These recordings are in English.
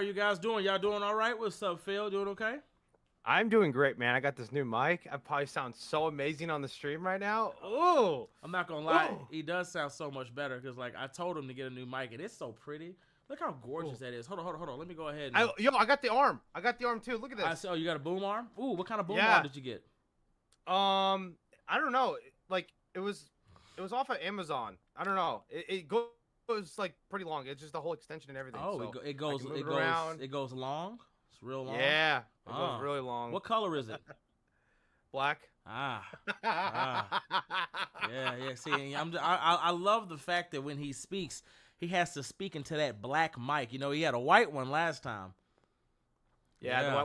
you guys doing? Y'all doing all right? What's up, Phil? Doing okay? I'm doing great, man. I got this new mic. I probably sound so amazing on the stream right now. Ooh. I'm not gonna lie, Ooh. he does sound so much better because like I told him to get a new mic and it's so pretty. Look how gorgeous Ooh. that is. Hold on. Let me go ahead and I got the arm. I got the arm too. Look at I this. said, oh, you got a boom arm? Ooh, what kind of boom arm Yeah. did you get? I don't know. Like it was off of Amazon. I don't know. It goes like pretty long. It's just the whole extension and everything. Oh, so it goes around. it goes long. It's real long. Yeah. It goes really long. What color is it? Black. Yeah. See, I love the fact that when he speaks, he has to speak into that black mic. You know, he had a white one last time. Yeah. The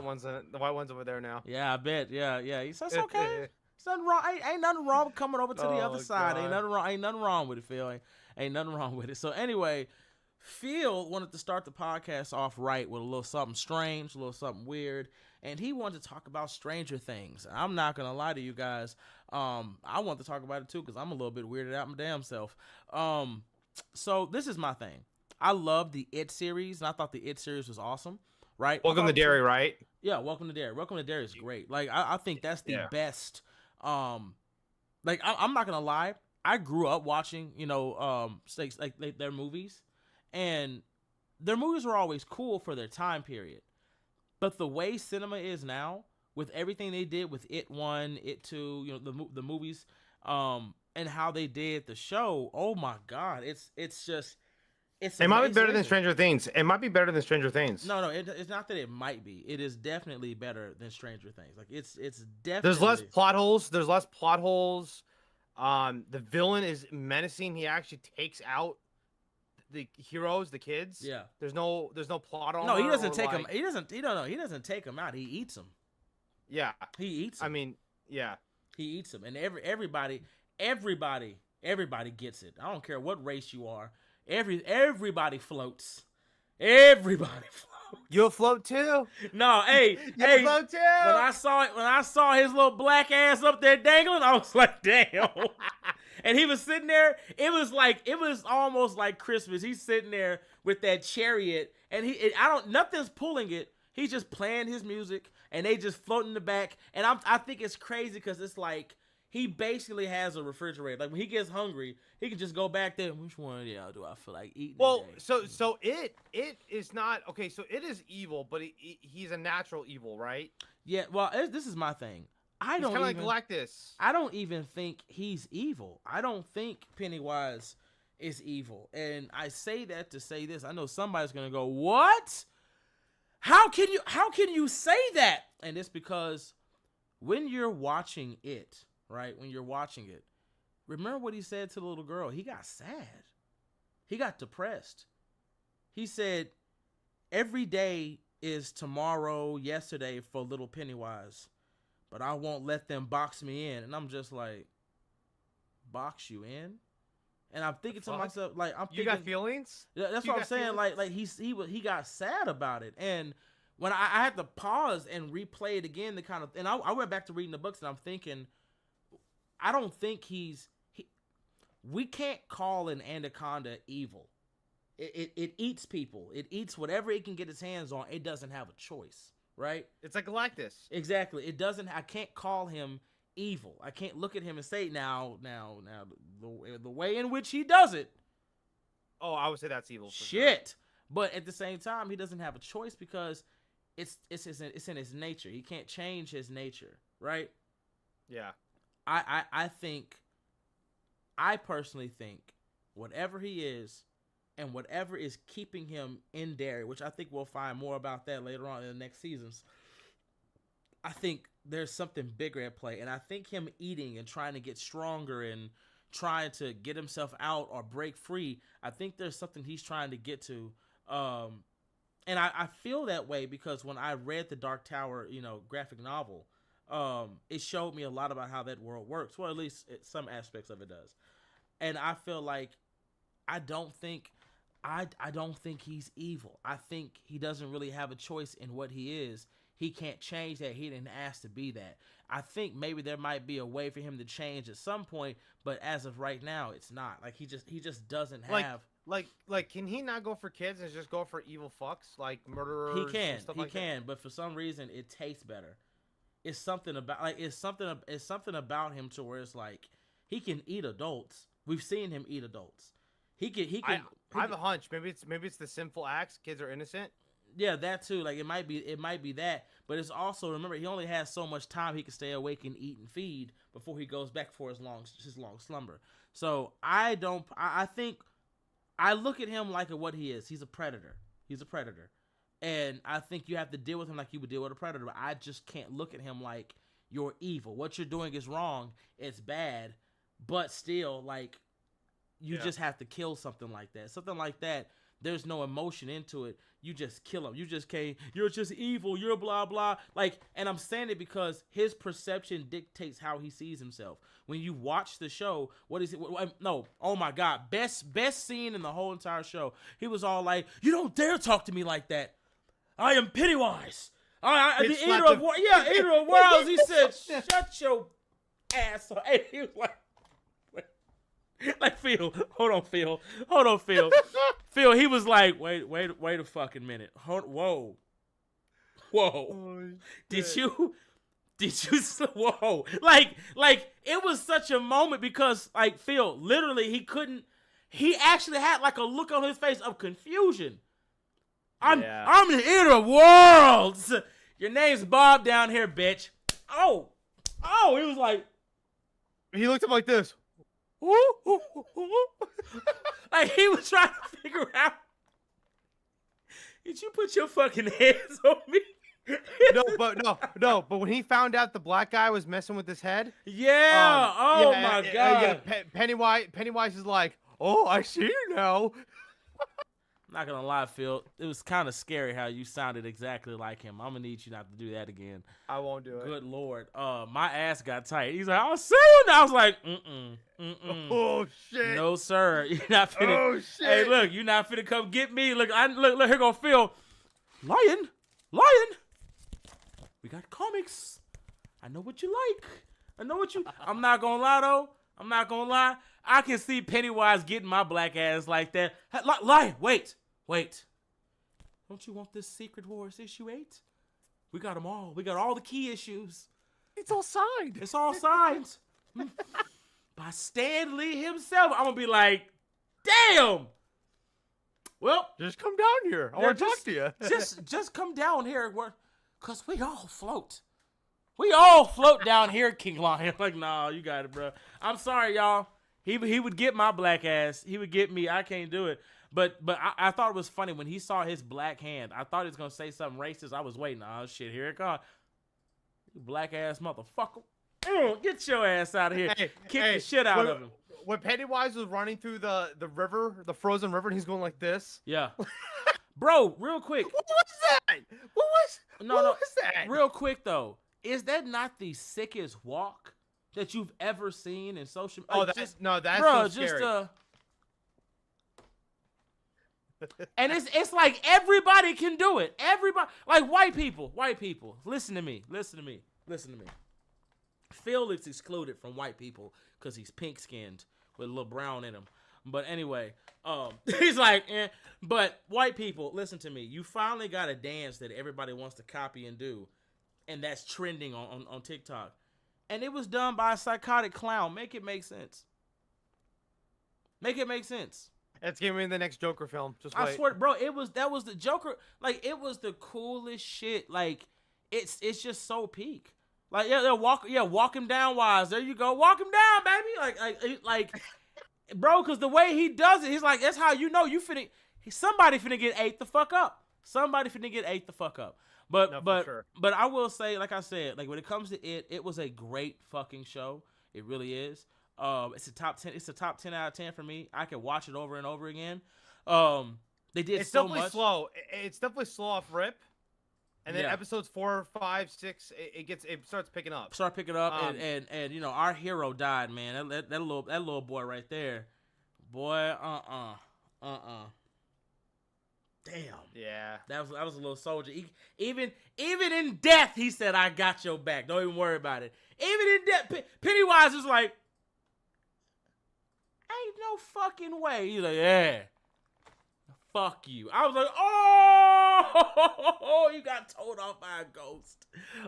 white one's over there now. Yeah, I bet. Yeah. He says it's okay. It's nothing wrong. Ain't nothing wrong with coming over to the other side. God. Ain't nothing wrong with it, Phil. Ain't nothing wrong with it. So anyway, Phil wanted to start the podcast off right with a little something strange, a little something weird, and he wanted to talk about Stranger Things. I'm not gonna lie to you guys. I want to talk about it too because I'm a little bit weirded out my damn self. So this is my thing. I love the It series, and I thought the It series was awesome. Right? Welcome to Derry, right? Yeah, Welcome to Derry. Welcome to Derry is great. Like I think that's the best. Like I'm not gonna lie. I grew up watching, like their movies, and their movies were always cool for their time period. But the way cinema is now, with everything they did with It 1, It 2, the movies, and how they did the show, oh my God, it's It might be better than Stranger Things. It might be better than Stranger Things. No, it's not that it might be. It is definitely better than Stranger Things. Like it's definitely. There's less plot holes. The villain is menacing. He actually takes out the heroes, the kids. Yeah. There's no plot on. No, he doesn't take them. He doesn't take them out. He eats them. Yeah. He eats them. I mean, yeah. He eats them, and everybody gets it. I don't care what race you are. Everybody floats. Everybody floats. You'll float too. No, hey, float too. When I saw his little black ass up there dangling, I was like, damn. And he was sitting there. It was almost like Christmas. He's sitting there with that chariot, and nothing's pulling it. He's just playing his music, and they just float in the back. And I think it's crazy because it's like he basically has a refrigerator. Like when he gets hungry, he can just go back there. Which one do I feel like eating? Well, today? so it is not okay. So it is evil, but he's a natural evil, right? Yeah. Well, this is my thing. He's kind of like Galactus. I don't even think he's evil. I don't think Pennywise is evil. And I say that to say this. I know somebody's gonna go, "What? How can you say that?" And it's because when you're watching it, right? When you're watching it, remember what he said to the little girl. He got sad. He got depressed. He said, "Every day is tomorrow, yesterday for little Pennywise. But I won't let them box me in." And I'm just like, box you in? And I'm thinking to myself, like, you got feelings? That's what I'm saying. Feelings? Like he got sad about it. And when I had to pause and replay it again, and I went back to reading the books, and I'm thinking, I don't think we can't call an anaconda evil. It eats people. It eats whatever it can get its hands on. It doesn't have a choice. Right? It's like Galactus. Exactly. It doesn't. I can't call him evil. I can't look at him and say now the way in which he does it. Oh, I would say that's evil. Shit. Sure. But at the same time, he doesn't have a choice because it's in his nature. He can't change his nature. Right? Yeah. I personally think whatever he is, and whatever is keeping him in Derry, which I think we'll find more about that later on in the next seasons, I think there's something bigger at play. And I think him eating and trying to get stronger and trying to get himself out or break free, I think there's something he's trying to get to. And I feel that way because when I read the Dark Tower, graphic novel, it showed me a lot about how that world works. Well, at least some aspects of it does. And I feel like I don't think he's evil. I think he doesn't really have a choice in what he is. He can't change that. He didn't ask to be that. I think maybe there might be a way for him to change at some point, but as of right now, it's not. Like he just doesn't have. Like, can he not go for kids and just go for evil fucks like murderers? He can, and stuff he like can, but for some reason it tastes better. It's something about it's something about him to where it's like he can eat adults. We've seen him eat adults. He can. I have a hunch. Maybe it's the sinful acts. Kids are innocent. Yeah, that too. Like it might be that, but it's also, remember, he only has so much time he can stay awake and eat and feed before he goes back for his long slumber. So I think I look at him like what he is. He's a predator. He's a predator. And I think you have to deal with him like you would deal with a predator. But I just can't look at him like you're evil. What you're doing is wrong. It's bad. But still, like, you just have to kill something like that. Something like that, there's no emotion into it. You just kill him. You just can't. You're just evil. You're blah, blah. Like, and I'm saying it because his perception dictates how he sees himself. When you watch the show, what is it? No, oh my God. Best scene in the whole entire show. He was all like, you don't dare talk to me like that. I am Pennywise. The eater of worlds. Yeah, eater of worlds. He said, shut your ass up. And he was like, Phil, hold on, Phil. Phil, he was like, wait a fucking minute. Whoa. Oh, Did you, whoa. Like, it was such a moment because, like, Phil, literally, he actually had, like, a look on his face of confusion. I'm the eater of worlds. Your name's Bob down here, bitch. Oh, he was like, he looked at him like this. Like he was trying to figure out. Did you put your fucking hands on me? No. But when he found out the black guy was messing with his head, my God. Pennywise is like, oh, I see you now. Not gonna lie, Phil. It was kind of scary how you sounded exactly like him. I'm gonna need you not to do that again. I won't do it. Good Lord. My ass got tight. He's like, I'll see you now. I was like, Oh shit. No, sir. You're not finna. Oh shit. Hey, look, you're not finna come get me. Look, look, here go Phil. Lion. We got comics. I know what you like. I'm not gonna lie though. I can see Pennywise getting my black ass like that. Lion, wait. Don't you want this Secret Wars issue 8? We got them all. We got all the key issues. It's all signed. By Stan Lee himself. I'm going to be like, damn. Well. Just come down here. I want to talk to you. just come down here. Because we all float. We all float down here, King Lion. Like, nah, you got it, bro. I'm sorry, y'all. He would get my black ass. He would get me. I can't do it. But I thought it was funny when he saw his black hand. I thought he was going to say something racist. I was waiting. Oh, shit, here it comes. You black ass motherfucker. Get your ass out of here. Kick the shit out of him. When Pennywise was running through the river, the frozen river, and he's going like this. Yeah. Bro, real quick. What was that? What was that? Real quick, though. Is that not the sickest walk that you've ever seen in social media? Oh, that's so scary. And it's like everybody can do it. Everybody, like white people. Listen to me. Phil is excluded from white people because he's pink-skinned with a little brown in him. But anyway, he's like, but white people, listen to me. You finally got a dance that everybody wants to copy and do, and that's trending on TikTok. And it was done by a psychotic clown. Make it make sense. It's giving me the next Joker film. Just wait. I swear, bro, that was the Joker. Like, it was the coolest shit. Like, it's just so peak. Like, walk him down, Wise. There you go, walk him down, baby. Like, bro, because the way he does it, he's like, that's how you know somebody finna get ate the fuck up. But sure. But I will say, like I said, like when it comes to it was a great fucking show. It really is. It's a top 10. It's a top 10 out of 10 for me. I can watch it over and over again. They did it's so definitely much. slow. It's definitely slow off rip, and then episodes 4, 5, 6, it starts picking up. And you know our hero died, man. That little boy right there, boy. Damn. Yeah. That was a little soldier. Even in death, he said, "I got your back. Don't even worry about it." Even in death, Pennywise was like, "Ain't no fucking way." He's like, "Yeah, fuck you. I was like, oh, you got told off by a ghost.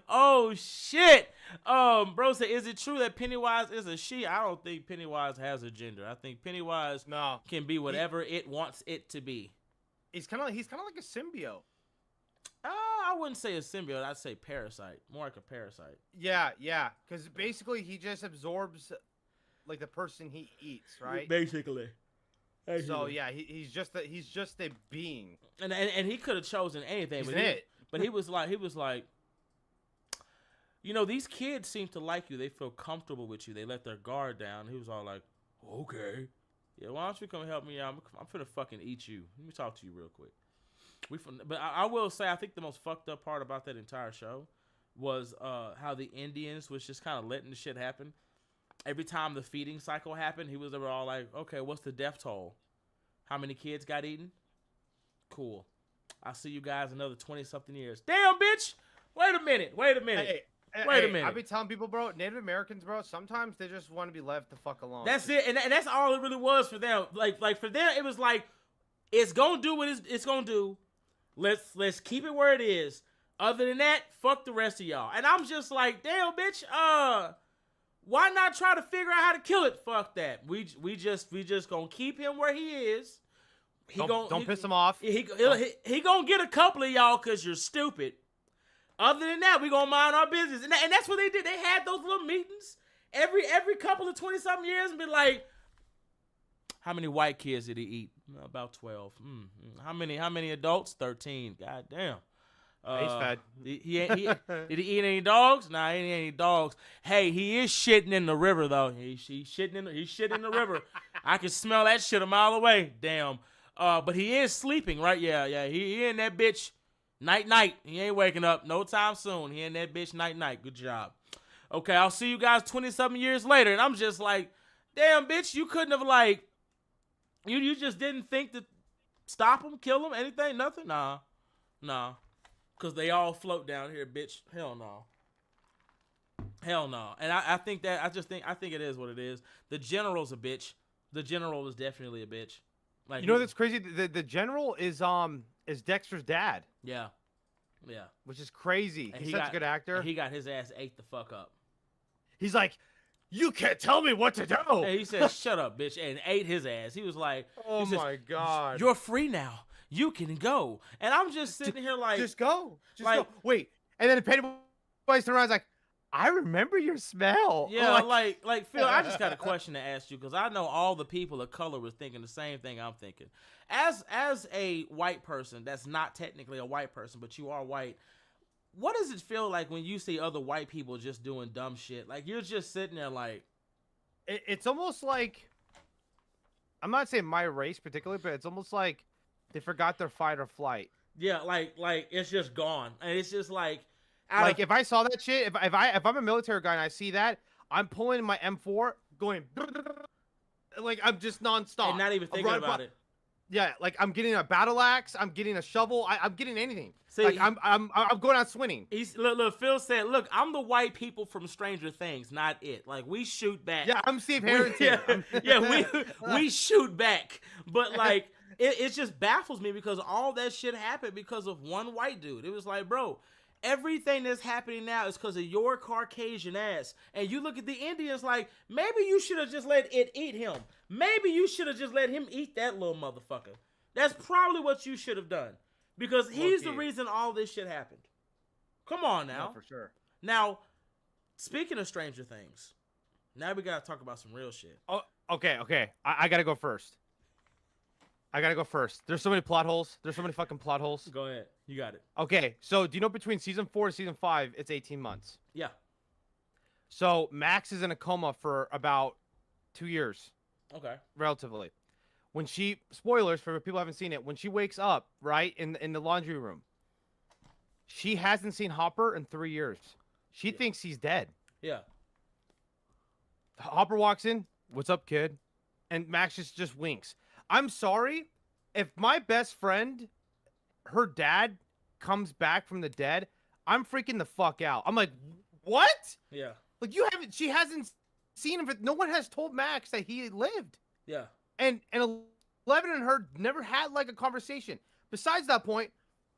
Oh, shit. Bro said, is it true that Pennywise is a she? I don't think Pennywise has a gender. I think Pennywise can be whatever it wants it to be. He's kind of like a symbiote. I wouldn't say a symbiote. I'd say parasite. More like a parasite. Yeah. Because basically he just absorbs like the person he eats, right? Basically. So yeah, he's just a being. And he could have chosen anything, but he was like, you know, these kids seem to like you. They feel comfortable with you. They let their guard down. He was all like, okay, yeah, why don't you come help me out? I'm finna fucking eat you. Let me talk to you real quick. But I will say, I think the most fucked up part about that entire show was how the Indians was just kind of letting the shit happen. Every time the feeding cycle happened, they were all like, okay, what's the death toll? How many kids got eaten? Cool. I'll see you guys another 20-something years. Damn, bitch! Wait a minute. Wait a minute. I be telling people, bro, Native Americans, bro, sometimes they just want to be left the fuck alone. That's it. And that's all it really was for them. Like for them, it was like, it's going to do what it's going to do. Let's keep it where it is. Other than that, fuck the rest of y'all. And I'm just like, damn, bitch, why not try to figure out how to kill it? Fuck that. We just gonna keep him where he is. Don't piss him off. He gonna get a couple of y'all because you're stupid. Other than that, we gonna mind our business. And that's what they did. They had those little meetings every couple of 20-something years and be like, how many white kids did he eat? About 12. How many adults? 13. God damn. He's fed. Did he eat any dogs? Nah, he ain't any dogs. Hey, he is shitting in the river though. He's shitting in the river. I can smell that shit a mile away. Damn. But he is sleeping, right? Yeah. He in that bitch night. He ain't waking up no time soon. He in that bitch night. Good job. Okay, I'll see you guys 20-something years later. And I'm just like, damn, bitch, you couldn't have like, you just didn't think to stop him, kill him, anything, nothing? Nah. Because they all float down here, bitch. Hell no. And I think it is what it is. The general's a bitch. The general is definitely a bitch. Like, you know that's crazy? The general is Dexter's dad. Yeah. Which is crazy. He's such a good actor. He got his ass ate the fuck up. He's like, you can't tell me what to do. And he said, shut up, bitch, and ate his ass. He was like, oh my God. You're free now. You can go. And I'm just sitting here like, just go. Go. Wait. And then Pennywise turns around and is like, I remember your smell. Yeah, like Phil, I just got a question to ask you because I know all the people of color were thinking the same thing I'm thinking. As a white person that's not technically a white person, but you are white, what does it feel like when you see other white people just doing dumb shit? Like, you're just sitting there like... It's almost like... I'm not saying my race particularly, but it's almost like they forgot their fight or flight. Yeah, like it's just gone. And it's just like... if I saw that shit, if I'm a military guy and I see that, I'm pulling my M4, going... Like, I'm just nonstop. And not even thinking about it. Yeah, like I'm getting a battle axe, I'm getting a shovel, I'm getting anything. See, like I'm going out swinging. Look, Phil said, "Look, I'm the white people from Stranger Things, not it. Like, we shoot back." Yeah, I'm Steve Harrington. We shoot back, but like it just baffles me because all that shit happened because of one white dude. It was like, bro, everything that's happening now is because of your Caucasian ass. And you look at the Indians like, maybe you should have just let it eat him. Maybe you should have just let him eat that little motherfucker. That's probably what you should have done. Because he's the reason all this shit happened. Come on now. No, for sure. Now, speaking of Stranger Things, now we got to talk about some real shit. Oh, okay. I got to go first. There's so many plot holes. There's so many fucking plot holes. Go ahead. You got it. Okay, so do you know between season 4 and season 5, it's 18 months? Yeah. So Max is in a coma for about 2 years. Okay. Relatively. When she, spoilers for people who haven't seen it, when she wakes up, right, in the laundry room, she hasn't seen Hopper in 3 years. She thinks he's dead. Yeah. Hopper walks in, what's up, kid? And Max just winks. I'm sorry, if my best friend, her dad, comes back from the dead, I'm freaking the fuck out. I'm like, what? Yeah. Like, she hasn't seen him. No one has told Max that he lived. Yeah. And Eleven and her never had like a conversation. Besides that point,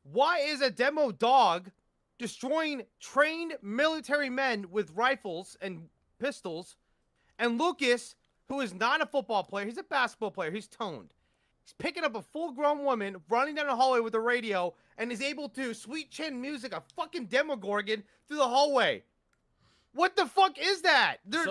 why is a demo dog destroying trained military men with rifles and pistols, and Lucas, who is not a football player, he's a basketball player, he's toned. He's picking up a full-grown woman, running down the hallway with a radio, and is able to sweet chin music a fucking Demogorgon through the hallway. What the fuck is that? There's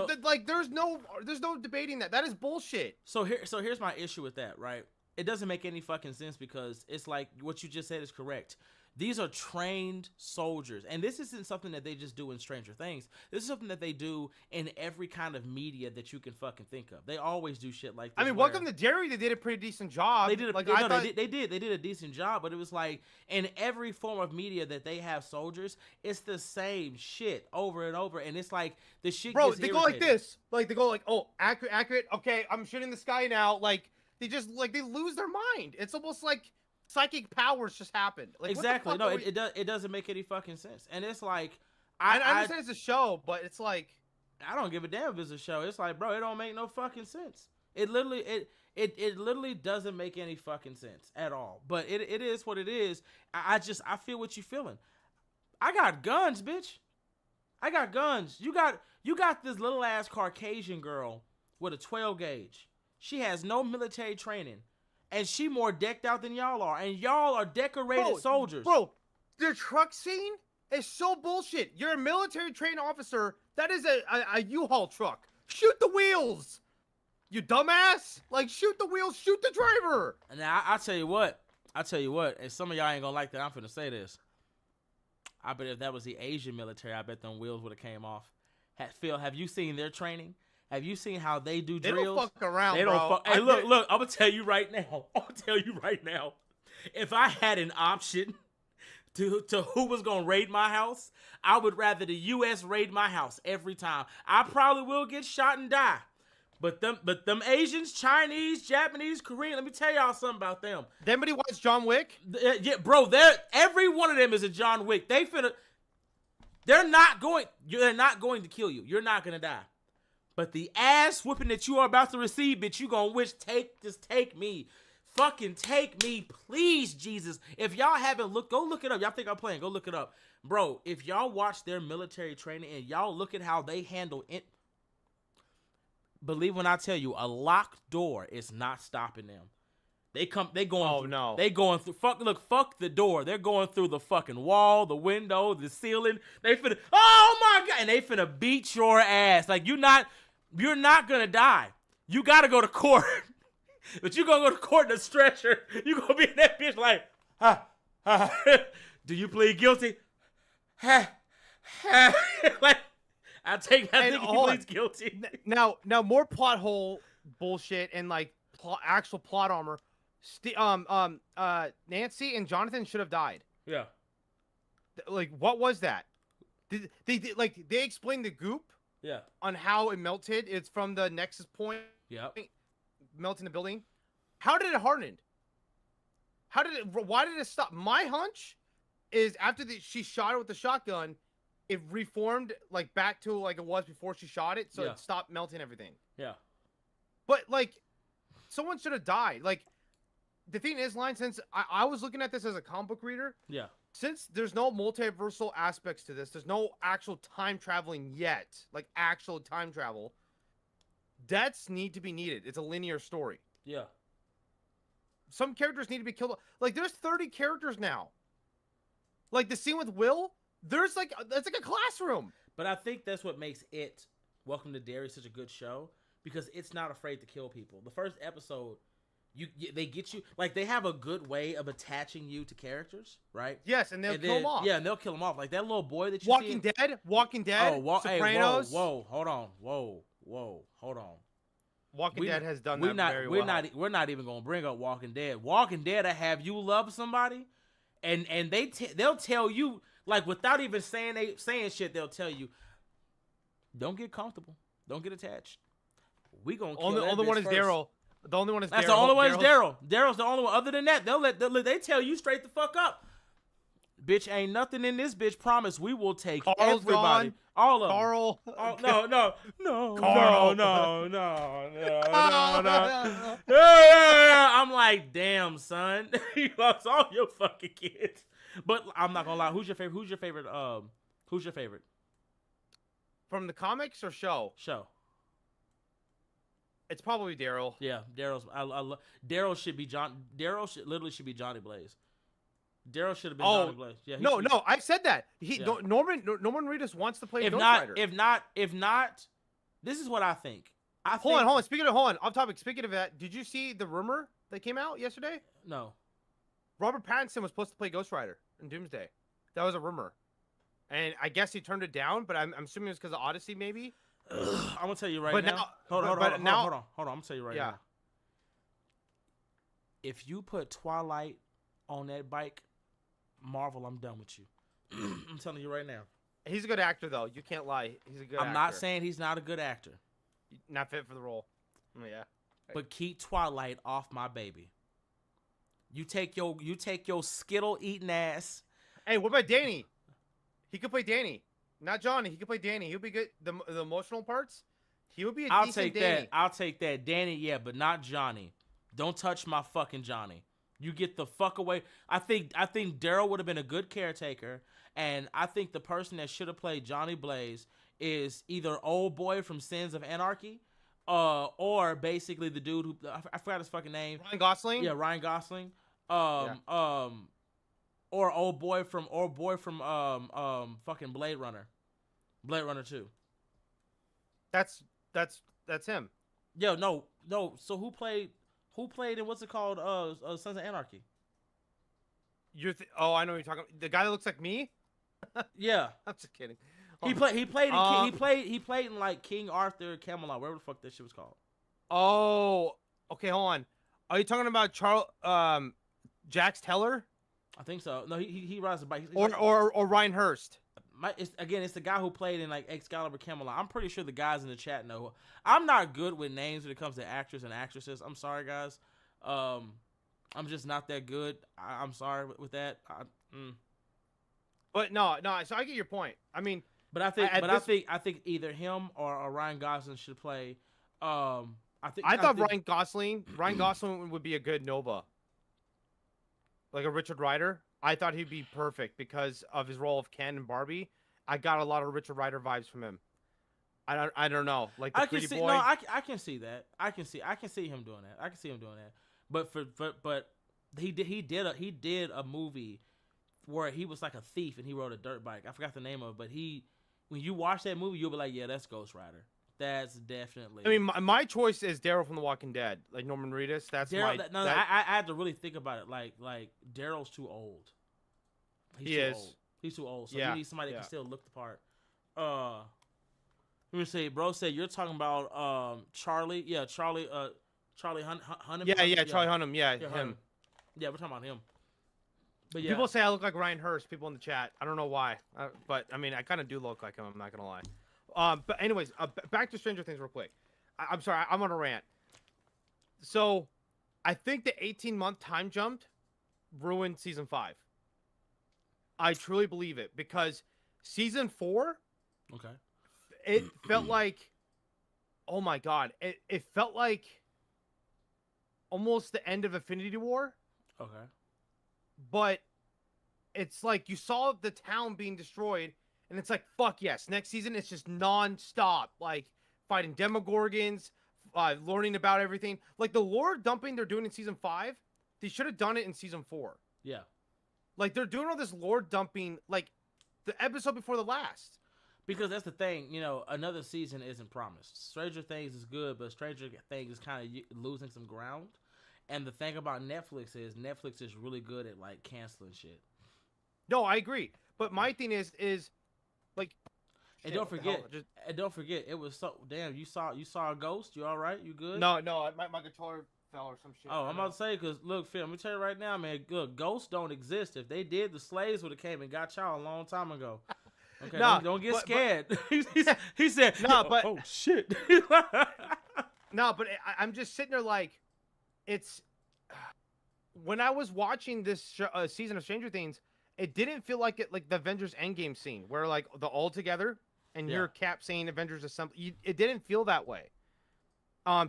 no debating that. That is bullshit. So here's my issue with that, right? It doesn't make any fucking sense because it's like what you just said is correct. These are trained soldiers, and this isn't something that they just do in Stranger Things. This is something that they do in every kind of media that you can fucking think of. They always do shit like this. I mean, Welcome to Derry, they did a pretty decent job. They did a decent job, but it was like in every form of media that they have soldiers, it's the same shit over and over, and it's like the shit. Bro, gets they irritating. go like this, like they go like, oh, accurate. Okay, I'm shooting the sky now. Like they just like they lose their mind. It's almost like psychic powers just happened. Like, exactly. No, it doesn't make any fucking sense. And it's like I understand it's a show, but it's like I don't give a damn if it's a show. It's like, bro, it don't make no fucking sense. It literally doesn't make any fucking sense at all. But it is what it is. I feel what you feeling. I got guns, bitch. I got guns. You got this little ass Caucasian girl with a 12 gauge. She has no military training. And she more decked out than y'all are. And y'all are decorated soldiers. Bro, their truck scene is so bullshit. You're a military trained officer. That is a U-Haul truck. Shoot the wheels. You dumbass. Like, shoot the wheels. Shoot the driver. Now, I tell you what. And some of y'all ain't gonna like that. I'm finna say this. I bet if that was the Asian military, I bet them wheels would have came off. Phil, have you seen their training? Have you seen how they do drills? They don't fuck around, they don't bro. Fuck. Hey, look. I'm gonna tell you right now. If I had an option to who was gonna raid my house, I would rather the U.S. raid my house every time. I probably will get shot and die, but them Asians, Chinese, Japanese, Korean. Let me tell y'all something about them. Anybody watch John Wick? Yeah, bro. Every one of them is a John Wick. They're not going to kill you. You're not gonna die. But the ass whooping that you are about to receive, bitch, you gonna wish just take me. Fucking take me, please, Jesus. If y'all haven't looked, go look it up. Y'all think I'm playing, go look it up. Bro, if y'all watch their military training and y'all look at how they handle it, believe when I tell you, a locked door is not stopping them. They going through, fuck the door. They're going through the fucking wall, the window, the ceiling. Oh my God. And they finna beat your ass. Like, you're not gonna die. You gotta go to court. But you gonna go to court in a stretcher. You gonna be in that bitch like, do you plead guilty? Like, I think he pleads guilty. Now more plot hole bullshit and like actual plot armor. Nancy and Jonathan should have died. Yeah. Like, what was that? Did they explained the goop? Yeah. On how it melted. It's from the nexus point. Yeah. Melting the building. How did it harden? Why did it stop? My hunch is after she shot it with the shotgun, it reformed like back to like it was before she shot it, so it stopped melting everything. Yeah. But like, someone should have died. Like, the thing is, since I was looking at this as a comic book reader. Yeah. Since there's no multiversal aspects to this, there's no actual time traveling yet. Like, actual time travel. Deaths need to be needed. It's a linear story. Yeah. Some characters need to be killed. Like, there's 30 characters now. Like, the scene with Will, it's like a classroom. But I think that's what makes Welcome to Derry such a good show, because it's not afraid to kill people. The first episode, they get you, like, they have a good way of attaching you to characters, right? Yes, and they'll kill them off. Yeah, and they'll kill them off. Like that little boy that you Walking Dead, Sopranos. Hey, whoa, hold on. Walking Dead has done that very well. We're not even gonna bring up Walking Dead. Walking Dead, I have you love somebody, and they'll tell you, like, without even saying shit, they'll tell you, don't get comfortable, don't get attached. We gonna kill that only bitch one is first. Daryl. The only one is Daryl. That's the only one is Daryl. Daryl's the only one. Other than that, they tell you straight the fuck up. Bitch, ain't nothing in this bitch. Promise, we will take Carl's everybody. gone. All of them. Carl. No. I'm like, damn, son. You lost all your fucking kids. But I'm not gonna lie. Who's your favorite? Who's your favorite? From the comics or show? Show. It's probably Daryl. Yeah, Daryl should be John. Daryl should be Johnny Blaze. Daryl should have been Johnny Blaze. Yeah. No, I said that. Norman Reedus wants to play Ghost Rider. If not, this is what I think. Hold on. Hold on. Off topic. Speaking of that, did you see the rumor that came out yesterday? No. Robert Pattinson was supposed to play Ghost Rider in Doomsday. That was a rumor, and I guess he turned it down. But I'm assuming it's because of Odyssey, maybe. I'm gonna tell you right now. Hold on. I'm gonna tell you right now. If you put Twilight on that bike, Marvel, I'm done with you. I'm telling you right now. He's a good actor, though. You can't lie. He's a good actor. I'm not saying he's not a good actor. Not fit for the role. Yeah. But keep Twilight off my baby. You take your Skittle eating ass. Hey, what about Danny? He could play Danny. Not Johnny. He could play Danny. He'll be good. The emotional parts. He would be a decent Danny. I'll take that. Danny, yeah, but not Johnny. Don't touch my fucking Johnny. You get the fuck away. I think Daryl would have been a good caretaker, and I think the person that should have played Johnny Blaze is either old boy from Sins of Anarchy, or basically the dude who I forgot his fucking name. Ryan Gosling. Yeah, Ryan Gosling. Or old boy from fucking Blade Runner 2. That's him. Yo, no. So who played in what's it called? Sons of Anarchy. I know what you're talking about. The guy that looks like me? Yeah. I'm just kidding. He played in like King Arthur, Camelot, whatever the fuck that shit was called. Oh, okay, hold on. Are you talking about Jax Teller? I think so. No, he rides a bike. Or Ryan Hurst. It's the guy who played in like Excalibur, Camelot. I'm pretty sure the guys in the chat know. I'm not good with names when it comes to actors and actresses. I'm sorry, guys. I'm just not that good. I'm sorry with that. But no. So I get your point. I mean, but I think either him or Ryan Gosling should play. I thought Ryan Gosling would be a good Nova. Like a Richard Rider. I thought he'd be perfect because of his role of Ken and Barbie. I got a lot of Richard Rider vibes from him. I don't know. Like the pretty boy. No, I can see that. I can see him doing that. But he did a movie where he was like a thief and he rode a dirt bike. I forgot the name of it, but when you watch that movie, you'll be like, yeah, that's Ghost Rider. That's definitely. I mean, my choice is Daryl from The Walking Dead, like Norman Reedus. That's Daryl. I had to really think about it. Like Daryl's too old. He's too old. So you need somebody that can still look the part. Let me see. Bro said you're talking about Charlie. Yeah, Charlie. Charlie Hunnam. Yeah, Charlie Hunnam. Yeah, him. Yeah, we're talking about him. But yeah. People say I look like Ryan Hurst. People in the chat. I don't know why, but I mean, I kind of do look like him. I'm not gonna lie. But anyways, back to Stranger Things real quick. I'm sorry, I'm on a rant. So, I think the 18-month time jump ruined season 5. I truly believe it because season 4, okay, it felt like, oh my god, it felt like almost the end of Infinity War. Okay, but it's like you saw the town being destroyed. And it's like, fuck yes. Next season, it's just non-stop. Like, fighting Demogorgons, learning about everything. Like, the lore dumping they're doing in season 5, they should have done it in season 4. Yeah. Like, they're doing all this lore dumping, like, the episode before the last. Because that's the thing, another season isn't promised. Stranger Things is good, but Stranger Things is kind of losing some ground. And the thing about Netflix is really good at, like, canceling shit. No, I agree. But my thing is like, and don't forget, it was so damn. You saw a ghost. You all right? You good? No, my controller fell or some shit. Oh, I'm about to say because look, Phil, let me tell you right now, man. Look, ghosts don't exist. If they did, the slaves would have came and got y'all a long time ago. Okay, don't get scared. He said, no, but oh shit. No, but I'm just sitting there like, it's when I was watching this season of Stranger Things. it didn't feel like it like the Avengers Endgame scene where like the all together and Yeah. you're Cap saying Avengers Assemble. It didn't feel that way.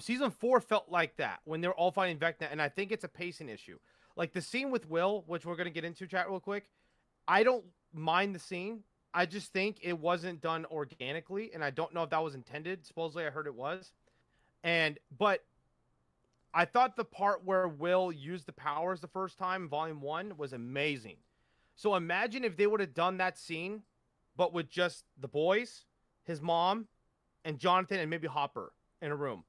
Season 4 felt like that when they're all fighting Vecna, and I think it's a pacing issue. Like the scene with Will, which we're gonna get into chat real quick. I don't mind the scene. I just think it wasn't done organically, and I don't know if that was intended. Supposedly, I heard it was. But I thought the part where Will used the powers the first time in Volume 1 was amazing. So imagine if they would have done that scene, but with just the boys, his mom, and Jonathan, and maybe Hopper in a room.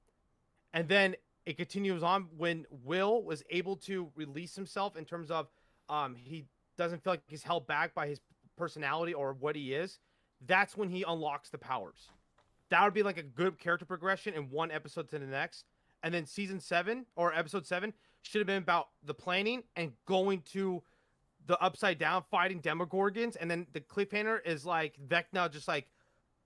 And then it continues on when Will was able to release himself in terms of he doesn't feel like he's held back by his personality or what he is. That's when he unlocks the powers. That would be like a good character progression in one episode to the next. And then season 7 or episode 7 should have been about the planning and going to the Upside Down, fighting Demogorgons. And then the cliffhanger is like Vecna just like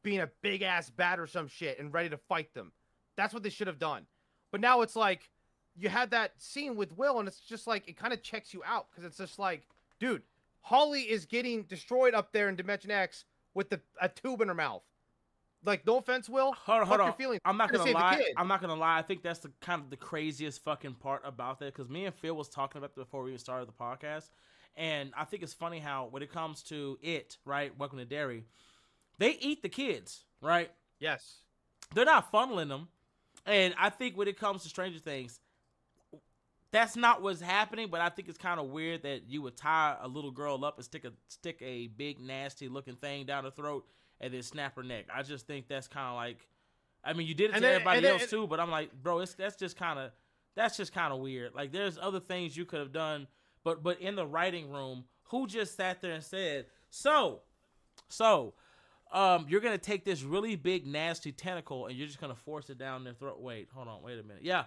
being a big ass bat or some shit and ready to fight them. That's what they should have done. But now it's like you had that scene with Will, and it's just like it kind of checks you out because it's just like, dude, Holly is getting destroyed up there in Dimension X with a tube in her mouth. Like, no offense, Will. Hold on. Your feelings. I'm not gonna lie. I think that's the kind of the craziest fucking part about that, because me and Phil was talking about it before we even started the podcast, and I think it's funny how when it comes to it, right? Welcome to Derry. They eat the kids, right? Yes. They're not funneling them. And I think when it comes to Stranger Things, that's not what's happening, but I think it's kind of weird that you would tie a little girl up and stick a big, nasty looking thing down her throat and then snap her neck. I just think that's kind of like, I mean, you did it to everybody else too, but I'm like, bro, that's just kind of weird. Like, there's other things you could have done, but in the writing room, who just sat there and said, so, you're going to take this really big, nasty tentacle and you're just going to force it down their throat. Wait, hold on. Wait a minute. Yeah,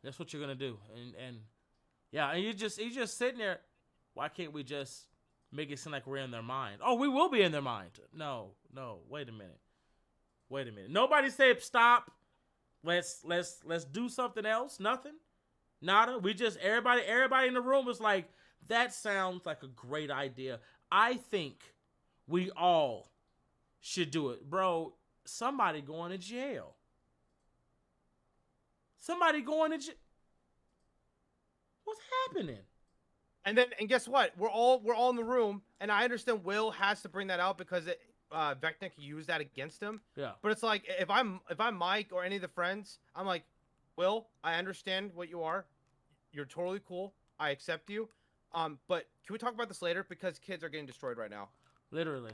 that's what you're going to do. And you're just sitting there. Why can't we just make it seem like we're in their mind? Oh, we will be in their mind. No, wait a minute. Nobody said stop. Let's do something else. Nothing. Nada. We just, everybody in the room was like, that sounds like a great idea. I think we all should do it. Bro, somebody going to jail. What's happening? And guess what? We're all in the room, and I understand Will has to bring that out because Vecna can use that against him. Yeah. But it's like if I'm Mike or any of the friends, I'm like, Will, I understand what you are. You're totally cool. I accept you. But can we talk about this later? Because kids are getting destroyed right now. Literally.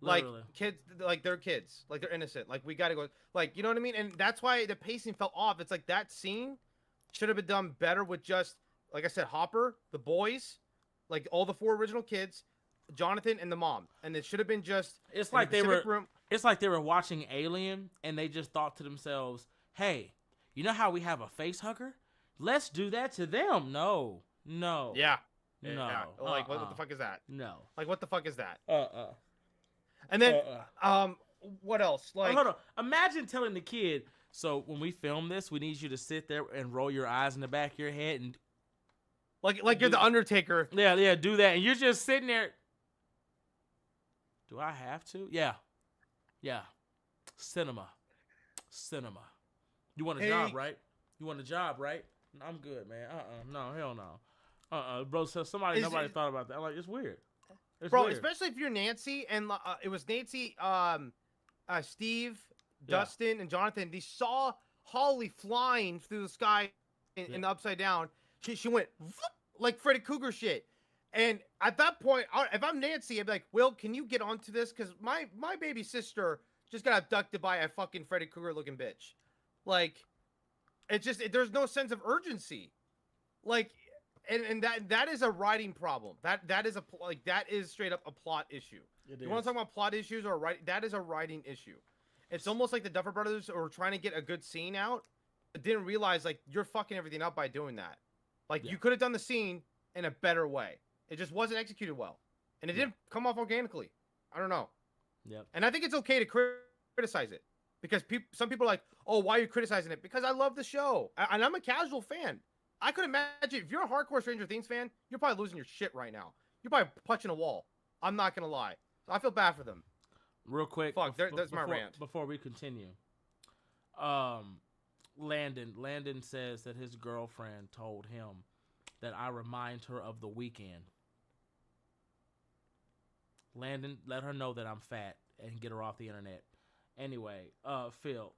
Like, kids, like, they're kids. Like, they're innocent. Like, we gotta go. Like, you know what I mean? And that's why the pacing fell off. It's like that scene should have been done better with just, like I said, Hopper, the boys, like, all the 4 original kids, Jonathan, and the mom. And it should have been just... It's like they were watching Alien, and they just thought to themselves, hey, you know how we have a face hugger? Let's do that to them. No. Yeah. No. Yeah. Like, what the fuck is that? No. Like, what the fuck is that? And then, what else? Like, hold on. Imagine telling the kid, so when we film this, we need you to sit there and roll your eyes in the back of your head and... Like you're the Undertaker. Yeah, do that. And you're just sitting there. Do I have to? Yeah. Cinema. You want a job, right? I'm good, man. No, hell no. Bro, so nobody thought about that. I'm like, it's weird. Bro, especially if you're Nancy, and it was Nancy, Steve, Dustin, and Jonathan. They saw Holly flying through the sky in the Upside Down. She went like Freddy Krueger shit. And at that point, if I'm Nancy, I'd be like, Will, can you get onto this? Because my baby sister just got abducted by a fucking Freddy Krueger looking bitch. Like, it's just, there's no sense of urgency. Like, and that is a writing problem. That is straight up a plot issue. You want to talk about plot issues or that is a writing issue. It's almost like the Duffer Brothers were trying to get a good scene out, but didn't realize, like, you're fucking everything up by doing that. Like, you could have done the scene in a better way. It just wasn't executed well. And it didn't come off organically. I don't know. Yep. And I think it's okay to criticize it. Because some people are like, oh, why are you criticizing it? Because I love the show. And I'm a casual fan. I could imagine, if you're a hardcore Stranger Things fan, you're probably losing your shit right now. you're probably punching a wall. I'm not gonna lie. So I feel bad for them. Real quick, Fuck, there's my rant. Before we continue, Landon says that his girlfriend told him that I remind her of the weekend. Landon, let her know that I'm fat and get her off the internet. Anyway, Phil.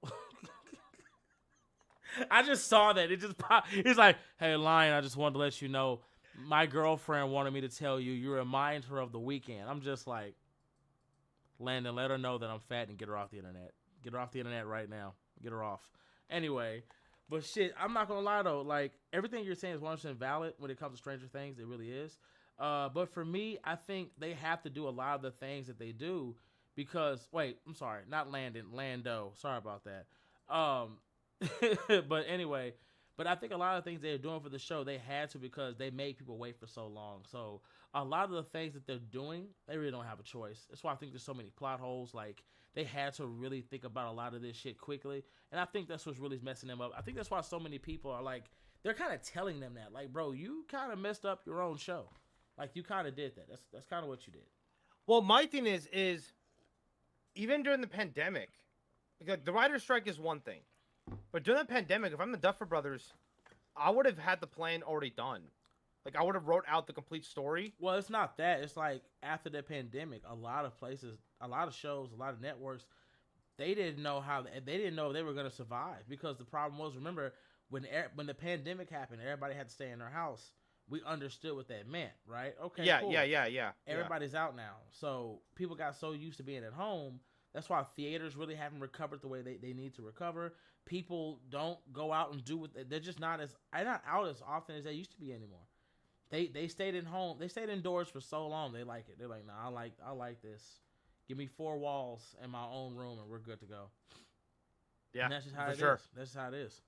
I just saw that. It just popped. He's like, hey, Lion, I just wanted to let you know my girlfriend wanted me to tell you you remind her of the weekend. I'm just like, Landon, let her know that I'm fat and get her off the internet. Get her off the internet right now. Get her off. Anyway, but shit, I'm not gonna lie though. Like, everything you're saying is 100% valid when it comes to Stranger Things. It really is. But for me, I think they have to do a lot of the things that they do because, wait, I'm sorry, not Landon, Lando. Sorry about that. But anyway, but I think a lot of the things they're doing for the show, they had to because they made people wait for so long. So a lot of the things that they're doing, they really don't have a choice. That's why I think there's so many plot holes. Like, they had to really think about a lot of this shit quickly. And I think that's what's really messing them up. I think that's why so many people are like, they're kind of telling them that. Like, bro, you kind of messed up your own show. Like, you kind of did that. That's kind of what you did. Well, my thing is even during the pandemic, because the writer's strike is one thing. But during the pandemic, if I'm the Duffer Brothers, I would have had the plan already done. Like, I would have wrote out the complete story. Well, it's not that. It's like after the pandemic, a lot of places, a lot of shows, a lot of networks, they didn't know they were going to survive because the problem was, remember, when the pandemic happened, everybody had to stay in their house. We understood what that meant, right? Okay, yeah, cool. Yeah. Everybody's out now. So people got so used to being at home. That's why theaters really haven't recovered the way they need to recover. People don't go out and do what they're just not out as often as they used to be anymore. They stayed in home. They stayed indoors for so long. They like it. They're like, nah, I like this. Give me 4 walls in my own room and we're good to go. Yeah, and that's just how it is. That's just how it is.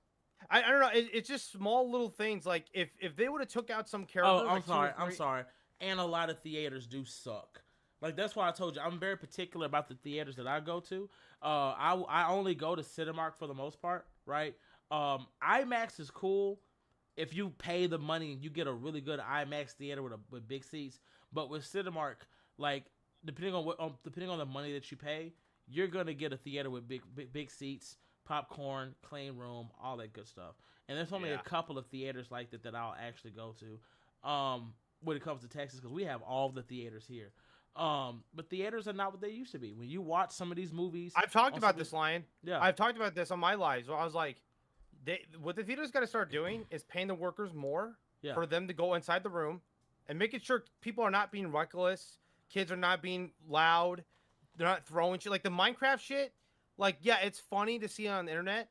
I don't know. It's just small little things. Like if they would have took out some characters. Oh, I'm sorry. And a lot of theaters do suck. Like, that's why I told you I'm very particular about the theaters that I go to. I only go to Cinemark for the most part, right? IMAX is cool if you pay the money and you get a really good IMAX theater with big seats. But with Cinemark, like, depending on the money that you pay, you're gonna get a theater with big seats, popcorn, clean room, all that good stuff. And there's only a couple of theaters like that I'll actually go to when it comes to Texas, because we have all the theaters here. But theaters are not what they used to be. When you watch some of these movies, I've talked about this, Lion. Yeah, I've talked about this on my live. So I was like, what the theaters got to start doing is paying the workers more for them to go inside the room and making sure people are not being reckless, kids are not being loud, they're not throwing shit like the Minecraft shit. Like, yeah, it's funny to see it on the internet,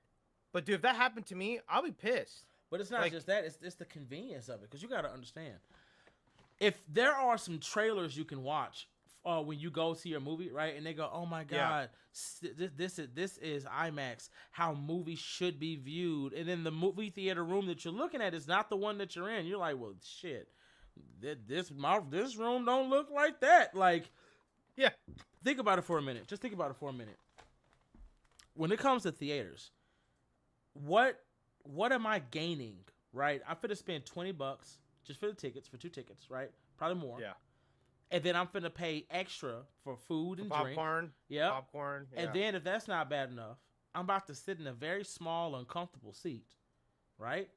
but dude, if that happened to me, I'll be pissed. But it's not just that; it's the convenience of it. Because you got to understand, if there are some trailers you can watch when you go see your movie, right? And they go, "Oh my God, this is IMAX. How movies should be viewed." And then the movie theater room that you're looking at is not the one that you're in. You're like, "Well, shit, this room don't look like that." Like, yeah. Think about it for a minute. Just think about it for a minute. When it comes to theaters, what am I gaining? Right? I'm finna spend $20 just for the tickets, for 2 tickets, right? Probably more. Yeah. And then I'm finna pay extra for food and drink. Yeah. Popcorn. Yeah. And then if that's not bad enough, I'm about to sit in a very small, uncomfortable seat, right?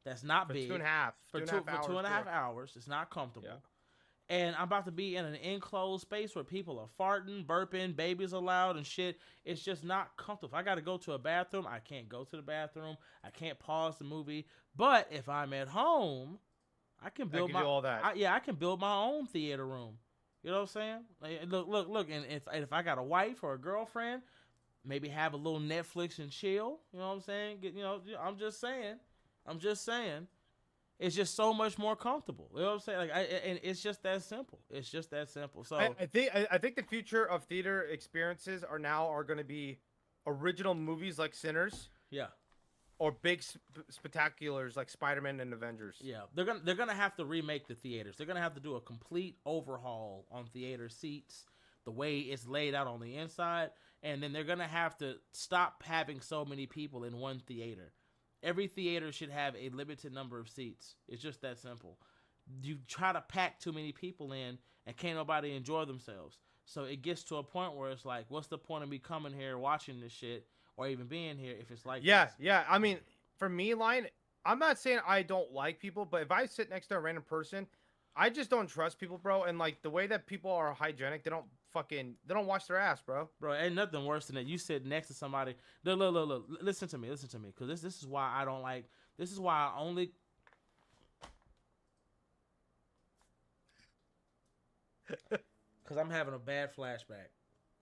That's not big. For 2.5 hours. It's not comfortable. Yeah. And I'm about to be in an enclosed space where people are farting, burping, babies are loud and shit. It's just not comfortable. If I got to go to a bathroom, I can't go to the bathroom. I can't pause the movie. But if I'm at home, I can build all that. I can build my own theater room. You know what I'm saying? Like, look. And if I got a wife or a girlfriend, maybe have a little Netflix and chill. You know what I'm saying? I'm just saying. It's just so much more comfortable. You know what I'm saying? And it's just that simple. So I think the future of theater experiences are going to be original movies like Sinners. Yeah. Or big spectaculars like Spider-Man and Avengers. Yeah, they're gonna have to remake the theaters. They're gonna have to do a complete overhaul on theater seats, the way it's laid out on the inside, and then they're gonna have to stop having so many people in one theater. Every theater should have a limited number of seats. It's just that simple. you try to pack too many people in and can't nobody enjoy themselves. So it gets to a point where it's like, what's the point of me coming here watching this shit or even being here if it's like Yeah, this? yeah. I mean, for me, Lion, I'm not saying I don't like people, but if I sit next to a random person, I just don't trust people, bro. And like the way that people are hygienic, they don't wash their ass, bro. Bro, ain't nothing worse than that. You sit next to somebody. Look. Listen to me, because this is why I don't like. This is why I only. Because I'm having a bad flashback.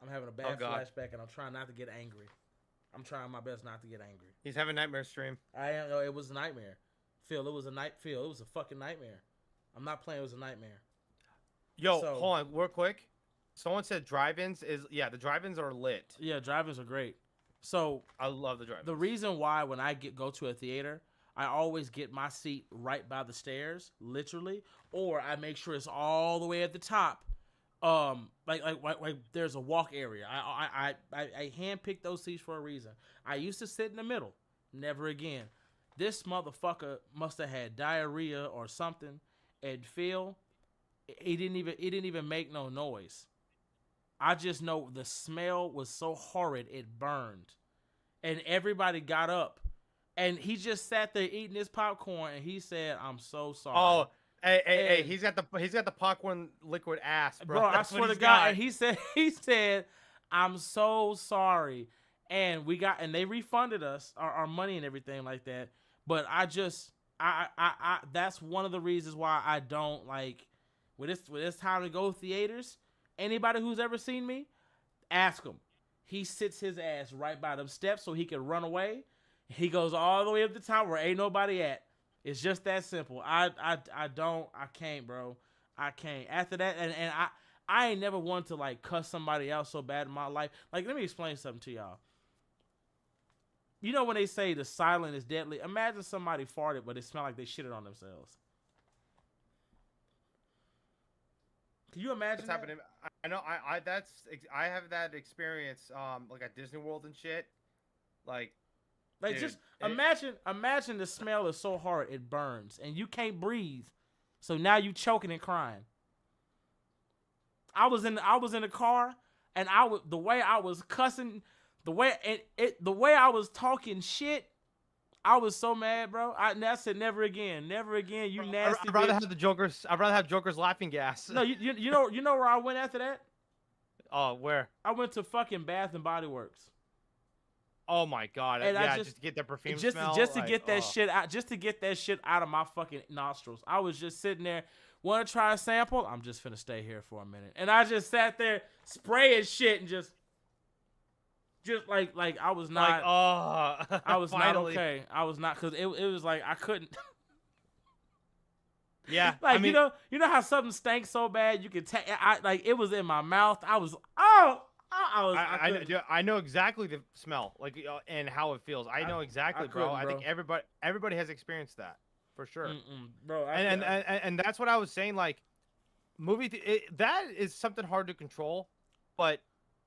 I'm having a bad flashback, and I'm trying not to get angry. I'm trying my best not to get angry. He's having a nightmare stream. I am. No, it was a nightmare. Phil, it was a night. Phil, it was a fucking nightmare. I'm not playing. It was a nightmare. Yo, hold on, real quick. Someone said drive-ins the drive-ins are lit. Yeah, drive-ins are great. So I love the drive-ins. The reason why when I go to a theater, I always get my seat right by the stairs, literally, or I make sure it's all the way at the top. Like there's a walk area. I handpicked those seats for a reason. I used to sit in the middle. Never again. This motherfucker must have had diarrhea or something. And Phil, it didn't even make no noise. I just know the smell was so horrid it burned. And everybody got up. And he just sat there eating his popcorn and he said, "I'm so sorry." Oh, hey, he's got the popcorn liquid ass, bro. I swear to God. And he said, "I'm so sorry." And they refunded us our money and everything like that. But I that's one of the reasons why I don't like when it's time to go theaters. Anybody who's ever seen me, ask him. He sits his ass right by them steps so he can run away. He goes all the way up the top where ain't nobody at. It's just that simple. I can't, bro. I can't. After that, and I ain't never wanted to like cuss somebody out so bad in my life. Like, let me explain something to y'all. You know when they say the silent is deadly? Imagine somebody farted, but it smelled like they shitted on themselves. Can you imagine what's happening? I know. I have that experience. Like at Disney World and shit. Like dude, just imagine the smell is so hard it burns and you can't breathe. So now you choking and crying. I was in the car and the way I was cussing, the way I was talking shit, I was so mad, bro. I said never again. You nasty. I'd rather have Joker's laughing gas. No, you know where I went after that? Oh, where? I went to fucking Bath and Body Works. Oh my God! And yeah, just to get that perfume smell. Just to get that shit out. Just to get that shit out of my fucking nostrils. I was just sitting there. Want to try a sample? I'm just finna stay here for a minute. And I just sat there spraying shit and just like I was not. Like, I was finally. Not okay. I was not because it was like I couldn't. Yeah, like I mean, you know how something stank so bad you could take. Like it was in my mouth. I was I know exactly the smell, like and how it feels. I know exactly, bro. I think everybody has experienced that for sure, bro. And that's what I was saying. Like that is something hard to control, but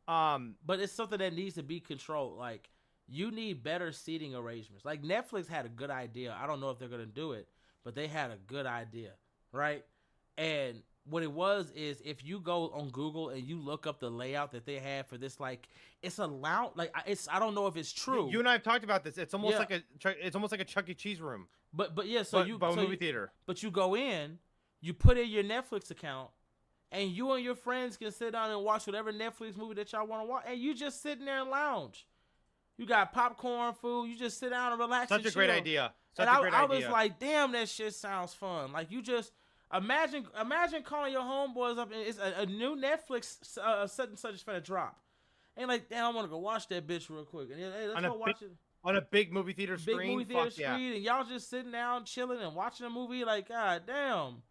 it's something that needs to be controlled. Like you need better seating arrangements. Like Netflix had a good idea. I don't know if they're gonna do it, but they had a good idea, right? And what it was is if you go on Google and you look up the layout that they have for this, like it's a lounge, like I don't know if it's true. You and I have talked about this. It's almost like a Chuck E. Cheese room. But yeah, so movie theater. But you go in, you put in your Netflix account, and you and your friends can sit down and watch whatever Netflix movie that y'all want to watch, and you just sitting there and lounge. You got popcorn, food. You just sit down and relax. Such a great idea. I was like, damn, that shit sounds fun. Like you just. Imagine calling your homeboys up and it's a new Netflix such and such is finna drop. And like, damn, I want to go watch that bitch real quick. And hey, let's go watch it. On a big movie theater screen. And y'all just sitting down, chilling and watching a movie. Like, god damn.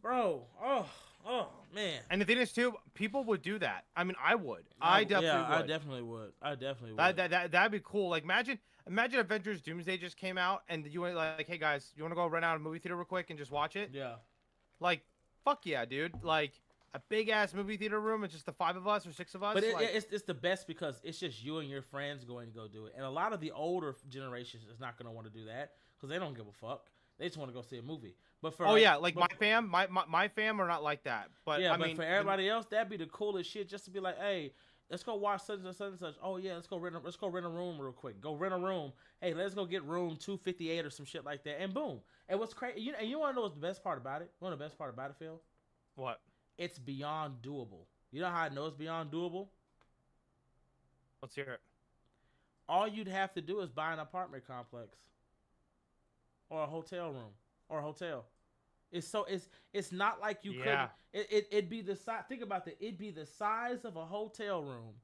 Bro. Oh, man. And the thing is, too, people would do that. I mean, I would. I definitely would. I definitely would. That'd be cool. Like, imagine Avengers Doomsday just came out and you went like, hey, guys, you want to go rent out a movie theater real quick and just watch it? Yeah. Like, fuck yeah, dude. Like, a big-ass movie theater room, it's just the 5 of us or 6 of us. But it's the best because it's just you and your friends going to go do it. And a lot of the older generations is not going to want to do that because they don't give a fuck. They just want to go see a movie. But for Oh yeah, like my fam are not like that. But yeah, I but mean, for everybody else, that'd be the coolest shit. Just to be like, hey, let's go watch such and such and such. Oh yeah, let's go rent a room real quick. Go rent a room. Hey, let's go get room 258 or some shit like that. And boom. And what's crazy? You want to know what's the best part about it? One of the best part about it, Phil? what? It's beyond doable. You know how I know it's beyond doable? Let's hear it. All you'd have to do is buy an apartment complex, or a hotel room, or a hotel. It's not like you Yeah. could. It'd be the size. Think about that. It'd be the size of a hotel room,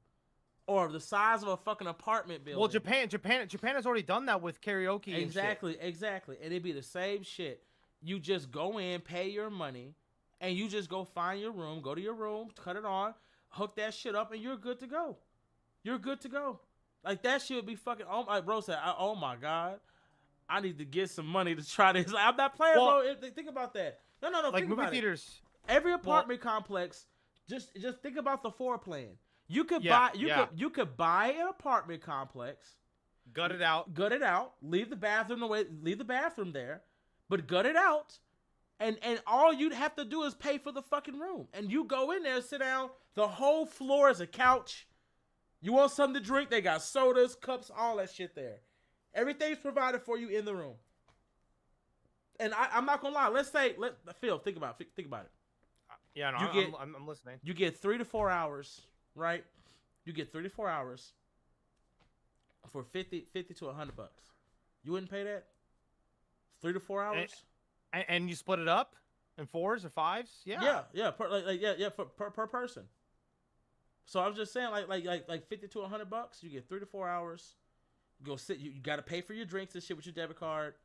or the size of a fucking apartment building. Well, Japan has already done that with karaoke. Exactly, and it'd be the same shit. You just go in, pay your money, and you just go find your room, go to your room, cut it on, hook that shit up, and you're good to go. You're good to go. Like that shit would be fucking. Oh, like bro said, oh my god, I need to get some money to try this. Like, I'm not playing, Well, bro. Think about that. No. like Think movie about theaters. it. Every apartment complex. Just think about the floor plan. You could buy. You could buy an apartment complex. Gut it out. Leave the bathroom away. Leave the bathroom there, but gut it out. And all you'd have to do is pay for the fucking room. And you go in there, sit down. The whole floor is a couch. You want something to drink? They got sodas, cups, all that shit there. Everything's provided for you in the room. And I'm not gonna lie. Let's say, Phil, think about it. Yeah, no, I'm listening. You get 3 to 4 hours, right? You get 3 to 4 hours for 50 to $100. You wouldn't pay that? 3 to 4 hours? And you split it up in 4s or 5s? Yeah. Yeah. Per person. So I was just saying, like 50 to $100. You get 3 to 4 hours. Go sit. You got to pay for your drinks and shit with your debit card.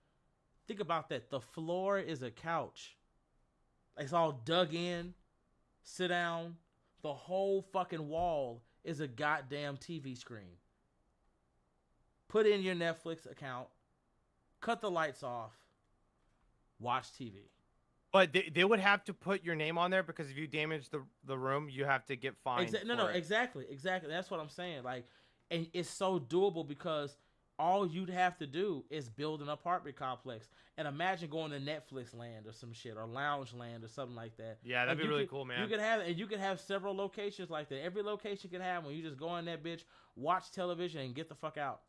Think about that. The floor is a couch. It's all dug in. Sit down. The whole fucking wall is a goddamn TV screen. Put in your Netflix account. Cut the lights off. Watch TV. But they would have to put your name on there because if you damage the room, you have to get fined. Exactly. That's what I'm saying. Like, and it's so doable because all you'd have to do is build an apartment complex. And imagine going to Netflix land or some shit, or Lounge Land or something like that. Yeah, that'd be really cool, man. You could have several locations like that. Every location can have when you just go in that bitch, watch television, and get the fuck out.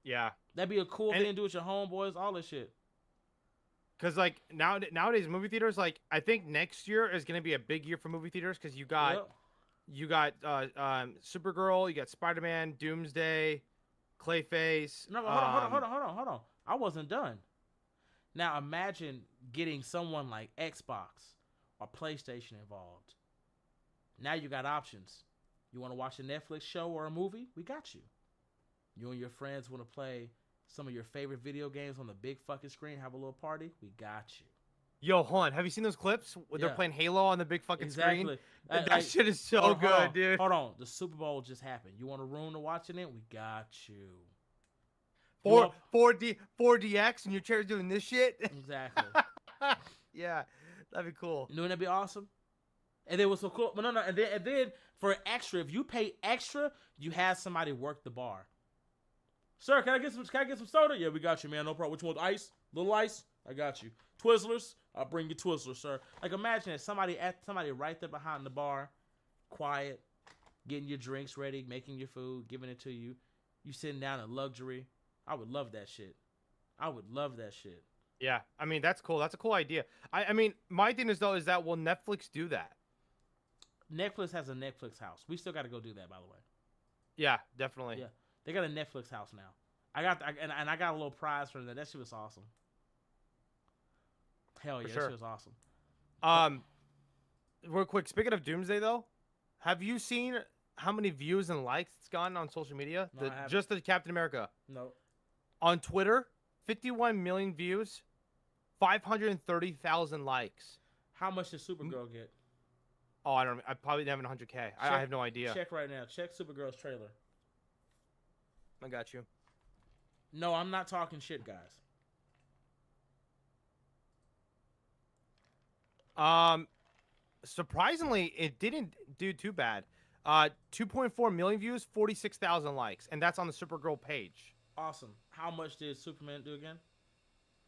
Yeah, that'd be a cool thing to do with your homeboys, all this shit. Because like nowadays movie theaters, like I think next year is gonna be a big year for movie theaters because you got Supergirl, you got Spider-Man, Doomsday, Clayface. No, hold on. I wasn't done. Now imagine getting someone like Xbox or PlayStation involved. Now you got options. You want to watch a Netflix show or a movie? We got you. You and your friends want to play some of your favorite video games on the big fucking screen, have a little party? We got you. Yo, hon, have you seen those clips where they're playing Halo on the big fucking screen? That shit is so good, dude. Hold on. The Super Bowl just happened. You want a room to watch it in? We got you. 4DX and your chair's doing this shit? Exactly. Yeah, that'd be cool. Wouldn't that be awesome? And then what's so cool? No. And then for extra, if you pay extra, you have somebody work the bar. Sir, can I get some soda? Yeah, we got you, man. No problem. Which one? Ice? Little ice? I got you. Twizzlers? I'll bring you Twizzlers, sir. Like imagine that somebody right there behind the bar, quiet, getting your drinks ready, making your food, giving it to you. You sitting down in luxury. I would love that shit. Yeah, I mean that's cool. That's a cool idea. I mean, my thing is that will Netflix do that? Netflix has a Netflix house. We still got to go do that, by the way. Yeah, definitely. Yeah, they got a Netflix house now. I got a little prize from that. That shit was awesome. Hell yeah, sure. That shit was awesome. Real quick, speaking of Doomsday though, have you seen how many views and likes it's gotten on social media? No, just the Captain America. No. On Twitter, 51 million views, 530,000 likes. How much did Supergirl get? Oh, I don't know. I probably didn't have 100K. I have no idea. Check right now. Check Supergirl's trailer. I got you. No, I'm not talking shit, guys. Surprisingly, it didn't do too bad. 2.4 million views, 46,000 likes, and that's on the Supergirl page. Awesome. How much did Superman do again?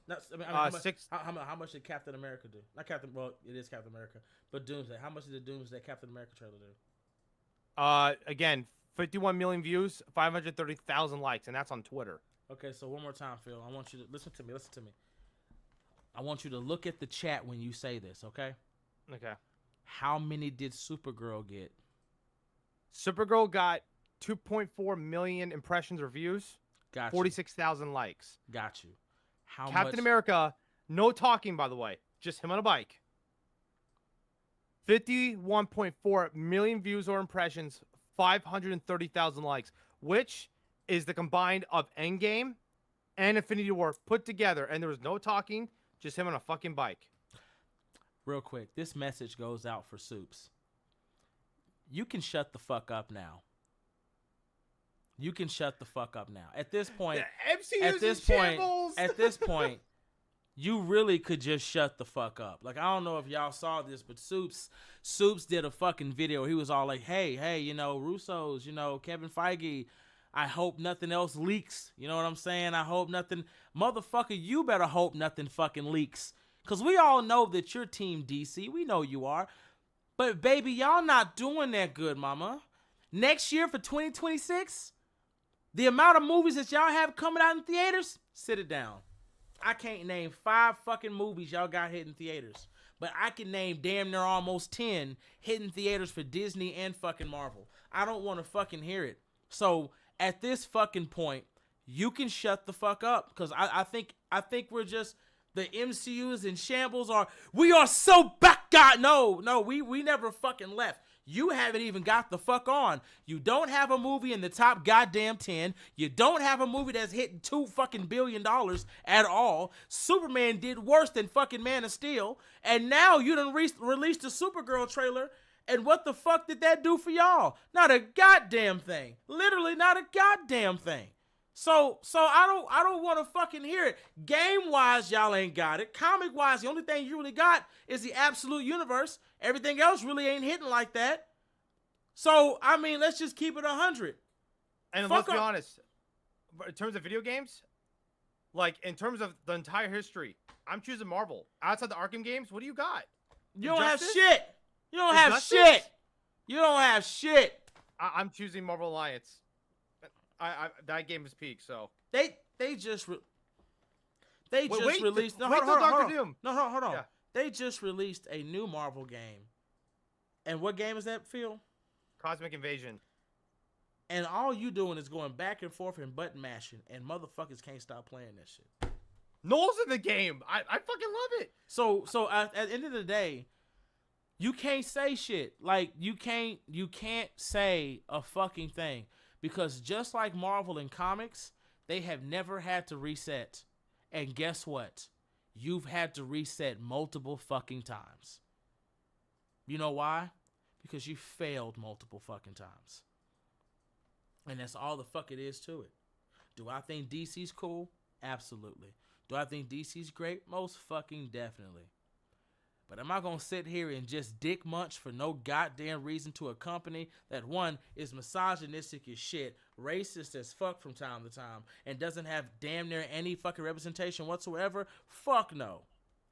How much, six. how much did Captain America do? Not Captain. Well, it is Captain America, but Doomsday. How much did the Doomsday Captain America trailer do? Again, 51 million views, 530,000 likes, and that's on Twitter. Okay, so one more time, Phil. I want you to listen to me. Listen to me. I want you to look at the chat when you say this. Okay. Okay. How many did Supergirl get? Supergirl got 2.4 million impressions or views. Got 46,000 likes. Got you. How Captain much? America, no talking, by the way. Just him on a bike. 51.4 million views or impressions, 530,000 likes, which is the combined of Endgame and Infinity War put together. And there was no talking, just him on a fucking bike. Real quick, this message goes out for Soups. You can shut the fuck up now. You can shut the fuck up now. At this point, at this point, you really could just shut the fuck up. Like, I don't know if y'all saw this, but Soups did a fucking video. He was all like, hey, you know, Russo's, you know, Kevin Feige, I hope nothing else leaks. You know what I'm saying? I hope nothing. Motherfucker, you better hope nothing fucking leaks. Because we all know that you're Team DC. We know you are. But, baby, y'all not doing that good, mama. Next year for 2026, the amount of movies that y'all have coming out in theaters, sit it down. I can't name 5 fucking movies y'all got hitting theaters. But I can name damn near almost 10 hitting theaters for Disney and fucking Marvel. I don't want to fucking hear it. So, at this fucking point, you can shut the fuck up. Because I think we're just... The MCU is in shambles, or we are so back, God. No, we never fucking left. You haven't even got the fuck on. You don't have a movie in the top goddamn 10. You don't have a movie that's hitting $2 fucking billion at all. Superman did worse than fucking Man of Steel. And now you done released the Supergirl trailer. And what the fuck did that do for y'all? Not a goddamn thing. Literally not a goddamn thing. So I don't want to fucking hear it. Game-wise, y'all ain't got it. Comic-wise, the only thing you really got is the absolute universe. Everything else really ain't hitting like that. So, I mean, let's just keep it 100. And let's be honest. In terms of video games, like, in terms of the entire history, I'm choosing Marvel. Outside the Arkham games, what do you got? You don't have shit. You don't have shit. You don't have shit. I'm choosing Marvel Alliance. That game is peak, so they just released. Hold on. Yeah. They just released a new Marvel game, and what game is that, Phil? Cosmic Invasion. And all you doing is going back and forth and button mashing, and motherfuckers can't stop playing that shit. Noel's in the game. I fucking love it. So at the end of the day, you can't say shit. Like you can't say a fucking thing. Because just like Marvel and comics, they have never had to reset. And guess what? You've had to reset multiple fucking times. You know why? Because you failed multiple fucking times. And that's all the fuck it is to it. Do I think DC's cool? Absolutely. Do I think DC's great? Most fucking definitely. But am I going to sit here and just dick munch for no goddamn reason to a company that, one, is misogynistic as shit, racist as fuck from time to time, and doesn't have damn near any fucking representation whatsoever? Fuck no.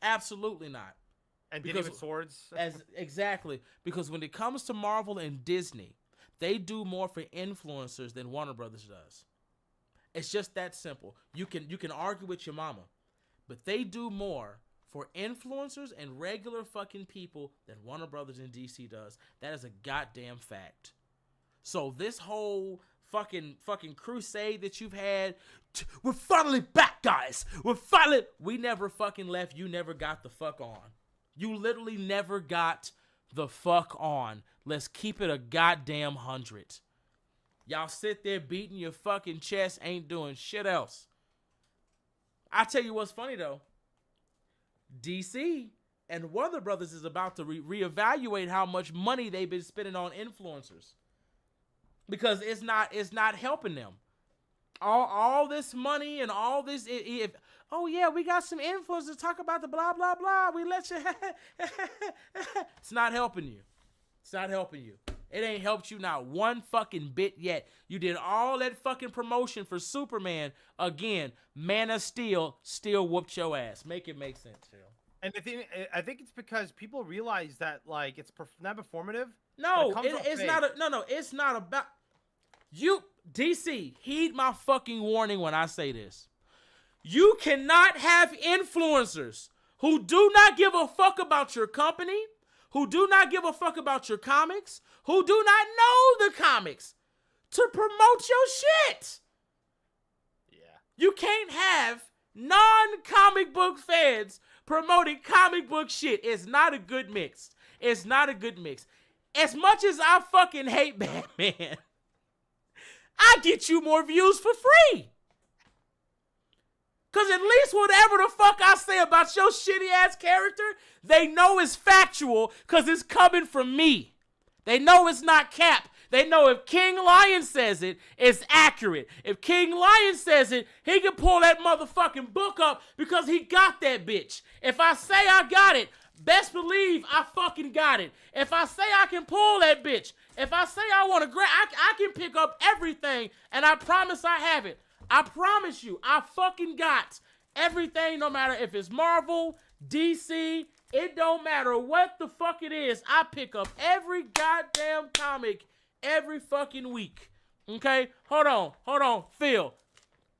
Absolutely not. And didn't even swords? Exactly. Because when it comes to Marvel and Disney, they do more for influencers than Warner Brothers does. It's just that simple. You can argue with your mama, but they do more for influencers and regular fucking people than Warner Brothers and DC does. That is a goddamn fact. So this whole fucking crusade that you've had, we're finally back, guys. We never fucking left. You never got the fuck on. You literally never got the fuck on. Let's keep it a goddamn 100. Y'all sit there beating your fucking chest, ain't doing shit else. I tell you what's funny though. DC and Warner Brothers is about to reevaluate how much money they've been spending on influencers, because it's not helping them. All this money and all this, oh yeah, we got some influencers talk about the blah blah blah. We let you. It's not helping you. It's not helping you. It ain't helped you not one fucking bit yet. You did all that fucking promotion for Superman. Again, Man of Steel still whooped your ass. Make it make sense, Phil. And I think it's because people realize that like it's not performative. No, it's not. It's not about you. DC, heed my fucking warning when I say this. You cannot have influencers who do not give a fuck about your company, who do not give a fuck about your comics, who do not know the comics to promote your shit. Yeah. You can't have non-comic book fans promoting comic book shit. It's not a good mix. It's not a good mix. As much as I fucking hate Batman, I get you more views for free. Because at least whatever the fuck I say about your shitty ass character, they know it's factual because it's coming from me. They know it's not cap. They know if King Lion says it, it's accurate. If King Lion says it, he can pull that motherfucking book up because he got that bitch. If I say I got it, best believe I fucking got it. If I say I can pull that bitch, if I say I want to grab, I can pick up everything, and I promise I have it. I promise you, I fucking got everything, no matter if it's Marvel, DC, it don't matter what the fuck it is. I pick up every goddamn comic every fucking week. Okay? Hold on, Phil.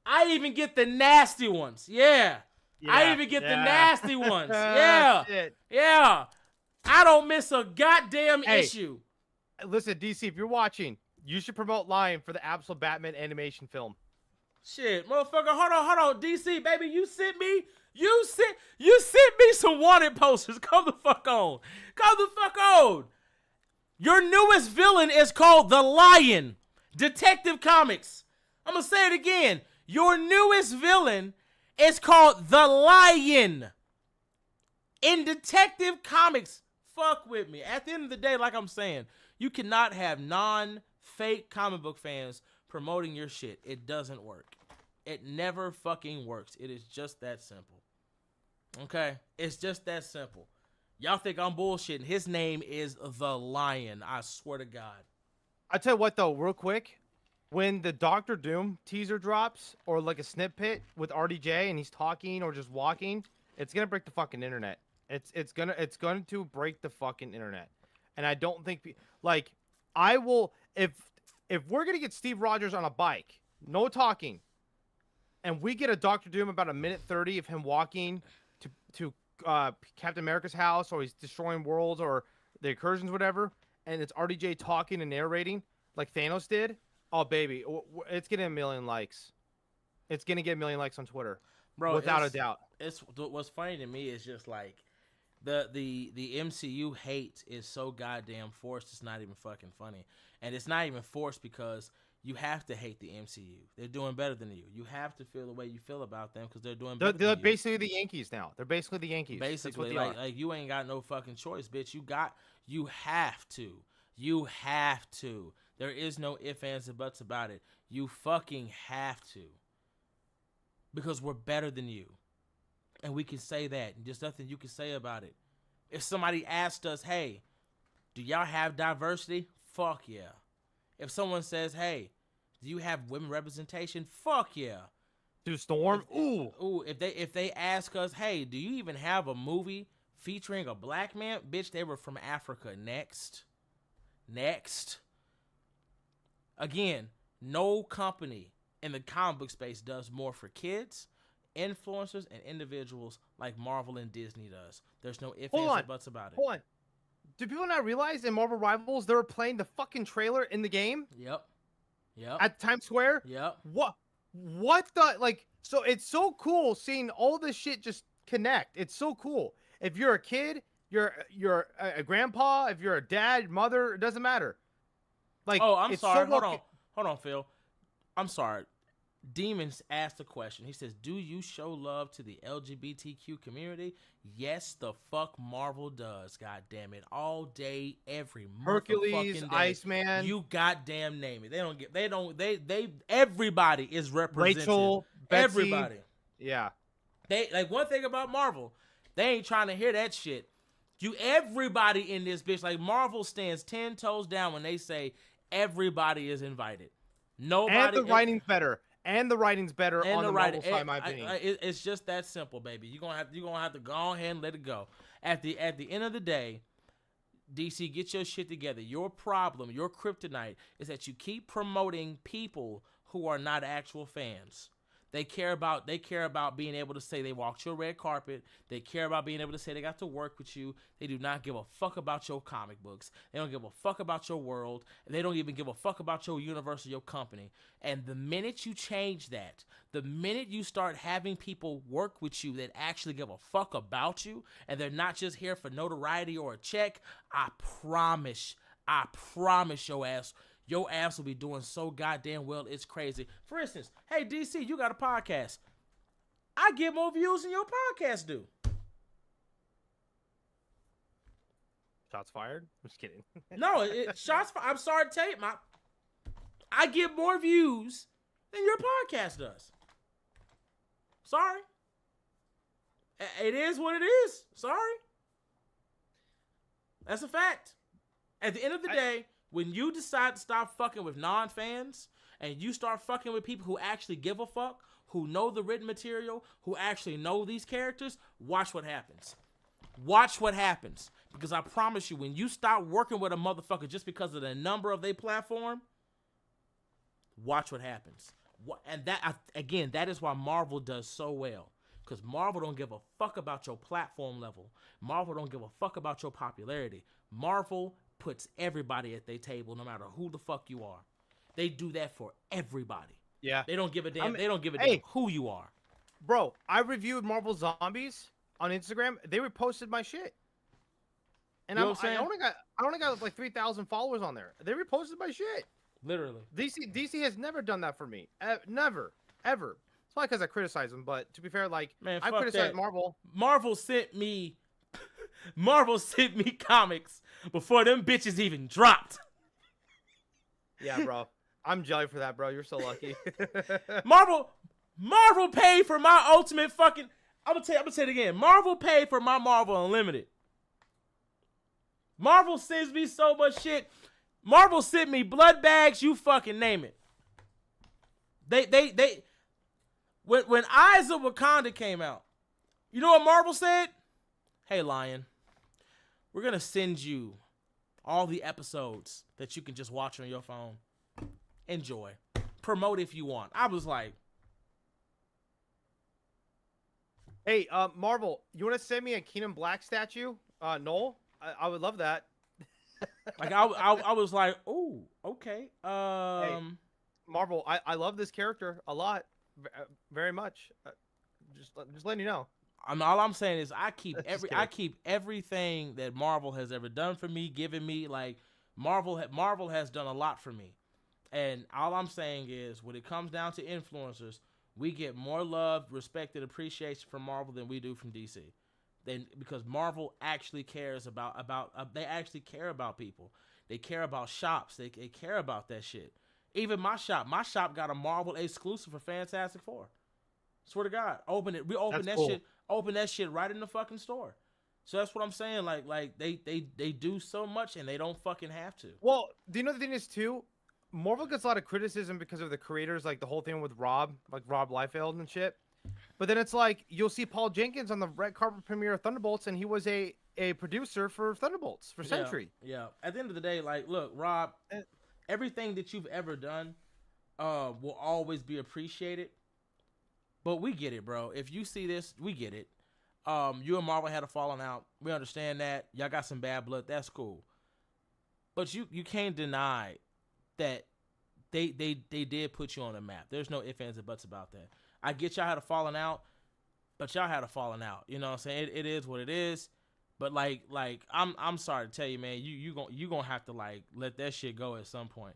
I even get the nasty ones. Yeah. I even get the nasty ones. Yeah. Yeah. I don't miss a goddamn issue. Listen, DC, if you're watching, you should promote Lion for the absolute Batman animation film. Shit, motherfucker, hold on, DC, baby, you sent me some wanted posters. Come the fuck on. Your newest villain is called the Lion. Detective Comics. I'm gonna say it again. Your newest villain is called the Lion. In Detective Comics, fuck with me. At the end of the day, like I'm saying, you cannot have non-fake comic book fans promoting your shit. It doesn't work. It never fucking works. It is just that simple. Okay? It's just that simple. Y'all think I'm bullshitting. His name is the Lion. I swear to God. I tell you what, though, real quick. When the Doctor Doom teaser drops, or like a snippet with RDJ and he's talking or just walking, it's gonna break the fucking internet. It's going to break the fucking internet. And I don't think I will if we're gonna get Steve Rogers on a bike, no talking, and we get a Doctor Doom about a minute 30 of him walking to Captain America's house, or he's destroying worlds or the incursions, whatever, and it's RDJ talking and narrating like Thanos did. Oh baby, it's getting 1 million likes. It's gonna get 1 million likes on Twitter, bro, without a doubt. It's what's funny to me is just like the MCU hate is so goddamn forced. It's not even fucking funny, and it's not even forced because you have to hate the MCU. They're doing better than you. You have to feel the way you feel about them because they're doing better. They're basically the Yankees now. They're basically the Yankees. Basically, like you ain't got no fucking choice, bitch. You have to. There is no ifs, ands, and buts about it. You fucking have to. Because we're better than you. And we can say that. And there's nothing you can say about it. If somebody asked us, hey, do y'all have diversity? Fuck yeah. If someone says, hey, do you have women representation? Fuck yeah. Dude, Storm? If they ask us, hey, do you even have a movie featuring a black man? Bitch, they were from Africa. Next. Again, no company in the comic book space does more for kids, influencers, and individuals like Marvel and Disney does. There's no ifs, ands, and buts about it. Hold on. Do people not realize in Marvel Rivals they were playing the fucking trailer in the game? Yep. At Times Square? Yep. What the so it's so cool seeing all this shit just connect. It's so cool. If you're a kid, you're a grandpa, if you're a dad, mother, it doesn't matter. I'm sorry. Hold on, Phil. I'm sorry. Demons asked a question. He says, do you show love to the LGBTQ community? Yes, the fuck Marvel does. God damn it. All day, every Hercules, day. Iceman. You goddamn name it. Everybody is represented. Rachel, Betsy. Everybody. Yeah. One thing about Marvel, they ain't trying to hear that shit. Everybody in this bitch, like Marvel stands 10 toes down when they say everybody is invited. Nobody. And the writing's better. And the writing's better on the Marvel side, in my opinion. It's just that simple, baby. You're gonna have to go ahead and let it go. At the end of the day, DC, get your shit together. Your problem, your kryptonite, is that you keep promoting people who are not actual fans. They care about being able to say they walked your red carpet. They care about being able to say they got to work with you. They do not give a fuck about your comic books. They don't give a fuck about your world. They don't even give a fuck about your universe or your company. And the minute you change that, the minute you start having people work with you that actually give a fuck about you, and they're not just here for notoriety or a check, I promise your ass will be doing so goddamn well, it's crazy. For instance, hey, DC, you got a podcast. I get more views than your podcast do. Shots fired? I'm just kidding. No, shots fired. I'm sorry to tell you, I get more views than your podcast does. Sorry. It is what it is. Sorry. That's a fact. At the end of the day, when you decide to stop fucking with non-fans and you start fucking with people who actually give a fuck, who know the written material, who actually know these characters, watch what happens. Watch what happens. Because I promise you, when you stop working with a motherfucker just because of the number of their platform, watch what happens. And that, again, that is why Marvel does so well. Because Marvel don't give a fuck about your platform level. Marvel don't give a fuck about your popularity. Marvel puts everybody at their table, no matter who the fuck you are. They do that for everybody. Yeah. They don't give a damn. They don't give a damn who you are. Bro, I reviewed Marvel Zombies on Instagram. They reposted my shit. And I only got like 3,000 followers on there. They reposted my shit. Literally. DC has never done that for me. Never. Ever. It's probably because I criticize them, but to be fair, like, man, I criticize Marvel. Marvel sent me comics before them bitches even dropped. Yeah, bro. I'm jelly for that, bro. You're so lucky. Marvel paid for my ultimate fucking. I'm gonna tell you it again. Marvel paid for my Marvel Unlimited. Marvel sends me so much shit. Marvel sent me blood bags. You fucking name it. When Eyes of Wakanda came out, you know what Marvel said? Hey, Lion, we're going to send you all the episodes that you can just watch on your phone. Enjoy. Promote if you want. I was like, hey, Marvel, you want to send me a Keenan Black statue? Noel? I would love that. Like, I was like, oh, okay. Hey, Marvel, I love this character a lot. Very much. Just letting you know. All I'm saying is I keep everything that Marvel has ever done for me, given me. Like, Marvel has done a lot for me, and all I'm saying is when it comes down to influencers, we get more love, respect, and appreciation from Marvel than we do from DC. Because Marvel actually cares about they actually care about people. They care about shops. They care about that shit. Even my shop got a Marvel exclusive for Fantastic Four. Swear to God, we open that cool. shit. Open that shit right in the fucking store. So that's what I'm saying. Like they do so much and they don't fucking have to. Well, do you know the thing is too? Marvel gets a lot of criticism because of the creators, like the whole thing with Rob Liefeld and shit. But then it's like you'll see Paul Jenkins on the red carpet premiere of Thunderbolts, and he was a producer for Thunderbolts for Century. Yeah. At the end of the day, like, look, Rob, everything that you've ever done will always be appreciated. But we get it, bro. If you see this, we get it. You and Marvel had a falling out. We understand that. Y'all got some bad blood. That's cool. But you can't deny that they did put you on the map. There's no ifs, ands, and buts about that. I get y'all had a falling out, but y'all had a falling out. You know what I'm saying? It is what it is. But like I'm sorry to tell you, man, you gonna have to like let that shit go at some point.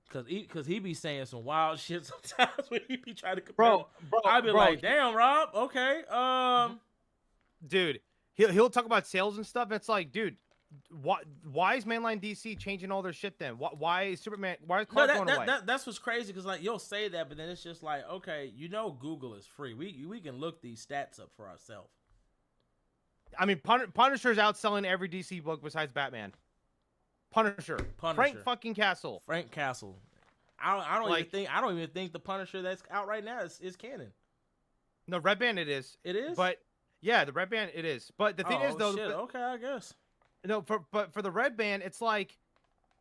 Cause he be saying some wild shit sometimes when he be trying to compare. Bro, I be like, damn, Rob, okay, dude, he'll talk about sales and stuff. And it's like, dude, why is mainline DC changing all their shit then? Why is Superman? Why is Clark going away? That's what's crazy. Cause like you'll say that, but then it's just like, okay, Google is free. We can look these stats up for ourselves. I mean, Punisher's outselling every DC book besides Batman. Punisher. Frank fucking Castle. Frank Castle. I don't even think the Punisher that's out right now is canon. No, Red Band it is. It is? But yeah, the Red Band it is. But the thing is though, shit. Okay, I guess. No, for the Red Band, it's like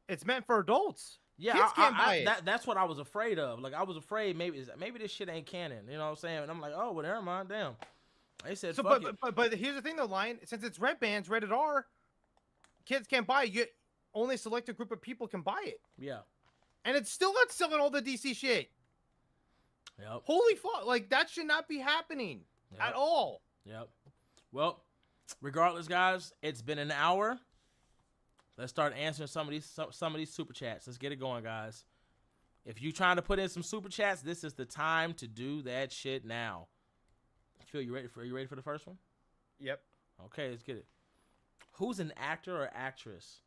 it's meant for adults. Yeah, kids can't buy it. That's what I was afraid of. Like I was afraid maybe this shit ain't canon. You know what I'm saying? And I'm like, oh, well, never mind. Damn. They said, fuck it. But here's the thing though, Lion. Since it's Red Band's rated R, kids can't buy it. Only a selected group of people can buy it. Yeah. And it's still not selling all the DC shit. Yep. Holy fuck! Like that should not be happening at all. Yep. Well, regardless, guys, it's been an hour. Let's start answering some of these super chats. Let's get it going, guys. If you trying to put in some super chats, this is the time to do that shit now. Phil, you ready for the first one? Yep. Okay, let's get it. Who's an actor or actress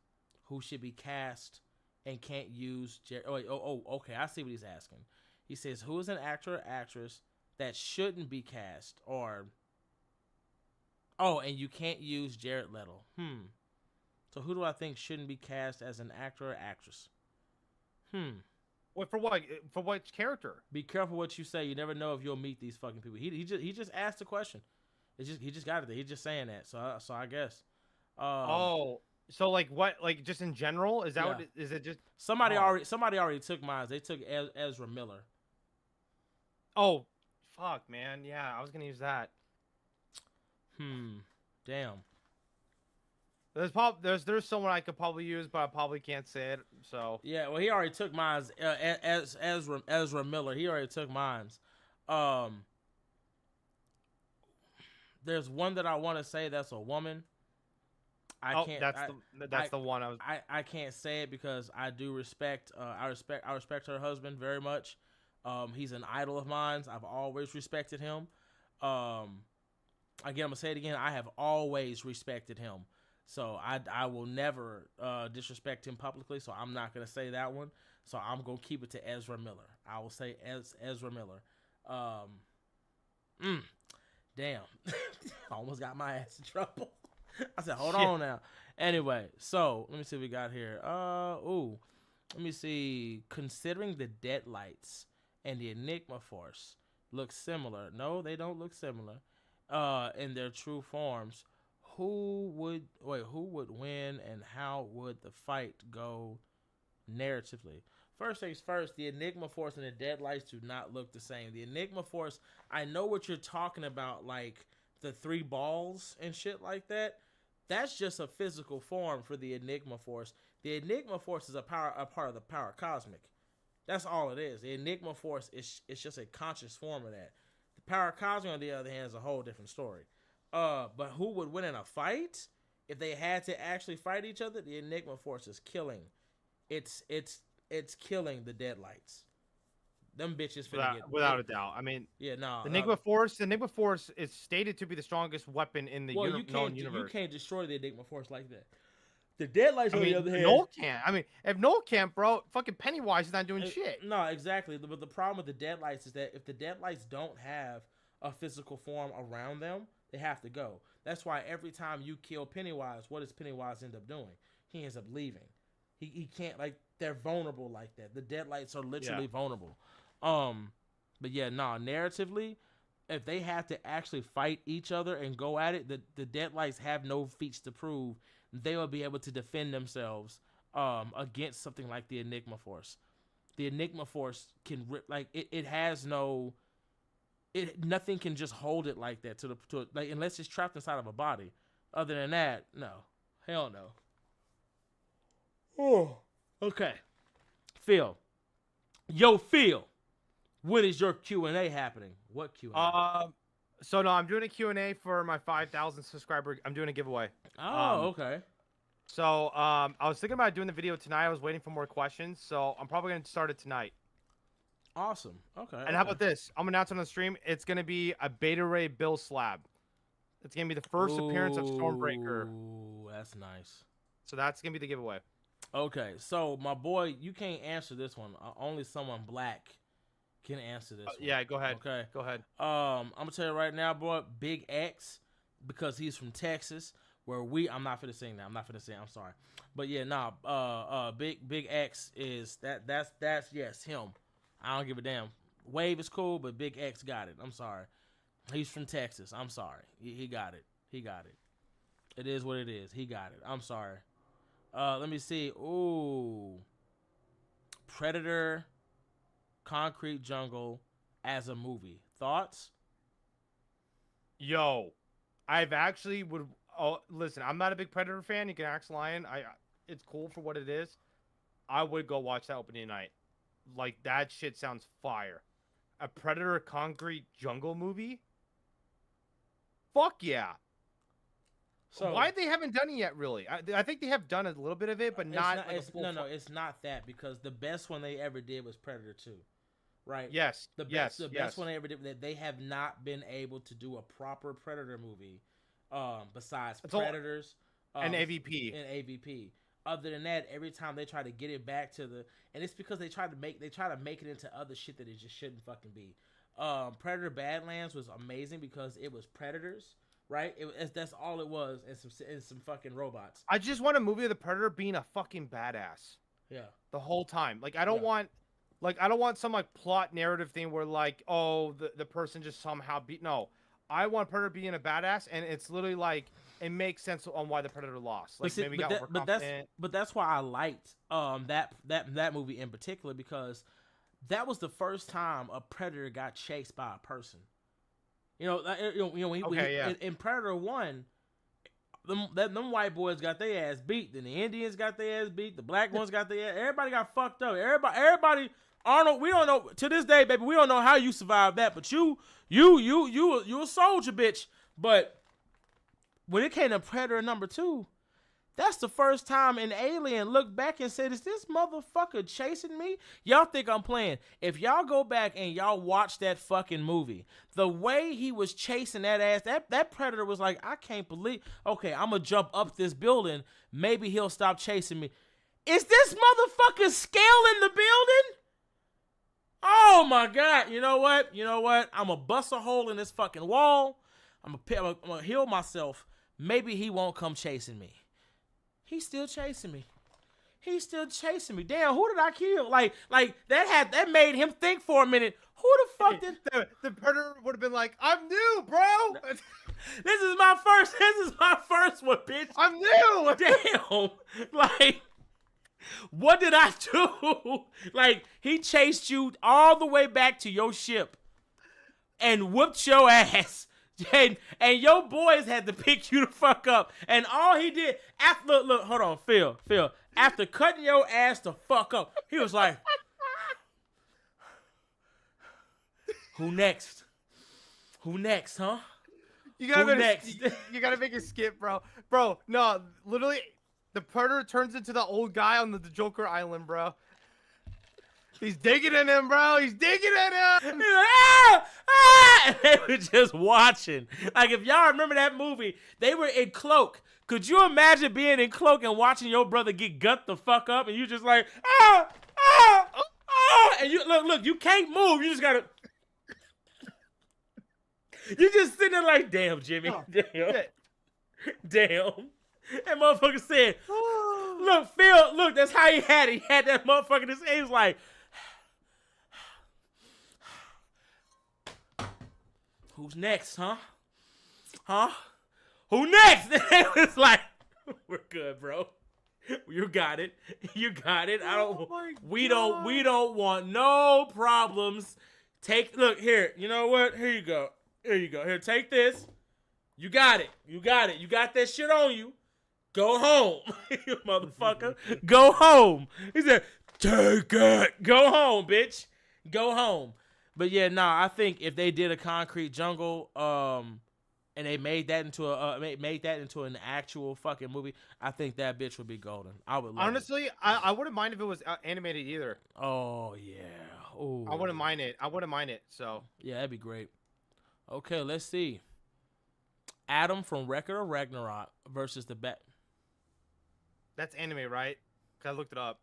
who should be cast and can't use okay, I see what he's asking. He says, who is an actor or actress that shouldn't be cast and you can't use Jared Leto. So who do I think shouldn't be cast as an actor or actress? What for what? For what character? Be careful what you say. You never know if you'll meet these fucking people. He just asked the question. He just got it there. He's just saying that. So I guess. So like what? Like just in general? Is that what? Is it just somebody already took mine? They took Ezra Miller. Oh, fuck, man. Yeah, I was gonna use that. Damn. There's someone I could probably use, but I probably can't say it. So yeah, well, he already took mine. Ezra Miller. He already took mine. There's one that I want to say that's a woman. That's the one I can't say it because I do respect. I respect her husband very much. He's an idol of mine. I've always respected him. Again, I'm gonna say it again. I have always respected him. So I will never disrespect him publicly. So I'm not gonna say that one. So I'm gonna keep it to Ezra Miller. I will say Ezra Miller. Damn, I almost got my ass in trouble. I said, hold on now. Anyway, so let me see what we got here. Let me see. Considering the Deadlights and the Enigma Force look similar. No, they don't look similar. In their true forms. Who would win and how would the fight go narratively? First things first, the Enigma Force and the Deadlights do not look the same. The Enigma Force, I know what you're talking about, like the 3 balls and shit like that. That's just a physical form for the Enigma Force. The Enigma Force is a part of the power cosmic. That's all it is. The Enigma Force is just a conscious form of that. The power cosmic, on the other hand, is a whole different story. But who would win in a fight? If they had to actually fight each other, the Enigma Force is killing. It's killing the Deadlights. Them bitches without a doubt. I mean, yeah, no. The Enigma Force is stated to be the strongest weapon in the known universe. You can't destroy the Enigma Force like that. The Deadlights, on the other hand, Noel can't. I mean, if Noel can't, bro, fucking Pennywise is not doing shit. No, exactly. But the problem with the Deadlights is that if the Deadlights don't have a physical form around them, they have to go. That's why every time you kill Pennywise, what does Pennywise end up doing? He ends up leaving. He can't, like, they're vulnerable like that. The Deadlights are literally vulnerable. But yeah, narratively, if they have to actually fight each other and go at it, the Deadlights have no feats to prove. They will be able to defend themselves against something like the Enigma Force. The Enigma Force can rip, like it has no, nothing can just hold it like that like unless it's trapped inside of a body. Other than that, no, hell no. Oh, okay, Phil. Yo, Phil. When is your Q&A happening? What Q&A? So no, I'm doing a Q&A for my 5,000 subscriber. I'm doing a giveaway. Oh, okay. So I was thinking about doing the video tonight. I was waiting for more questions, so I'm probably gonna start it tonight. Awesome. Okay. And how about this? I'm announcing on the stream. It's gonna be a Beta Ray Bill slab. It's gonna be the first appearance of Stormbreaker. Ooh, that's nice. So that's gonna be the giveaway. Okay, so my boy, you can't answer this one. Only someone black can answer this one. Yeah, go ahead. Okay, go ahead. I'm gonna tell you right now, boy. Big X, because he's from Texas, where I'm not finna sing that. I'm not finna sing. I'm sorry, but yeah, Big X is that's yes him. I don't give a damn. Wave is cool, but Big X got it. I'm sorry. He's from Texas. I'm sorry. He got it. He got it. It is what it is. He got it. I'm sorry. Let me see. Ooh. Predator, Concrete Jungle as a movie. Thoughts? Yo, I've actually would. Oh, listen, I'm not a big Predator fan. You can ask Lion. It's cool for what it is. I would go watch that opening night. Like, that shit sounds fire. A Predator Concrete Jungle movie? Fuck yeah. So why they haven't done it yet? Really, I think they have done a little bit of it, but not. It's not that, because the best one they ever did was Predator 2, right? Yes, the best one they ever did. That they have not been able to do a proper Predator movie, besides Predators and AVP. Other than that, every time they try to get it back to and it's because they try to make it into other shit that it just shouldn't fucking be. Predator Badlands was amazing because it was Predators. Right, that's all it was, and some fucking robots. I just want a movie of the Predator being a fucking badass. Yeah. The whole time, like I don't want some like plot narrative thing where like, oh, the person just somehow beat. No, I want Predator being a badass, and it's literally like it makes sense on why the Predator lost. Like maybe got overconfident. But that's why I liked that movie in particular, because that was the first time a Predator got chased by a person. In Predator 1, them white boys got their ass beat. Then the Indians got their ass beat. The black ones got their ass. Everybody got fucked up. Everybody. Arnold, we don't know to this day, baby. We don't know how you survived that, but you a soldier, bitch. But when it came to Predator number 2, that's the first time an alien looked back and said, "Is this motherfucker chasing me?" Y'all think I'm playing? If y'all go back and y'all watch that fucking movie, the way he was chasing that ass, that Predator was like, "I can't believe. Okay, I'm gonna jump up this building. Maybe he'll stop chasing me." Is this motherfucker scaling the building? Oh my God! You know what? I'm gonna bust a hole in this fucking wall. I'm gonna heal myself. Maybe he won't come chasing me. He's still chasing me. Damn, who did I kill? Like that made him think for a minute. Who the fuck did the Predator would have been like, "I'm new, bro. This is my first one, bitch. I'm new." Damn. Like, what did I do? Like, he chased you all the way back to your ship and whooped your ass. And your boys had to pick you the fuck up. And all he did after look, hold on, Phil. After cutting your ass the fuck up, he was like, "Who next? Huh? You gotta make a skip, bro. Bro, no, literally, the Predator turns into the old guy on the Joker Island, bro. He's digging in him, bro. He's digging in him. He's like, ah! And they were just watching. Like, if y'all remember that movie, they were in Cloak. Could you imagine being in Cloak and watching your brother get gut the fuck up, and you just like, and you look, you can't move. You just gotta. You just sitting there like, damn, Jimmy, damn. That motherfucker said, look, Phil, look, that's how he had it. He had that motherfucker in his head. He was like, "Who's next, huh? Who next?" It was like, "We're good, bro. You got it. We don't want no problems. Look here. You know what? Here you go. Here, take this. You got it. You got that shit on you. Go home, you motherfucker. Go home." He said, "Take it. Go home, bitch. Go home." But yeah, I think if they did a Concrete Jungle, and they made that into an actual fucking movie, I think that bitch would be golden. I would love honestly. I wouldn't mind if it was animated either. Oh yeah. Ooh. I wouldn't mind it. So yeah, that'd be great. Okay, let's see. Adam from Record of Ragnarok versus the Bat. That's anime, right? Cause I looked it up.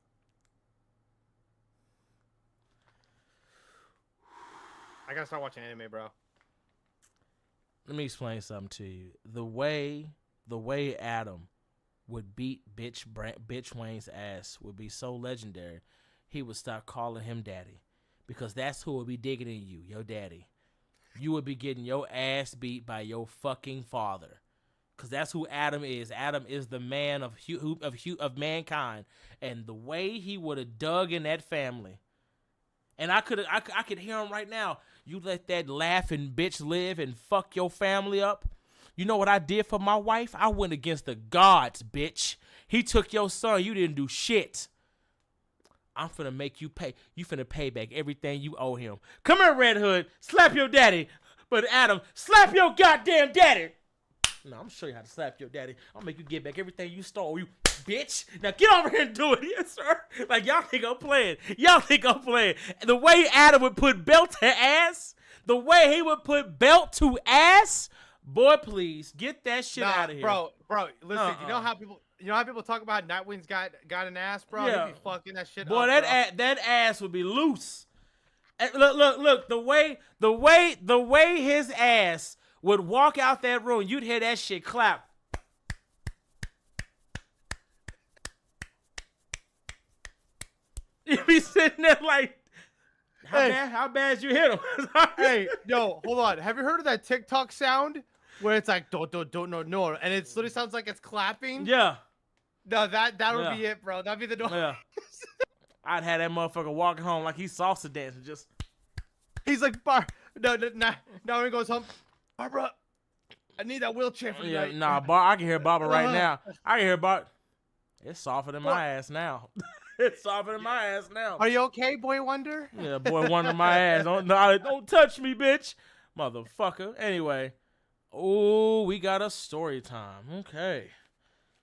I gotta start watching anime, bro. Let me explain something to you. The way Adam would beat bitch Wayne's ass would be so legendary. He would stop calling him daddy, because that's who would be digging in you, your daddy. You would be getting your ass beat by your fucking father, because that's who Adam is. Adam is the man of mankind, and the way he would have dug in that family. And I could hear him right now. You let that laughing bitch live and fuck your family up. You know what I did for my wife? I went against the gods, bitch. He took your son. You didn't do shit. I'm finna make you pay. You finna pay back everything you owe him. Come here, Red Hood. Slap your daddy. But Adam, slap your goddamn daddy. No, I'm gonna show you how to slap your daddy. I'll make you get back everything you stole, you bitch. Now get over here and do it, yes, sir. Like, y'all think I'm playing. Y'all think I'm playing. The way Adam would put belt to ass, the way he would put belt to ass, boy, please get that shit out of here, bro. Listen, you know how people talk about Nightwing's got an ass, bro. Yeah. He'd be fucking that shit boy, up, that ass would be loose. And look. The way his ass would walk out that room, you'd hear that shit clap. You'd be sitting there like, how bad you hit him? Hey, yo, hold on. Have you heard of that TikTok sound where it's like don't no, and it literally sounds like it's clapping? Yeah. No, that would be it, bro. That'd be the noise. Yeah. I'd have that motherfucker walking home like he's salsa dancing, just. He's like, now when he goes home, Barbara, I need that wheelchair for Yeah, tonight. nah, I can hear Barbara right now. I can hear Barbara. It's softer than my ass now. It's softer than my ass now. Are you okay, Boy Wonder? Yeah, Boy Wonder my ass. Don't touch me, bitch. Motherfucker. Anyway. Oh, we got a story time. Okay.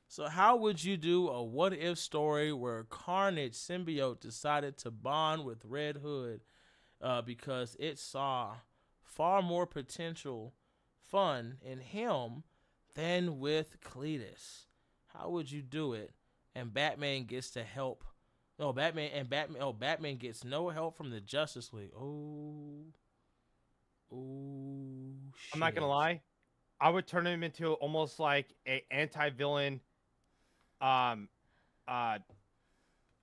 So how would you do a what-if story where Carnage symbiote decided to bond with Red Hood because it saw far more potential fun in him than with Cletus? How would you do it? And Batman gets to help. No, Batman gets no help from the Justice League. Oh, shit. I'm not gonna lie. I would turn him into almost like a anti-villain,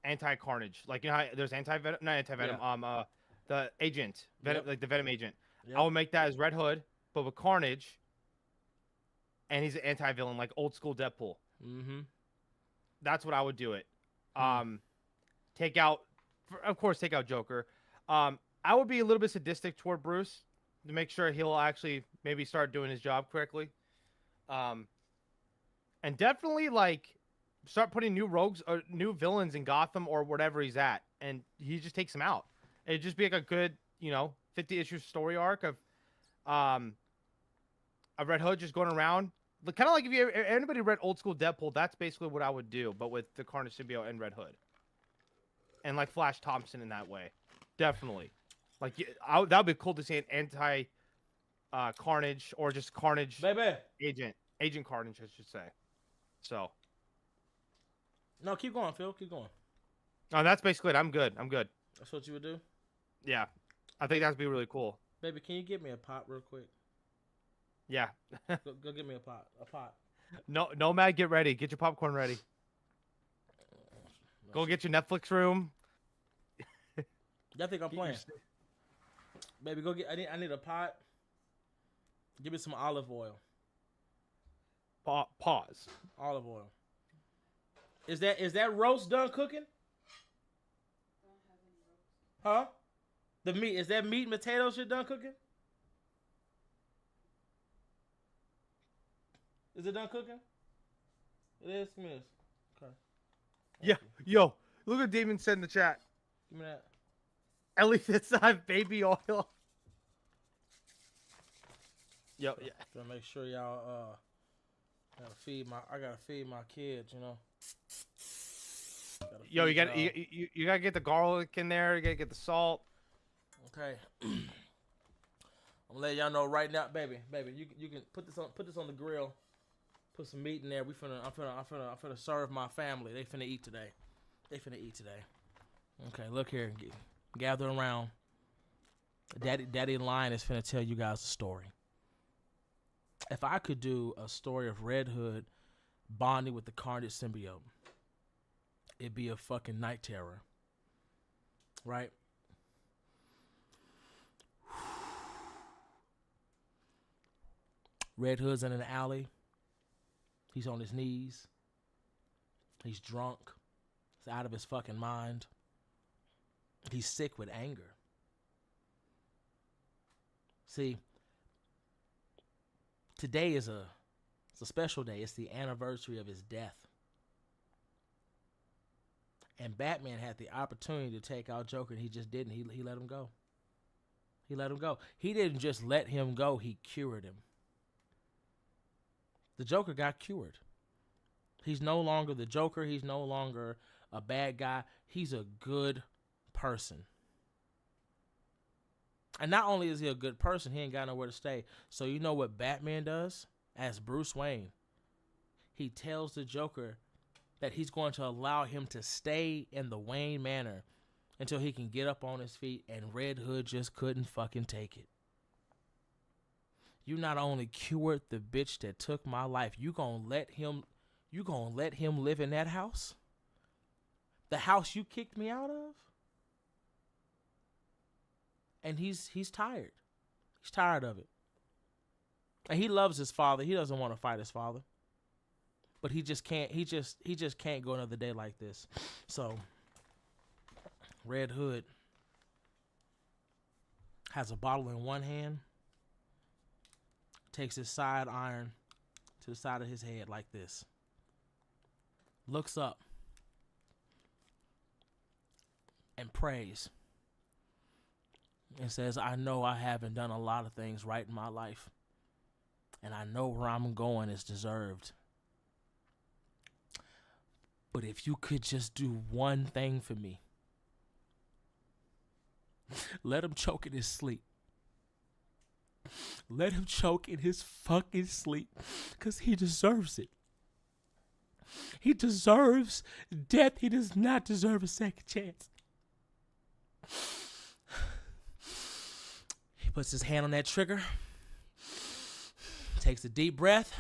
anti-Carnage. Like, you know how there's anti-Venom, not anti-Venom, Yeah. The agent, Venom, Yep. like the Venom agent. Yep. I would make that as Red Hood, but with Carnage, and he's an anti-villain, like old school Deadpool. Mm-hmm. That's what I would do it. Take out Joker. I would be a little bit sadistic toward Bruce to make sure he'll actually maybe start doing his job correctly. And definitely like start putting new rogues or new villains in Gotham or whatever he's at, and he just takes them out. It'd just be like a good, 50-issue story arc of Red Hood just going around. Kind of like if anybody read old school Deadpool, that's basically what I would do, but with the Carnage symbiote and Red Hood. And like Flash Thompson in that way. Definitely. Like, that would be cool to see an anti-Carnage or just Carnage agent. Agent Carnage, I should say. So. No, keep going, Phil. Keep going. Oh, that's basically it. I'm good. That's what you would do? Yeah. I think that'd be really cool. Baby, can you get me a pot real quick? Yeah. Go get me a pot. No, Nomad, get ready. Get your popcorn ready. Go get your Netflix room. Y'all think I'm playing? Baby, go get. I need a pot. Give me some olive oil. Pause. Olive oil. Is that roast done cooking? Huh? The meat, is that meat and potato shit done cooking? Is it done cooking? It is. Give me this. Okay. Yeah. Yo, look what Damon said in the chat. Give me that. At least it's not baby oil. Yo, yeah. Gotta make sure y'all I gotta feed my kids, Yo, you gotta get the garlic in there. You gotta get the salt. Okay. I'm gonna let y'all know right now, baby. You can put this on the grill. Put some meat in there. I'm finna serve my family. They finna eat today. Okay, look here. Gather around. Daddy Lion is finna tell you guys a story. If I could do a story of Red Hood bonding with the Carnage symbiote, it'd be a fucking Night Terror, right? Red Hood's in an alley. He's on his knees. He's drunk. He's out of his fucking mind. He's sick with anger. See, today is it's a special day. It's the anniversary of his death. And Batman had the opportunity to take out Joker, and he just didn't. He let him go. He let him go. He didn't just let him go. He cured him. The Joker got cured. He's no longer the Joker. He's no longer a bad guy. He's a good person. And not only is he a good person, he ain't got nowhere to stay. So you know what Batman does as Bruce Wayne? He tells the Joker that he's going to allow him to stay in the Wayne Manor until he can get up on his feet, and Red Hood just couldn't fucking take it. You not only cured the bitch that took my life, you gonna let him live in that house? The house you kicked me out of? And he's tired. He's tired of it. And he loves his father. He doesn't want to fight his father. But he just can't can't go another day like this. So Red Hood has a bottle in one hand, takes his side iron to the side of his head like this, looks up and prays and says, I know I haven't done a lot of things right in my life, and I know where I'm going is deserved. But if you could just do one thing for me, let him choke in his sleep. Let him choke in his fucking sleep, because he deserves it. He deserves death. He does not deserve a second chance. He puts his hand on that trigger, takes a deep breath,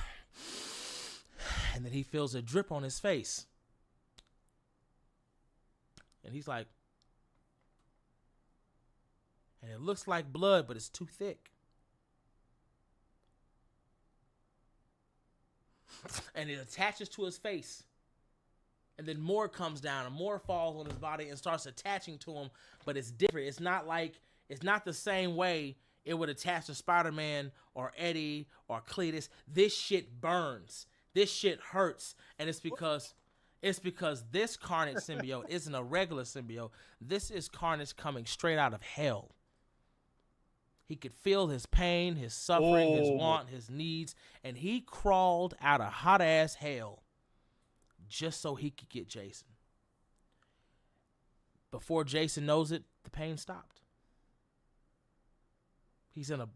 and then he feels a drip on his face. And he's like, and it looks like blood, but it's too thick. And it attaches to his face. And then more comes down and more falls on his body and starts attaching to him. But it's different. It's not the same way it would attach to Spider-Man or Eddie or Cletus. This shit burns. This shit hurts. And it's because this Carnage symbiote isn't a regular symbiote. This is Carnage coming straight out of hell. He could feel his pain, his suffering, his want, his needs, and he crawled out of hot-ass hell just so he could get Jason. Before Jason knows it, the pain stopped. He's in a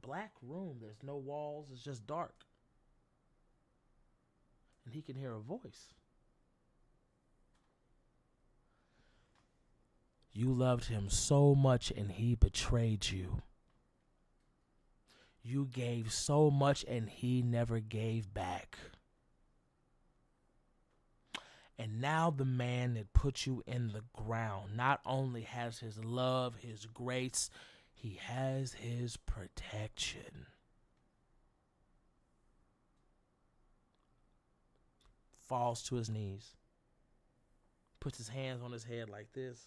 black room. There's no walls. It's just dark. And he can hear a voice. You loved him so much and he betrayed you. You gave so much and he never gave back. And now the man that put you in the ground not only has his love, his grace, he has his protection. Falls to his knees. Puts his hands on his head like this.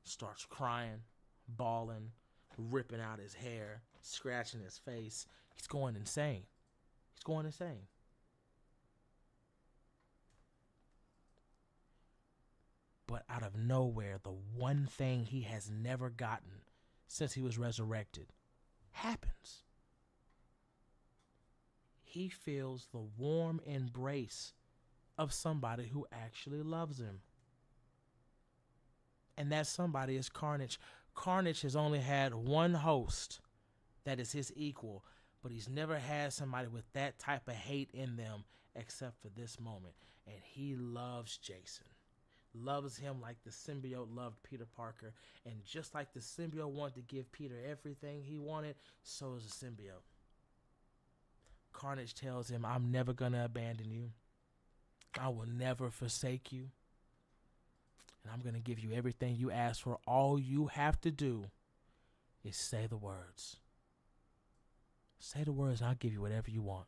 Starts crying, bawling, ripping out his hair, scratching his face. He's going insane. He's going insane. But out of nowhere, the one thing he has never gotten since he was resurrected happens. He feels the warm embrace of somebody who actually loves him. And that somebody is Carnage. Carnage has only had one host that is his equal, but he's never had somebody with that type of hate in them except for this moment. And he loves Jason. Loves him like the symbiote loved Peter Parker. And just like the symbiote wanted to give Peter everything he wanted, so is the symbiote. Carnage tells him, I'm never going to abandon you. I will never forsake you. And I'm going to give you everything you ask for. All you have to do is say the words. Say the words and I'll give you whatever you want.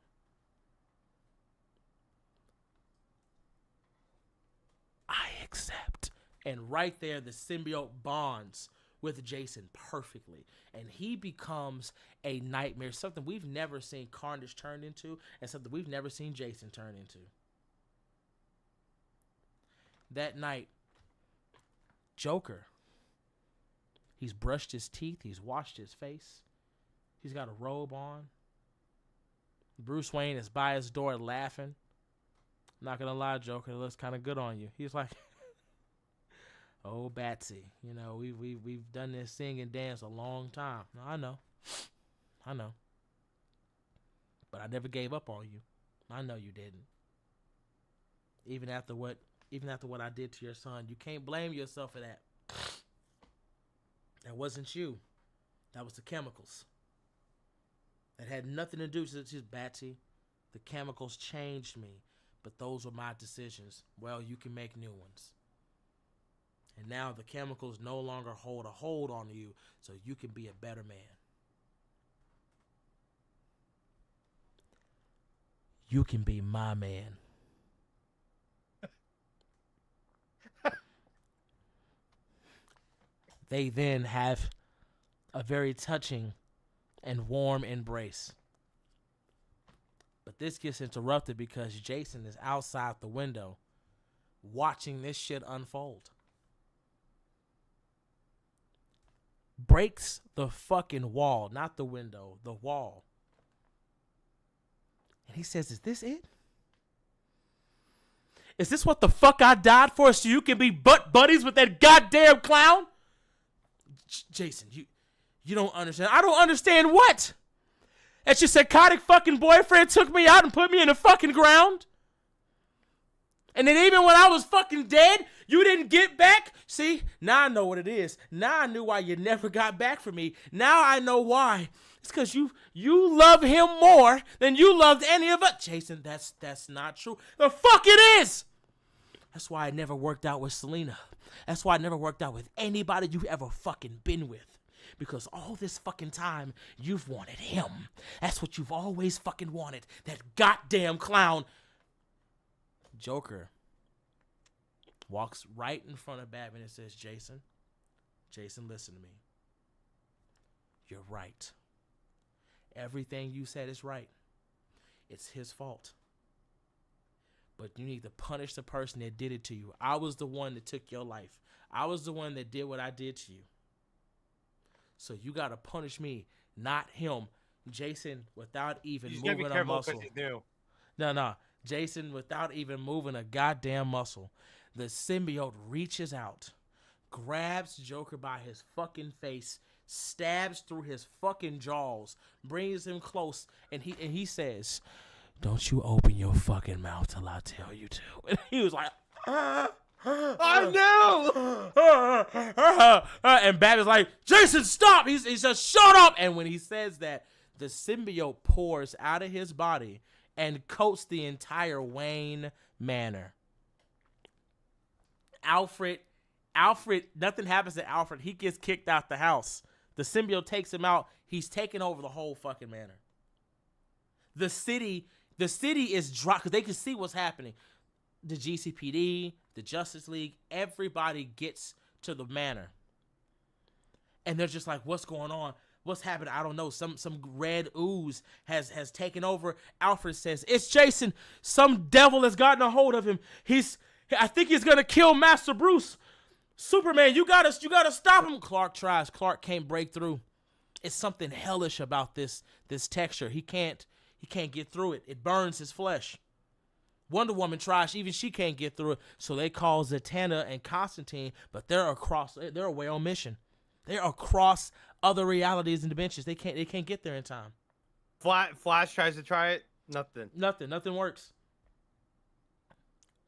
I accept. And right there, the symbiote bonds with Jason perfectly. And he becomes a nightmare, something we've never seen Carnage turn into and something we've never seen Jason turn into. That night, Joker, he's brushed his teeth, he's washed his face, he's got a robe on. Bruce Wayne is by his door laughing. Not gonna lie, Joker, it looks kind of good on you. He's like, oh, Batsy, you know, we've done this sing and dance a long time. I know. But I never gave up on you. I know you didn't. Even after what I did to your son, you can't blame yourself for that. That wasn't you. That was the chemicals. That had nothing to do with just Batsy. The chemicals changed me, but those were my decisions. Well, you can make new ones. And now the chemicals no longer hold a hold on you, so you can be a better man. You can be my man. They then have a very touching and warm embrace. But this gets interrupted because Jason is outside the window watching this shit unfold. Breaks the fucking wall, not the window, the wall. And he says, is this it? Is this what the fuck I died for, so you can be butt buddies with that goddamn clown? Jason, you don't understand. I don't understand what? That your psychotic fucking boyfriend took me out and put me in the fucking ground? And then even when I was fucking dead, you didn't get back? See, now I know what it is. Now I knew why you never got back from me. Now I know why. It's because you love him more than you loved any of us. Jason, that's not true. The fuck it is! That's why I never worked out with Selena. That's why I never worked out with anybody you've ever fucking been with. Because all this fucking time, you've wanted him. That's what you've always fucking wanted. That goddamn clown. Joker walks right in front of Batman and says, Jason, listen to me. You're right. Everything you said is right. It's his fault. But you need to punish the person that did it to you. I was the one that took your life. I was the one that did what I did to you. So you got to punish me, not him. Jason, without even moving a muscle. No. Jason, without even moving a goddamn muscle, the symbiote reaches out, grabs Joker by his fucking face, stabs through his fucking jaws, brings him close, and he says, don't you open your fucking mouth till I tell you to. And he was like, I know. And Batman's like, Jason, stop. He says, shut up. And when he says that, the symbiote pours out of his body and coats the entire Wayne Manor. Alfred, nothing happens to Alfred. He gets kicked out the house. The symbiote takes him out. He's taking over the whole fucking manor. The city is dry because they can see what's happening. The GCPD, the Justice League, everybody gets to the manor. And they're just like, what's going on? What's happening? I don't know. Some red ooze has taken over. Alfred says, it's Jason. Some devil has gotten a hold of him. I think he's going to kill Master Bruce. Superman, you gotta stop him. Clark tries. Clark can't break through. It's something hellish about this texture. He can't get through it. It burns his flesh. Wonder Woman tries. Even she can't get through it. So they call Zatanna and Constantine, but they're away on mission. They're across other realities and dimensions. They can't get there in time. Flash tries to try it. Nothing works.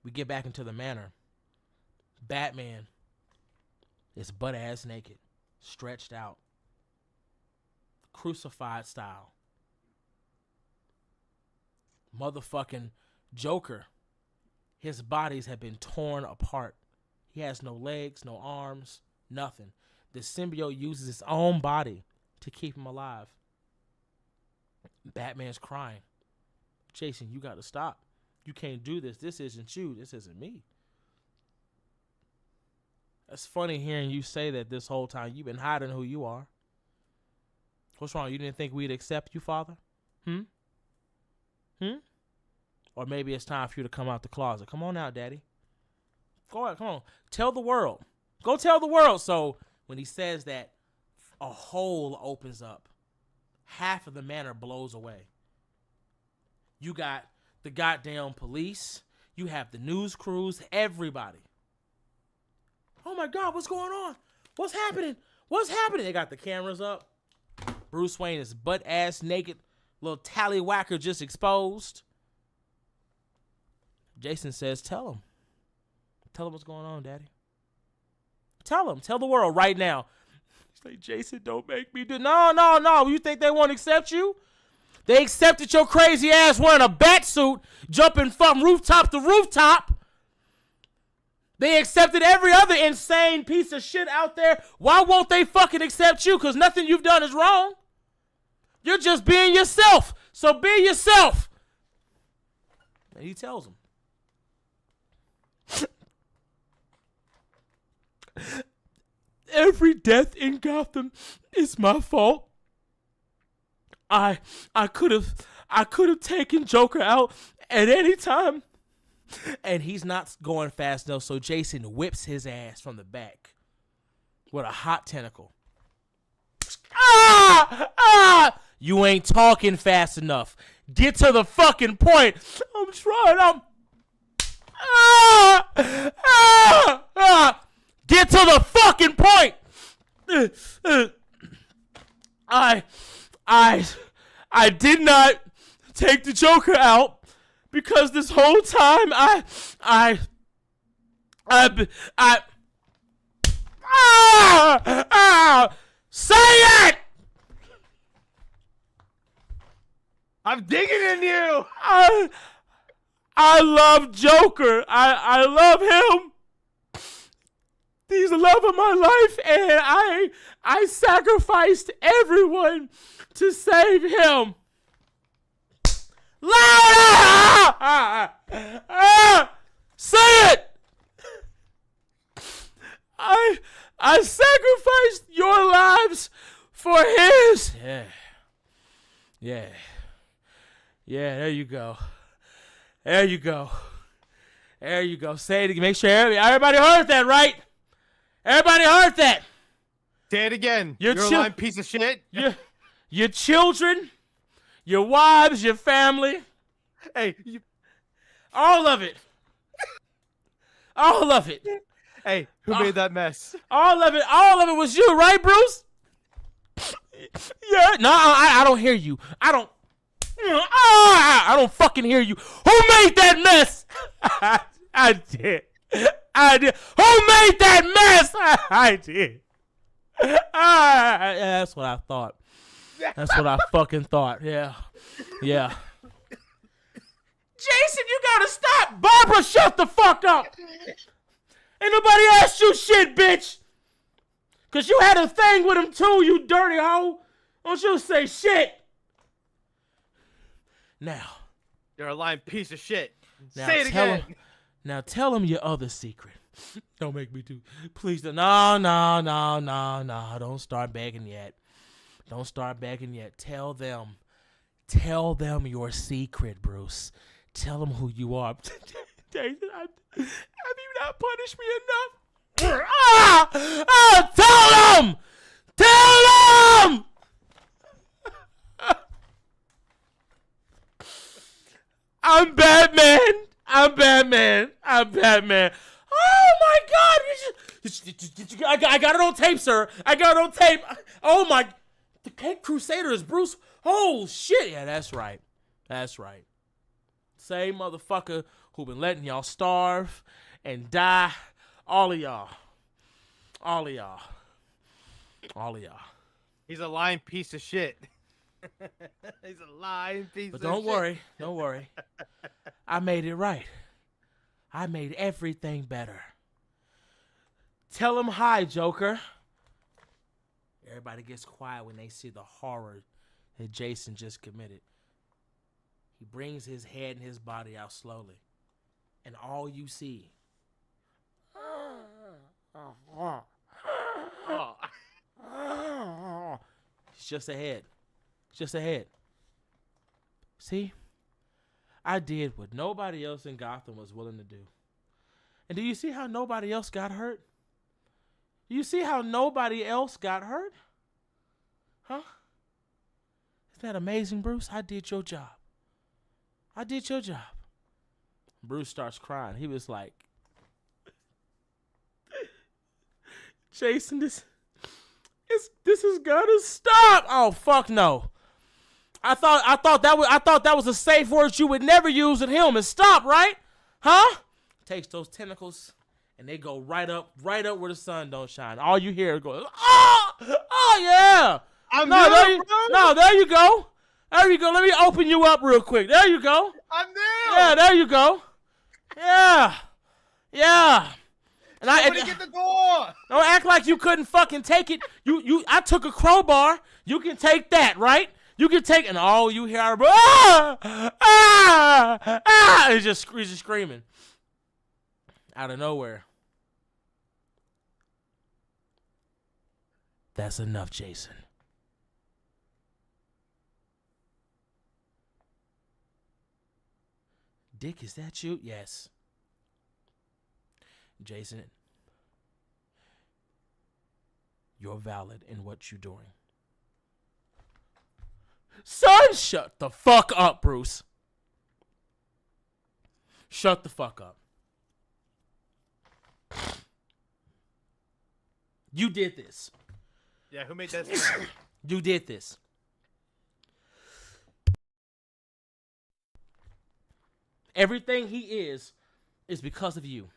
We get back into the manor. Batman is butt ass naked, stretched out, crucified style. Motherfucking Joker, his bodies have been torn apart. He has no legs, no arms, nothing. The symbiote uses its own body to keep him alive. Batman's crying. Jason, you got to stop. You can't do this. This isn't you. This isn't me. It's funny hearing you say that this whole time. You've been hiding who you are. What's wrong? You didn't think we'd accept you, Father? Or maybe it's time for you to come out the closet. Come on out, Daddy. Go out. Come on. Tell the world. Go tell the world. So when he says that, a hole opens up. Half of the manor blows away. You got the goddamn police. You have the news crews. Everybody. Oh my God, what's going on? What's happening? What's happening? They got the cameras up. Bruce Wayne is butt-ass naked. Little tallywhacker just exposed. Jason says, tell him. Tell him what's going on, Daddy. Tell him. Tell the world right now. He's like, Jason, don't make me do. No. You think they won't accept you? They accepted your crazy ass wearing a bat suit, jumping from rooftop to rooftop. They accepted every other insane piece of shit out there. Why won't they fucking accept you? Because nothing you've done is wrong. You're just being yourself. So be yourself. And he tells them. Every death in Gotham is my fault. I could have taken Joker out at any time. And he's not going fast enough, so Jason whips his ass from the back with a hot tentacle. You ain't talking fast enough. Get to the fucking point. I'm trying. Get to the fucking point. I did not take the Joker out. Because this whole time, say it! I'm digging in you. I love Joker. I love him. He's the love of my life, and I sacrificed everyone to save him. Louder! Say it! I sacrificed your lives for his. Yeah, there you go. There you go. Say it again. Make sure everybody heard that, right? Everybody heard that. Say it again. You're a lying piece of shit. Your children, your wives, your family. Hey, all of it. All of it. Hey, who made that mess? All of it was you, right, Bruce? Yeah. No, I don't hear you. I don't fucking hear you. Who made that mess? I did. Who made that mess? I did. That's what I thought. That's what I fucking thought. Yeah. Jason, you gotta stop. Barbara, shut the fuck up. Ain't nobody asked you shit, bitch. Cause you had a thing with him too, you dirty hoe. Don't you say shit. Now. You're a lying piece of shit. Say it again. Now tell him your other secret. Don't make me do. Please don't. No. Don't start begging yet. Tell them your secret, Bruce. Tell them who you are. Jason, have you not punished me enough? Tell them! I'm Batman. Oh my God! I got it on tape, sir. I got it on tape. Oh my! The Cape Crusader is Bruce. Oh shit! Yeah, that's right. Same motherfucker who been letting y'all starve and die. All of y'all. He's a lying piece of shit. He's a lying piece But of don't shit. worry. I made it right. I made everything better. Tell him hi, Joker. Everybody gets quiet when they see the horror that Jason just committed. He brings his head and his body out slowly. And all you see it's just a head. It's just a head. See? I did what nobody else in Gotham was willing to do. And do you see how nobody else got hurt? Do you see how nobody else got hurt? Huh? Isn't that amazing, Bruce? I did your job. I did your job. Bruce starts crying. He was like, Jason, this has gotta stop. Oh, fuck no. I thought that was a safe word you would never use with him. And stop, right? Huh? Takes those tentacles and they go right up where the sun don't shine. All you hear is go, oh yeah. There you go. There you go. Let me open you up real quick. There you go. I'm there. Yeah, there you go. Yeah. And Somebody get the door. Don't act like you couldn't fucking take it. I took a crowbar. You can take that, right? You can take, and all you hear, he's just screaming out of nowhere. That's enough, Jason. Dick, is that you? Yes. Jason, you're valid in what you're doing. Son, shut the fuck up, Bruce. Shut the fuck up. You did this. Yeah, who made that? You did this. Everything he is because of you.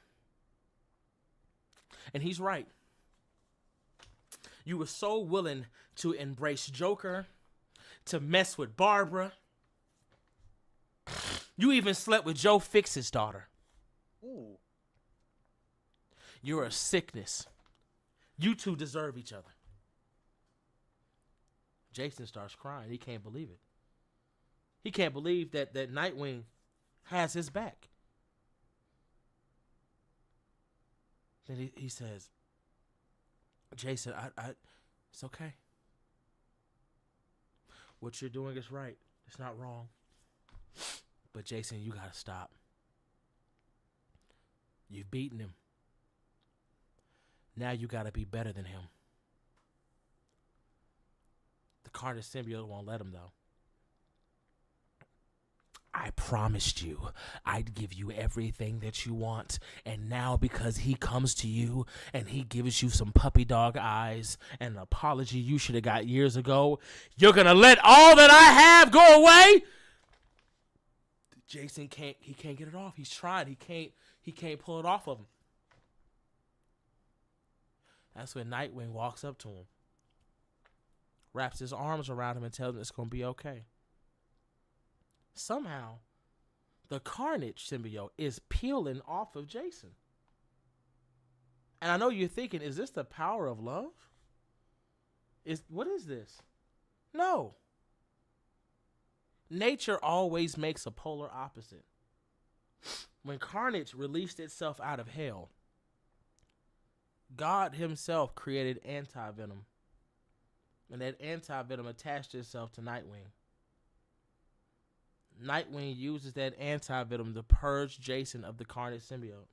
And he's right. You were so willing to embrace Joker, to mess with Barbara. You even slept with Joe Fix's daughter. Ooh. You're a sickness. You two deserve each other. Jason starts crying. He can't believe it. He can't believe that Nightwing has his back. Then he says, Jason, I it's okay. What you're doing is right. It's not wrong. But Jason, you gotta stop. You've beaten him. Now you gotta be better than him. The Carnage symbiote won't let him, though. I promised you I'd give you everything that you want. And now because he comes to you and he gives you some puppy dog eyes and an apology you should have got years ago, you're going to let all that I have go away? Jason can't get it off. He's tried. He can't pull it off of him. That's when Nightwing walks up to him, wraps his arms around him and tells him it's going to be okay. Somehow, the Carnage symbiote is peeling off of Jason. And I know you're thinking, is this the power of love? What is this? No. Nature always makes a polar opposite. When Carnage released itself out of hell, God himself created anti-venom. And that anti-venom attached itself to Nightwing. Nightwing uses that anti-venom to purge Jason of the Carnage symbiote.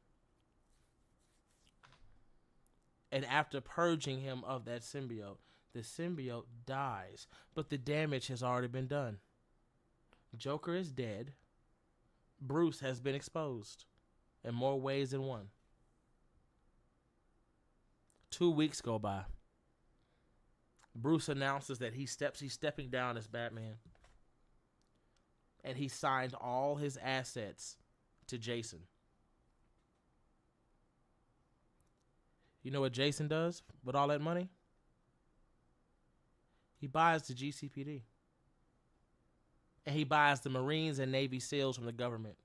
And after purging him of that symbiote, the symbiote dies. But the damage has already been done. Joker is dead. Bruce has been exposed in more ways than one. 2 weeks go by. Bruce announces that he's stepping down as Batman. And he signed all his assets to Jason. You know what Jason does with all that money? He buys the GCPD. and he buys the Marines and Navy SEALs from the government.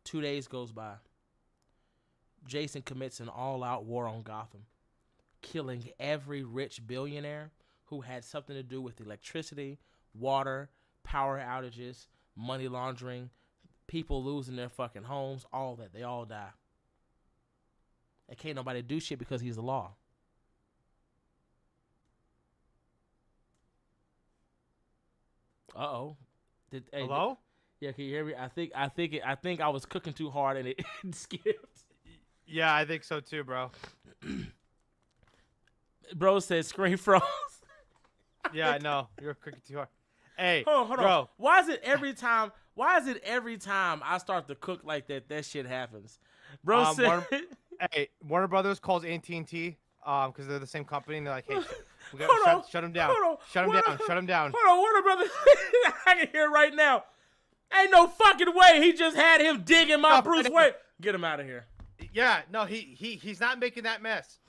2 days goes by. Jason commits an all-out war on Gotham, killing every rich billionaire who had something to do with electricity, water, power outages, money laundering, people losing their fucking homes, all that. They all die. And can't nobody do shit because he's the law. Uh-oh. Hello? Yeah, can you hear me? I think I was cooking too hard and it skipped. Yeah, I think so too, bro. Bro said screen froze. Yeah, I know. You're cooking too hard. Hey, hold on. bro. Why is it every time I start to cook like that shit happens? Bro said Warner Brothers calls AT&T because they're the same company, and they're like, hey, shut him down. Shut him down. Hold on, Warner Brothers. I can hear it right now. Ain't no fucking way he just had him digging my Bruce Wayne. Get him out of here. Yeah, no, he's not making that mess.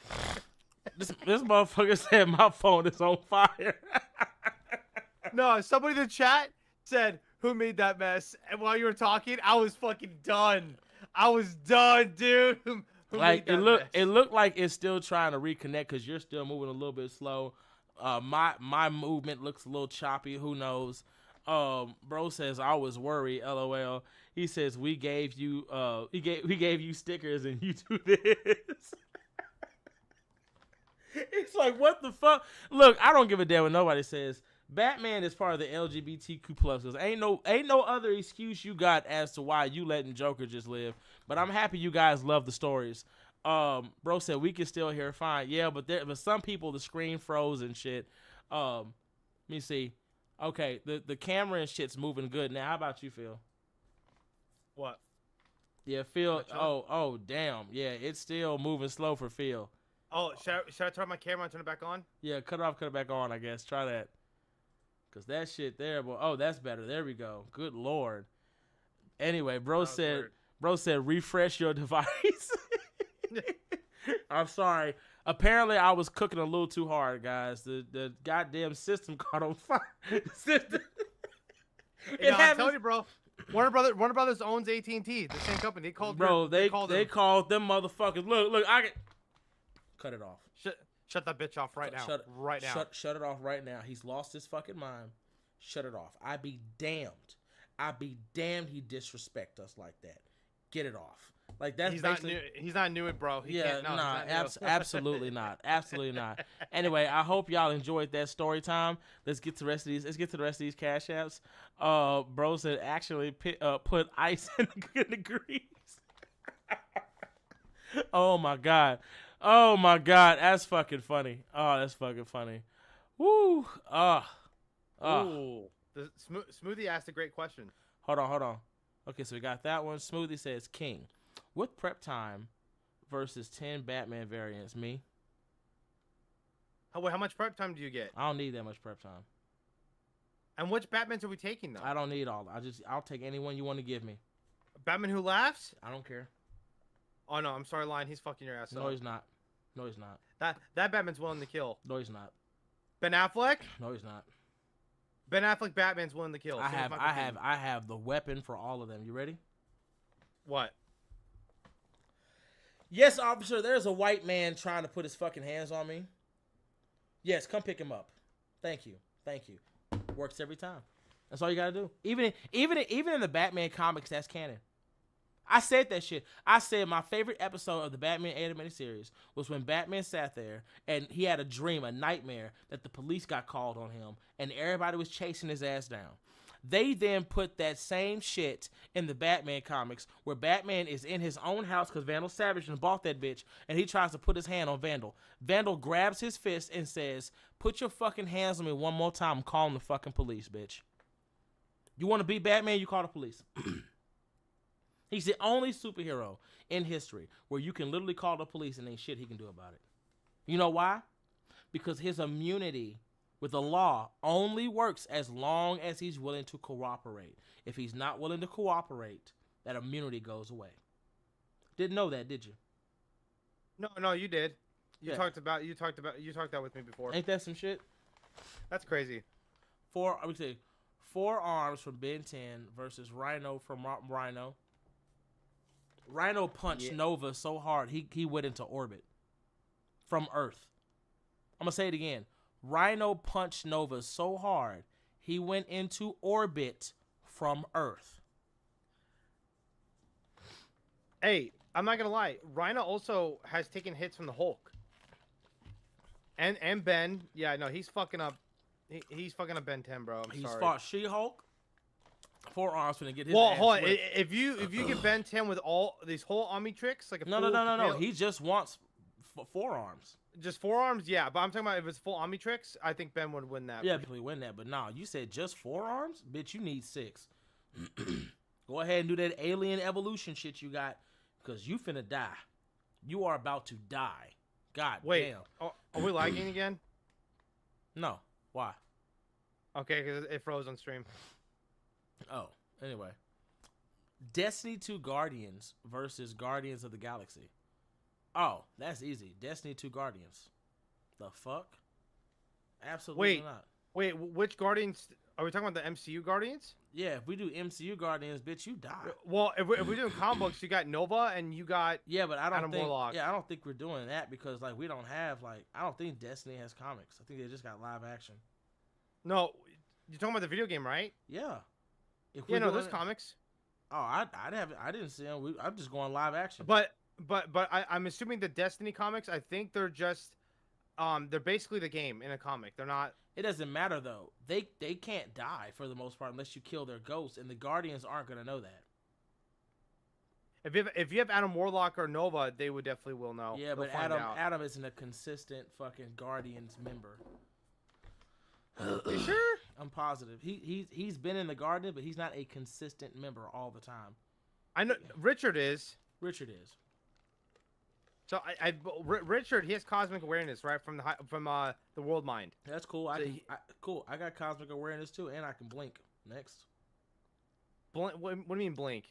This motherfucker said my phone is on fire. No, somebody in the chat said, who made that mess? And while you were talking, I was fucking done. I was done, dude. Who like made that it mess? looked like it's still trying to reconnect because you're still moving a little bit slow. My movement looks a little choppy. Who knows? Bro says I was worried. LOL. He says we gave you we gave you stickers and you do this. It's like, what the fuck? Look, I don't give a damn what nobody says. Batman is part of the LGBTQ plus. Cause ain't no other excuse you got as to why you letting Joker just live. But I'm happy you guys love the stories. Bro said we can still hear fine. Yeah, but some people the screen froze and shit. Let me see. Okay, the camera and shit's moving good now. How about you, Phil? What? Yeah, Phil. Oh, damn. Yeah, it's still moving slow for Phil. Oh, should I turn my camera and turn it back on? Yeah, cut it back on, I guess. Try that. Because that shit there, boy. Oh, that's better. There we go. Good Lord. Anyway, bro said refresh your device. I'm sorry. Apparently, I was cooking a little too hard, guys. The goddamn system caught on fire. I'm telling you, bro. Warner Brothers owns AT&T, the same company. They called them motherfuckers. Look, I can cut it off. Shut that bitch off right now. Right now. Shut it off right now. He's lost his fucking mind. Shut it off. I be damned he disrespect us like that. Get it off. Like that's he's not new it, bro. Absolutely not. Absolutely not. Anyway, I hope y'all enjoyed that story time. Let's get to the rest of these cash apps. Bro said actually put ice in the grease. Oh my god. That's fucking funny. Oh, that's fucking funny. Woo. Ooh. The Smoothie asked a great question. Hold on. Okay, so we got that one. Smoothie says King. With prep time versus 10 Batman variants, me? How much prep time do you get? I don't need that much prep time. And which Batmans are we taking, though? I don't need all. I'll take any one you want to give me. Batman Who Laughs? I don't care. Oh, no, I'm sorry, Lion. He's fucking your ass up. No, he's not. That Batman's willing to kill. No, he's not. Ben Affleck? No, he's not. Ben Affleck Batman's willing to kill. I have the weapon for all of them. You ready? What? Yes, officer, there's a white man trying to put his fucking hands on me. Yes, come pick him up. Thank you. Works every time. That's all you gotta do. Even in the Batman comics, that's canon. I said that shit. I said my favorite episode of the Batman animated series was when Batman sat there and he had a dream, a nightmare, that the police got called on him and everybody was chasing his ass down. They then put that same shit in the Batman comics where Batman is in his own house because Vandal Savage and bought that bitch and he tries to put his hand on Vandal. Vandal grabs his fist and says, "Put your fucking hands on me one more time. I'm calling the fucking police, bitch." You want to be Batman? You call the police. He's the only superhero in history where you can literally call the police and ain't shit he can do about it. You know why? Because his immunity with the law only works as long as he's willing to cooperate. If he's not willing to cooperate, that immunity goes away. Didn't know that, did you? No, you did. You talked that with me before. Ain't that some shit? That's crazy. I would say 4 arms from Ben 10 versus Rhino from Rhino. Rhino punched Nova so hard he went into orbit from Earth. I'm gonna say it again. Rhino punched Nova so hard he went into orbit from Earth. Hey, I'm not gonna lie. Rhino also has taken hits from the Hulk. And Ben. Yeah, no, he's fucking up. He's fucking up Ben 10, bro. He's sorry. fought She-Hulk. 4 arms finna get his Well, ass hold on. whipped. If you get Ben 10 with all these whole omni-tricks, like a No. He just wants 4 arms. Just 4 arms, yeah. But I'm talking about if it's full omni-tricks, I think Ben would win that. Yeah, probably win that. But no, you said just 4 arms? Bitch, you need 6. Go ahead and do that alien evolution shit you got, because you finna die. You are about to die. God Wait, damn. Are we lagging again? No. Why? Okay, because it froze on stream. Oh, anyway. Destiny 2 Guardians versus Guardians of the Galaxy. Oh, that's easy. Destiny 2 Guardians. The fuck? Absolutely not. Wait, which Guardians? Are we talking about the MCU Guardians? Yeah, if we do MCU Guardians, bitch, you die. Well, if we're doing comic books, you got Nova and you got but I don't Adam think. Warlock. Yeah, I don't think we're doing that because we don't have I don't think Destiny has comics. I think they just got live action. No, you're talking about the video game, right? Yeah. There's comics. Oh, I didn't see them. I'm just going live action. But I'm assuming the Destiny comics. I think they're just they're basically the game in a comic. They're not. It doesn't matter though. They can't die for the most part unless you kill their ghosts, and the Guardians aren't gonna know that. If you have Adam Warlock or Nova, they would definitely will know. Yeah, but Adam isn't a consistent fucking Guardians member. You sure? I'm positive. He's been in the Guardian, but he's not a consistent member all the time. I know Richard is. Richard is. So Richard, he has cosmic awareness, right, from the world mind. That's cool. Cool. I got cosmic awareness too, and I can blink. Next. What do you mean blink?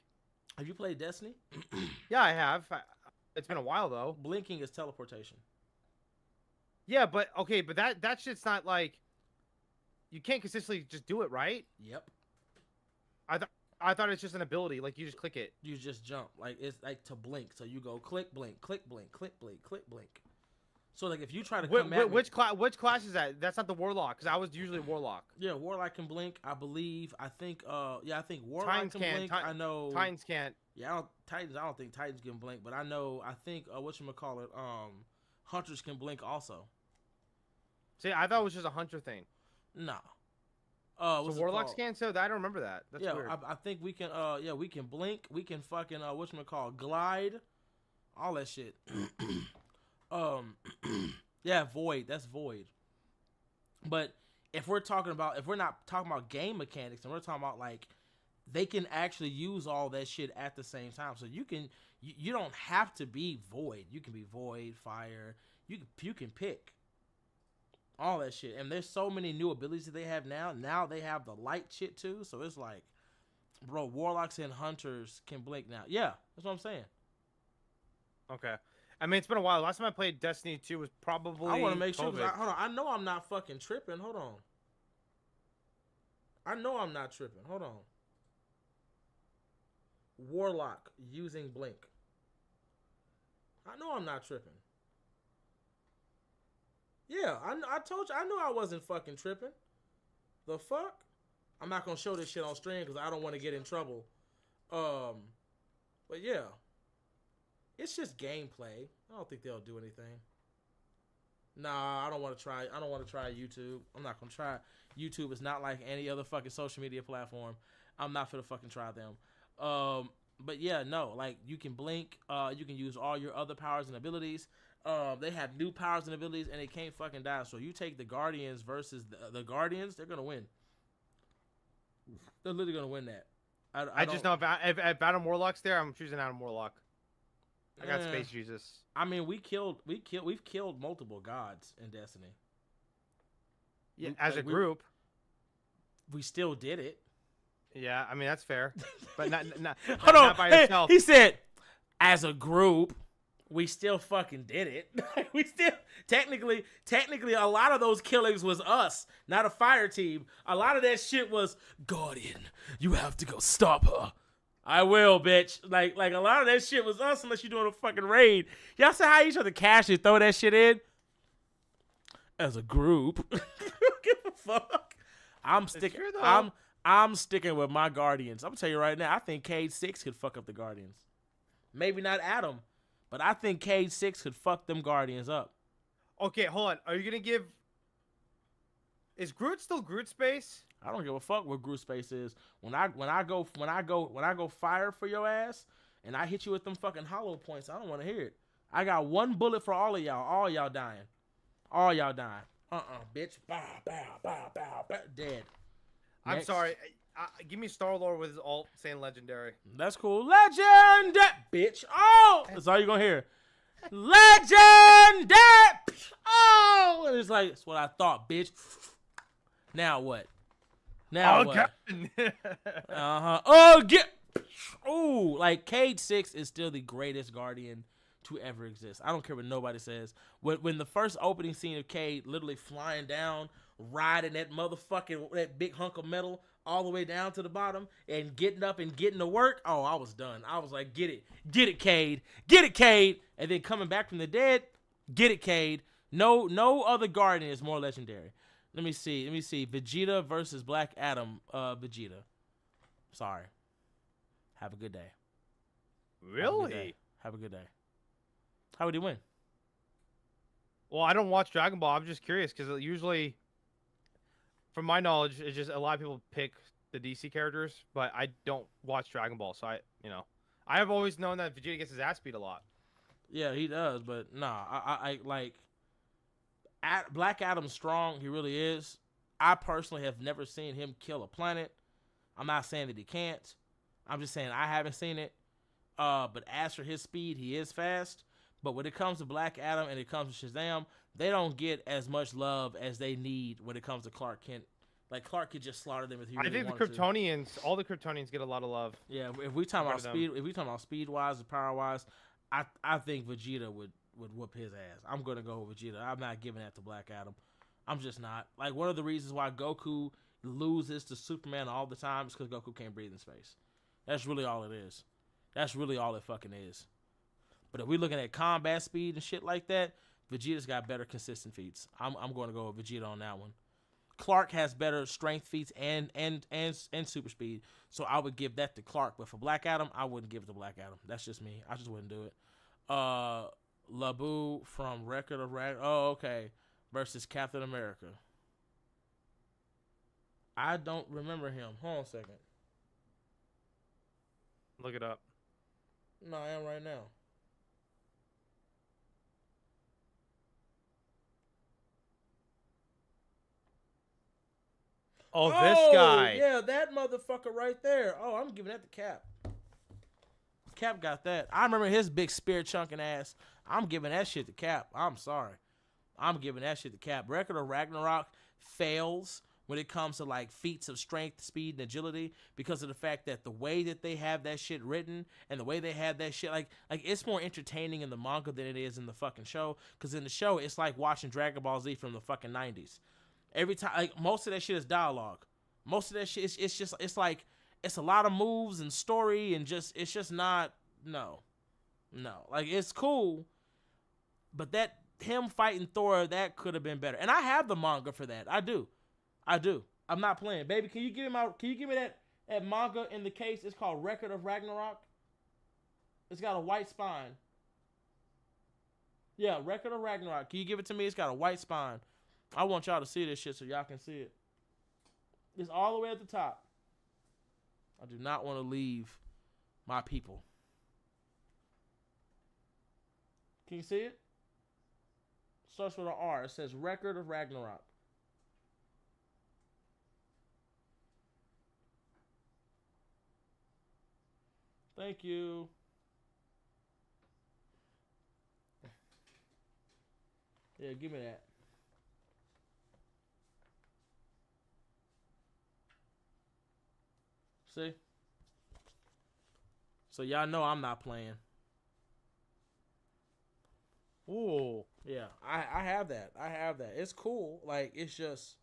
Have you played Destiny? Yeah, I have. It's been a while though. Blinking is teleportation. Yeah, but okay, but that shit's not like. You can't consistently just do it, right? Yep. I thought it's just an ability, like you just click it. You just jump, it's like to blink. So you go click, blink, click, blink, click, blink, click, blink. So if you try to come at which class is that? That's not the Warlock, because I was usually Warlock. Yeah, Warlock can blink. I believe. I think Warlock Titans can blink. I know Titans can't. Yeah, I don't think Titans can blink, but I think whatchamacallit, Hunters can blink also. See, I thought it was just a Hunter thing. No. So Warlocks can, so I don't remember that. That's weird. I think we can. We can blink. We can fucking glide, all that shit. Yeah, void. That's void. But if we're not talking about game mechanics, and we're talking about they can actually use all that shit at the same time. So you don't have to be void. You can be void, fire. You can pick. All that shit. And there's so many new abilities that they have now. Now they have the light shit too. So it's bro, Warlocks and Hunters can blink now. Yeah, that's what I'm saying. Okay. I mean, it's been a while. Last time I played Destiny 2 was probably I want to make sure. COVID. Hold on. I know I'm not fucking tripping. Hold on. I know I'm not tripping. Hold on. Warlock using blink. I know I'm not tripping. Yeah, I told you. I knew I wasn't fucking tripping. The fuck? I'm not going to show this shit on stream because I don't want to get in trouble. But yeah. It's just gameplay. I don't think they'll do anything. Nah, I don't want to try YouTube. I'm not going to try. YouTube is not like any other fucking social media platform. I'm not finna fucking try them. But yeah, no. You can blink. You can use all your other powers and abilities. They have new powers and abilities, and they can't fucking die. So you take the Guardians versus the Guardians, they're gonna win. They're literally gonna win that. I just know if Adam Warlock's there, I'm choosing Adam Warlock. I got Space Jesus. I mean, we've killed multiple gods in Destiny. Yeah, as a group, we still did it. Yeah, I mean that's fair, but not Hold on. by yourself. He said, as a group. we still fucking did it. We still technically a lot of those killings was us, not a fire team. A lot of that shit was Guardian. You have to go stop her. I will, bitch. Like a lot of that shit was us unless you're doing a fucking raid. Y'all see how each other casually throw that shit in? As a group. Give a fuck. I'm sticking I'm sticking with my Guardians. I'm gonna tell you right now, I think Cade 6 could fuck up the Guardians. Maybe not Adam, but I think Cade 6 could fuck them Guardians up. Okay, hold on. Are you gonna give? Is Groot still Groot space? I don't give a fuck what Groot space is. When I go fire for your ass and I hit you with them fucking hollow points, I don't want to hear it. I got one bullet for all of y'all. All y'all dying. All y'all dying. Bitch. Bow, bow, bow, bow, bow. Dead. I'm Next. sorry. Give me Star-Lord with his alt saying legendary. That's cool. Legend, bitch. Oh, that's all you're gonna hear. Legend, oh, and it's like that's what I thought, bitch. Now what? Now what? Oh, get. Ooh, like Cade 6 is still the greatest Guardian to ever exist. I don't care what nobody says. When the first opening scene of Cade literally flying down, riding that big hunk of metal all the way down to the bottom and getting up and getting to work. Oh, I was done. I was like, get it, Cade, and then coming back from the dead, get it, Cade. No other Guardian is more legendary. Let me see. Vegeta versus Black Adam. Vegeta. Sorry. Have a good day. Really? Have a good day. How would he win? Well, I don't watch Dragon Ball. I'm just curious because usually, from my knowledge, it's just a lot of people pick the DC characters, but I don't watch Dragon Ball, so I have always known that Vegeta gets his ass beat a lot. Yeah, he does, but nah, I like Black Adam's strong. He really is. I personally have never seen him kill a planet. I'm not saying that he can't. I'm just saying I haven't seen it. But as for his speed, he is fast. But when it comes to Black Adam and it comes to Shazam, they don't get as much love as they need when it comes to Clark Kent. Like Clark could just slaughter them if he really I think wanted the Kryptonians, all the Kryptonians get a lot of love. Yeah, if we talking about speed wise and power wise, I think Vegeta would whoop his ass. I'm gonna go with Vegeta. I'm not giving that to Black Adam. I'm just not. Like one of the reasons why Goku loses to Superman all the time is because Goku can't breathe in space. That's really all it is. That's really all it fucking is. But if we're looking at combat speed and shit like that, Vegeta's got better consistent feats. I'm going to go with Vegeta on that one. Clark has better strength feats and super speed, so I would give that to Clark. But for Black Adam, I wouldn't give it to Black Adam. That's just me. I just wouldn't do it. Labu from Record of Rag. Oh, okay. Versus Captain America. I don't remember him. Hold on a second. Look it up. No, I am right now. Oh, this guy. Yeah, that motherfucker right there. Oh, I'm giving that to Cap. Cap got that. I remember his big spear chunking ass. I'm giving that shit to Cap. I'm sorry. I'm giving that shit to Cap. Record of Ragnarok fails when it comes to like feats of strength, speed, and agility because of the fact that the way that they have that shit written and the way they have that shit, like it's more entertaining in the manga than it is in the fucking show. Because in the show, it's like watching Dragon Ball Z from the fucking 90s. Every time, like most of that shit is dialogue. Most of that shit, it's like it's a lot of moves and story and it's just not no. Like it's cool, but that him fighting Thor that could have been better. And I have the manga for that. I do. I'm not playing, baby. Can you give me that manga in the case? It's called Record of Ragnarok. It's got a white spine. Yeah, Record of Ragnarok. Can you give it to me? It's got a white spine. I want y'all to see this shit so y'all can see it. It's all the way at the top. I do not want to leave my people. Can you see it? Starts with an R. It says Record of Ragnarok. Thank you. Yeah, give me that. See? So y'all know I'm not playing. Ooh. Yeah, I have that. I have that. It's cool. Like it's just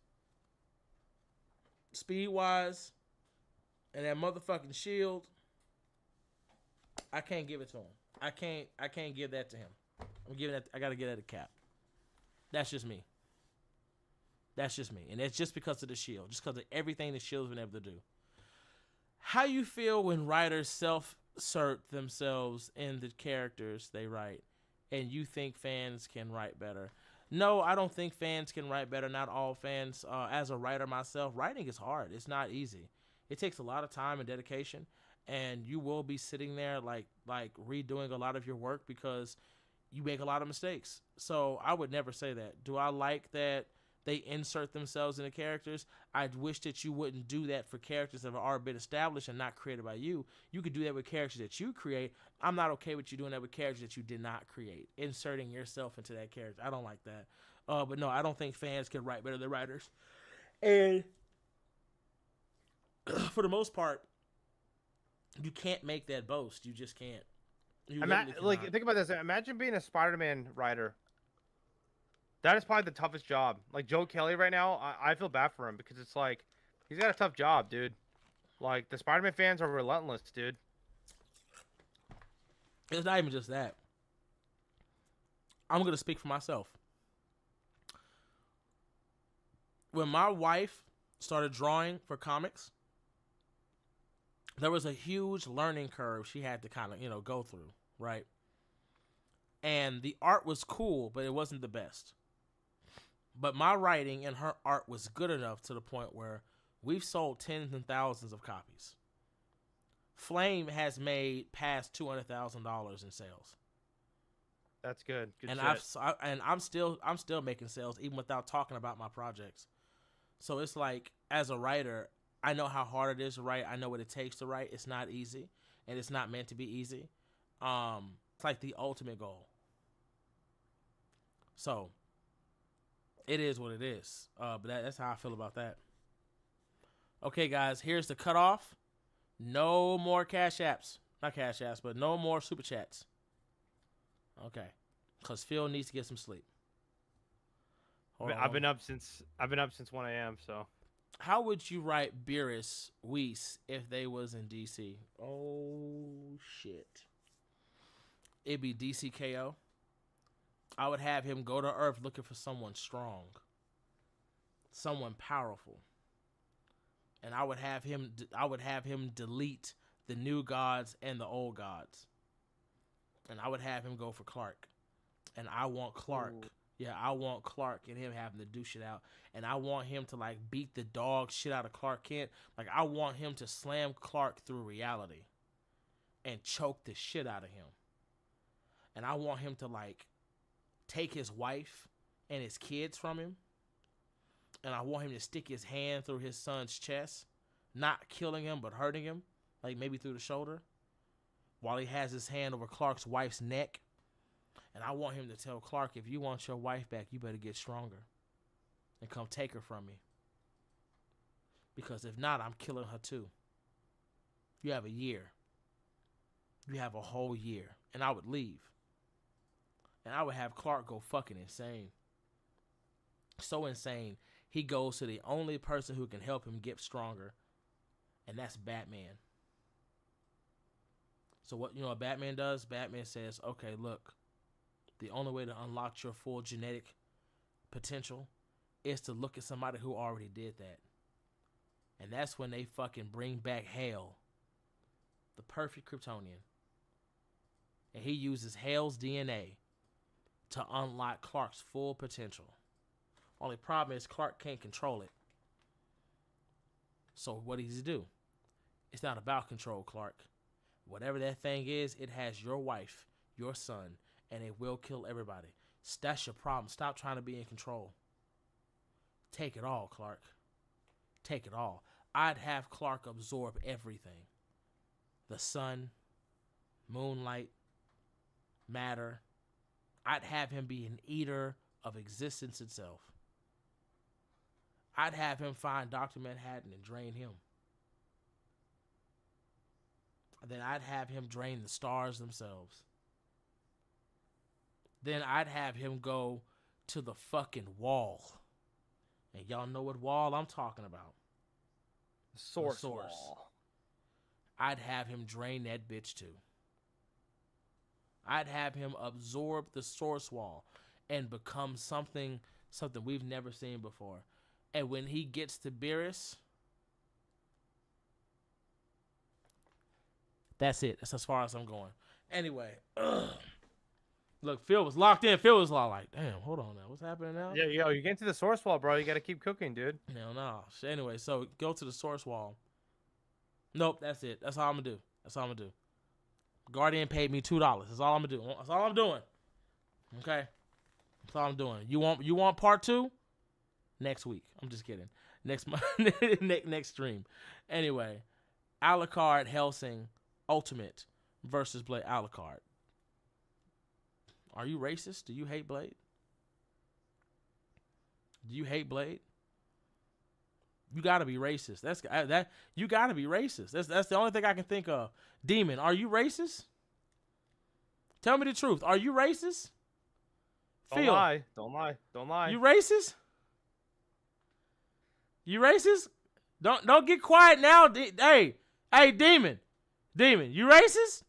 speed wise and that motherfucking shield. I can't give it to him. I can't give that to him. I'm giving that. I gotta give that to Cap. That's just me. That's just me, and it's just because of the shield, just because of everything the shield's been able to do. How you feel when writers self-insert themselves in the characters they write, and you think fans can write better? No, I don't think fans can write better. Not all fans. As a writer myself, writing is hard. It's not easy. It takes a lot of time and dedication, and you will be sitting there like redoing a lot of your work because you make a lot of mistakes. So I would never say that. Do I like that they insert themselves in the characters? I wish that you wouldn't do that for characters that have already been established and not created by you. You could do that with characters that you create. I'm not okay with you doing that with characters that you did not create, inserting yourself into that character. I don't like that. But no, I don't think fans can write better than writers. And for the most part, you can't make that boast. You just can't. You literally Like, cannot. think about this. Imagine being a Spider-Man writer. That is probably the toughest job. Like Joe Kelly right now, I feel bad for him because it's like he's got a tough job, dude. Like the Spider-Man fans are relentless, dude. It's not even just that. I'm gonna speak for myself. When my wife started drawing for comics, there was a huge learning curve she had to kind of, go through, right? And the art was cool, but it wasn't the best. But my writing and her art was good enough to the point where we've sold tens and thousands of copies. Flame has made past $200,000 in sales. That's good. Good And shit. I'm still making sales even without talking about my projects. So it's like, as a writer, I know how hard it is to write. I know what it takes to write. It's not easy, and it's not meant to be easy. It's like the ultimate goal. So it is what it is. But that's how I feel about that. Okay, guys, here's the cutoff. No more cash apps. Not cash apps, but no more super chats. Okay. Because Phil needs to get some sleep. Hold I've on. been up since 1 a.m. So How would you write Beerus Weiss if they was in DC? Oh, shit. It'd be DCKO. I would have him go to Earth looking for someone strong, someone powerful, and I would have him delete the new gods and the old gods, and I would have him go for Clark, and I want Clark. Ooh. Yeah, I want Clark and him having to do shit out, and I want him to like beat the dog shit out of Clark Kent. Like I want him to slam Clark through reality, and choke the shit out of him, and I want him to like take his wife and his kids from him, and I want him to stick his hand through his son's chest, not killing him but hurting him, like maybe through the shoulder, while he has his hand over Clark's wife's neck. And I want him to tell Clark, if you want your wife back, you better get stronger and come take her from me. Because if not, I'm killing her too. You have a year. You have a whole year. And I would leave. And I would have Clark go fucking insane. So insane, he goes to the only person who can help him get stronger, and that's Batman. So what Batman does? Batman says, okay, look, the only way to unlock your full genetic potential is to look at somebody who already did that. And that's when they fucking bring back Hale, the perfect Kryptonian. And he uses Hale's DNA to unlock Clark's full potential. Only problem is Clark can't control it. So what does he do? It's not about control, Clark. Whatever that thing is, it has your wife, your son, and it will kill everybody. That's your problem. Stop trying to be in control. Take it all, Clark. Take it all. I'd have Clark absorb everything. The sun, moonlight, matter. I'd have him be an eater of existence itself. I'd have him find Dr. Manhattan and drain him. And then I'd have him drain the stars themselves. then I'd have him go to the fucking wall. And y'all know what wall I'm talking about. Source wall. I'd have him drain that bitch too. I'd have him absorb the source wall and become something we've never seen before. And when he gets to Beerus, that's it. That's as far as I'm going. Anyway, look, Phil was locked in. Phil was all like, damn, hold on now. What's happening now? Yeah, yo, you get to the source wall, bro. You got to keep cooking, dude. No. So anyway, so go to the source wall. Nope, that's it. That's all I'm going to do. Guardian paid me $2. That's all I'm going to do. That's all I'm doing. Okay? That's all I'm doing. You want part 2? Next week. I'm just kidding. Next month. Next stream. Anyway, Alucard Helsing Ultimate versus Blade Alucard. Are you racist? Do you hate Blade? Do you hate Blade? You gotta be racist. You gotta be racist. That's the only thing I can think of. Demon, are you racist? Tell me the truth. Are you racist? Don't lie. You racist? You racist? Don't get quiet now. Hey, Demon, you racist?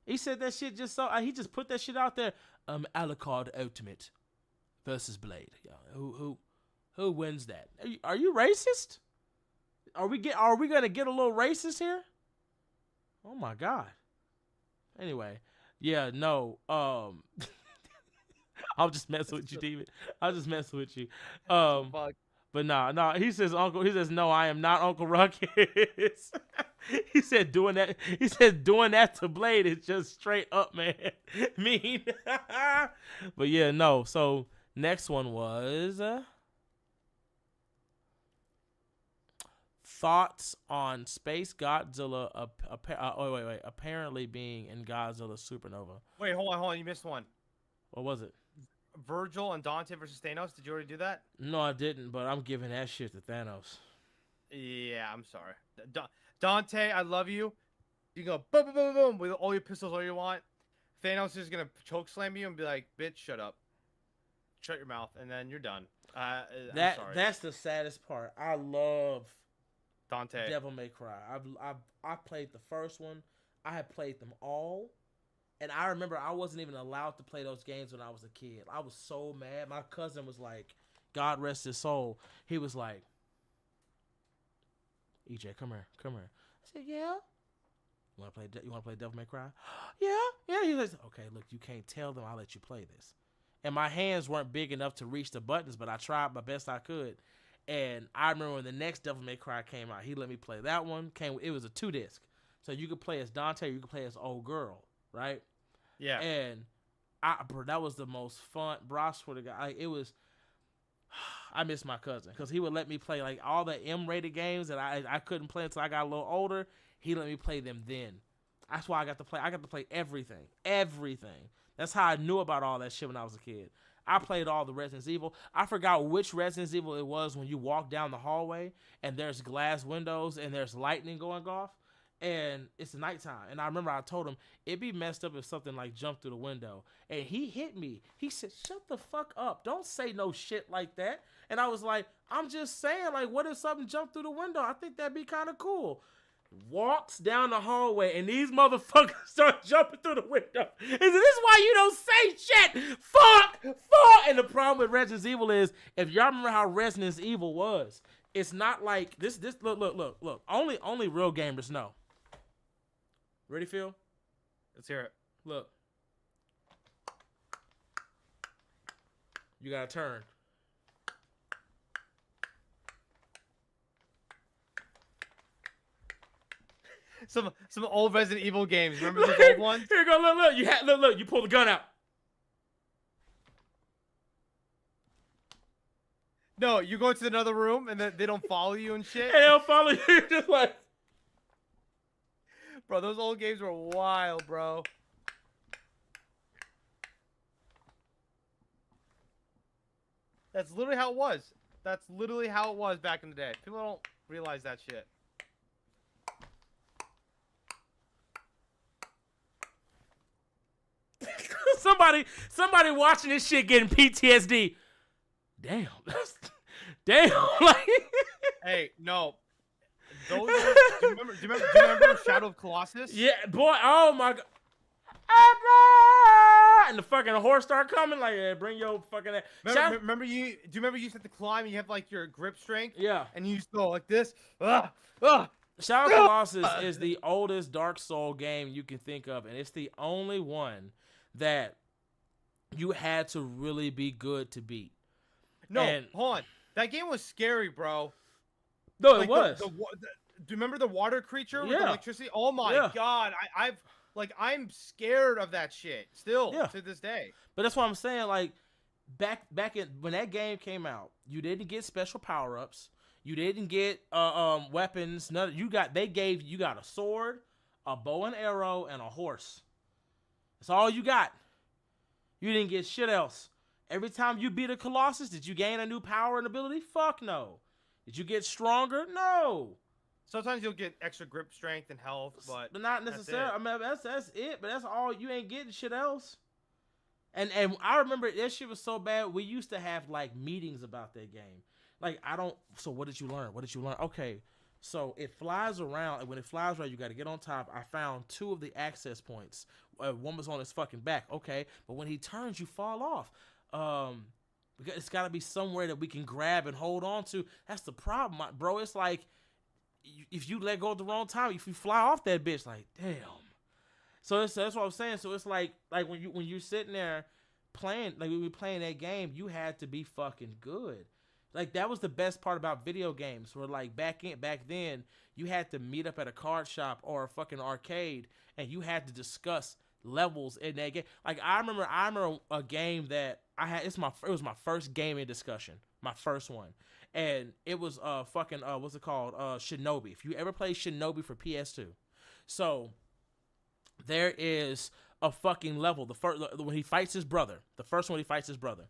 He said that shit just so. He just put that shit out there. Alucard Ultimate versus Blade. Who wins that? Are you racist? Are we gonna get a little racist here? Oh my god. Anyway, yeah, no. I'll just mess with you, Demon. I'll just mess with you. But nah. He says no, I am not Uncle Ruckus. He said doing that to Blade is just straight up, man. Mean. But yeah, no. So next one was thoughts on Space Godzilla apparently being in Godzilla Supernova. Wait, hold on. You missed one. What was it? Virgil and Dante versus Thanos. Did you already do that? No, I didn't, but I'm giving that shit to Thanos. Yeah, I'm sorry. Dante, I love you. You can go boom, boom, boom, boom with all your pistols all you want. Thanos is going to choke slam you and be like, bitch, shut up. Shut your mouth, and then you're done. I'm sorry. That's the saddest part. I love Dante. Devil May Cry. I played the first one. I had played them all. And I remember I wasn't even allowed to play those games when I was a kid. I was so mad. My cousin was like, God rest his soul. He was like, EJ, come here. I said, yeah. You want to play Devil May Cry? Yeah. He says, okay, look, you can't tell them I'll let you play this. And my hands weren't big enough to reach the buttons, but I tried my best I could. And I remember when the next Devil May Cry came out, he let me play that one. It was a 2-disc. So you could play as Dante, or you could play as old girl, right? Yeah. And bro, that was the most fun. Bro, for the guy, it was. I miss my cousin because he would let me play like all the M-rated games that I couldn't play until I got a little older. He let me play them then. That's why I got to play everything. That's how I knew about all that shit when I was a kid. I played all the Resident Evil. I forgot which Resident Evil it was when you walk down the hallway and there's glass windows and there's lightning going off. And it's nighttime. And I remember I told him, it'd be messed up if something like jumped through the window. And he hit me. He said, shut the fuck up. Don't say no shit like that. And I was like, I'm just saying, like, what if something jumped through the window? I think that'd be kind of cool. Walks down the hallway, and these motherfuckers start jumping through the window. He said, this is why you don't say shit. Fuck. And the problem with Resident Evil is, if y'all remember how Resident Evil was, it's not like, this. Look. Only real gamers know. Ready, Phil? Let's hear it. Look. You gotta turn. Some old Resident Evil games. Remember those old ones? Here you go. Look. Look. You pull the gun out. No, you go into another room and then they don't follow you and shit. They don't follow you. Just like. Bro, those old games were wild, bro. That's literally how it was. That's literally how it was back in the day. People don't realize that shit. somebody watching this shit getting PTSD. Damn. Damn. Like, hey, no. Those do you remember Shadow of Colossus? Yeah, boy. Oh my god. And the fucking horse start coming. Like, yeah, bring your fucking. Do you remember you used to have to climb and you have like your grip strength? Yeah. And you used to go like this. Shadow of Colossus is the oldest Dark Soul game you can think of, and it's the only one that you had to really be good to beat. No, hold on. That game was scary, bro. No, like it was. Do you remember the water creature with electricity? Oh my god, I'm scared of that shit still to this day. But that's what I'm saying. Like back in when that game came out, you didn't get special power ups. You didn't get weapons. None. You got a sword, a bow and arrow, and a horse. That's all you got. You didn't get shit else. Every time you beat a Colossus, did you gain a new power and ability? Fuck no. Did you get stronger? No. Sometimes you'll get extra grip strength and health, but not necessarily. I mean, that's it. But that's all. You ain't getting shit else. And I remember that shit was so bad. We used to have like meetings about that game. Like So what did you learn? What did you learn? Okay, so it flies around, and when it flies around, you got to get on top. I found 2 of the access points. One was on his fucking back. Okay, but when he turns, you fall off. It's got to be somewhere that we can grab and hold on to. That's the problem, bro. It's like if you let go at the wrong time, if you fly off that bitch, like damn. So that's what I'm saying. So it's like when you're sitting there playing, like we were playing that game, you had to be fucking good. Like that was the best part about video games. Where like back then, you had to meet up at a card shop or a fucking arcade, and you had to discuss levels in that game. Like I remember a game that I had. It was my first gaming discussion, my first one, and it was what's it called? Shinobi. If you ever played Shinobi for PS2, so there is a fucking level. The first when he fights his brother, the first one he fights his brother.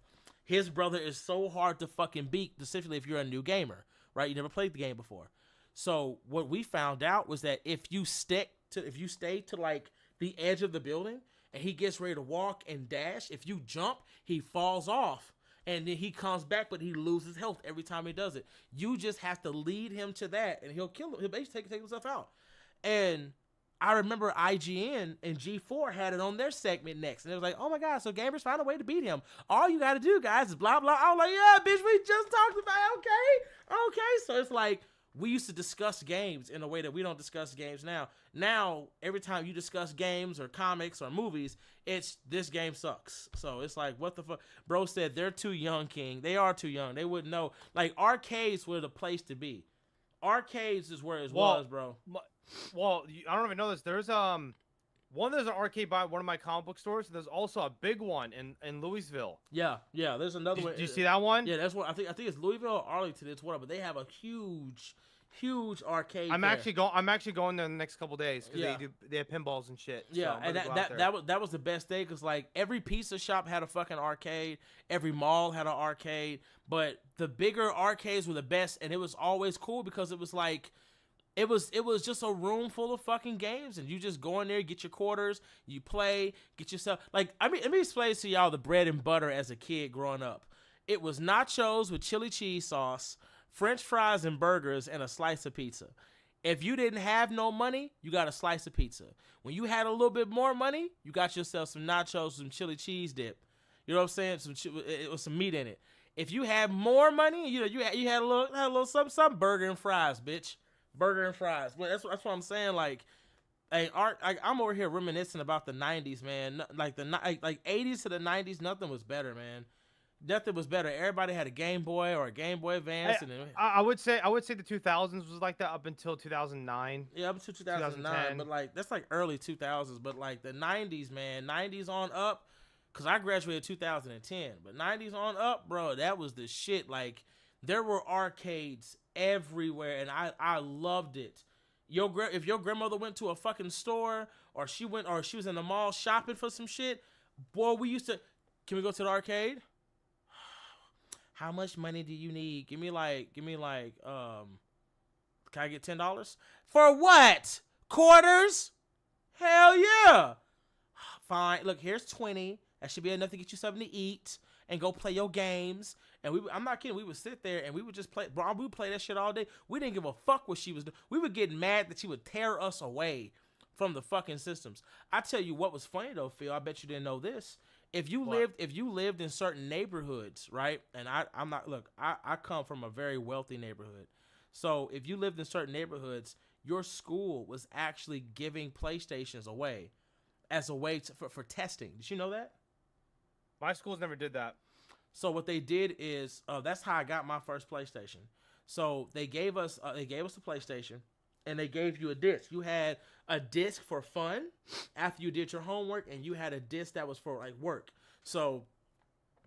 His brother is so hard to fucking beat, specifically if you're a new gamer, right? You never played the game before. So what we found out was that if you stay to like the edge of the building and he gets ready to walk and dash, if you jump, he falls off and then he comes back, but he loses health every time he does it. You just have to lead him to that and he'll kill him. He'll basically take himself out. And I remember IGN and G4 had it on their segment next. And it was like, oh my God, so gamers found a way to beat him. All you got to do, guys, is blah, blah. I was like, yeah, bitch, we just talked about it. Okay. So it's like, we used to discuss games in a way that we don't discuss games now. Now, every time you discuss games or comics or movies, it's this game sucks. So it's like, what the fuck? Bro said they're too young, King. They are too young. They wouldn't know. Like, arcades were the place to be. Arcades is where it was, bro. Well, I don't even know this. There's an arcade by one of my comic book stores. There's also a big one in Louisville. Yeah. There's another one. Do you see that one? Yeah, that's what I think it's Louisville or Arlington. It's whatever. But they have a huge arcade. I'm actually going there in the next couple days because they have pinballs and shit. Yeah, so and that was the best day because like every pizza shop had a fucking arcade, every mall had an arcade, but the bigger arcades were the best, and it was always cool because it was like. It was just a room full of fucking games, and you just go in there, get your quarters, you play, get yourself like. I mean, let me explain to y'all the bread and butter as a kid growing up. It was nachos with chili cheese sauce, French fries and burgers, and a slice of pizza. If you didn't have no money, you got a slice of pizza. When you had a little bit more money, you got yourself some nachos, some chili cheese dip. You know what I'm saying? It was some meat in it. If you had more money, you had a little something, burger and fries, bitch. Burger and fries. But that's what I'm saying. Like, hey, I'm over here reminiscing about the 90s, man. Like the 80s to the 90s, nothing was better, man. Nothing was better. Everybody had a Game Boy or a Game Boy Advance. I would say the 2000s was like that up until 2009. Yeah, up until 2009. But like that's like early 2000s. But like the 90s, man, 90s on up. Cause I graduated 2010, but 90s on up, bro, that was the shit. Like there were arcades everywhere, and I loved it. If your grandmother went to a fucking store, or she was in the mall shopping for some shit, boy, we used to. Can we go to the arcade? How much money do you need? Give me like. Can I get $10 for what? Quarters? Hell yeah! fine. Look, here's 20. That should be enough to get you something to eat and go play your games. And I'm not kidding. We would sit there and we would just play. Bro, we would play that shit all day. We didn't give a fuck what she was doing. We would get mad that she would tear us away from the fucking systems. I tell you what was funny though, Phil. I bet you didn't know this. If you lived in certain neighborhoods, right? And I'm not. Look, I come from a very wealthy neighborhood. So if you lived in certain neighborhoods, your school was actually giving PlayStations away as a way for testing. Did you know that? My schools never did that. So what they did is that's how I got my first PlayStation. So they gave us the PlayStation, and they gave you a disc. You had a disc for fun after you did your homework, and you had a disc that was for like work. So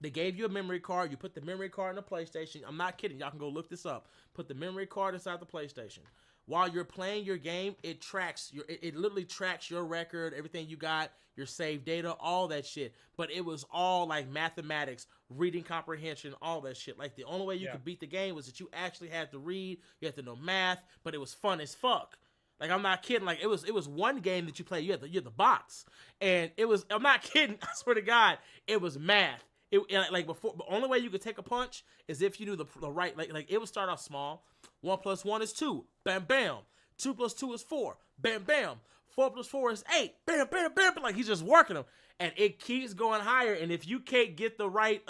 they gave you a memory card. You put the memory card in the PlayStation. I'm not kidding. Y'all can go look this up. Put the memory card inside the PlayStation. While you're playing your game, it tracks it literally tracks your record, everything you got, your saved data, all that shit. But it was all like mathematics, reading comprehension, all that shit. Like the only way you could beat the game was that you actually had to read, you had to know math, but it was fun as fuck. Like I'm not kidding. Like it was one game that you play. You had the box, and it was. I'm not kidding. I swear to God, it was math. Like before, the only way you could take a punch is if you knew the right. Like it would start off small. 1 + 1 is 2. Bam, bam. 2 + 2 is 4. Bam, bam. 4 + 4 is 8. Bam, bam, bam. Like he's just working them, and it keeps going higher. And if you can't get the right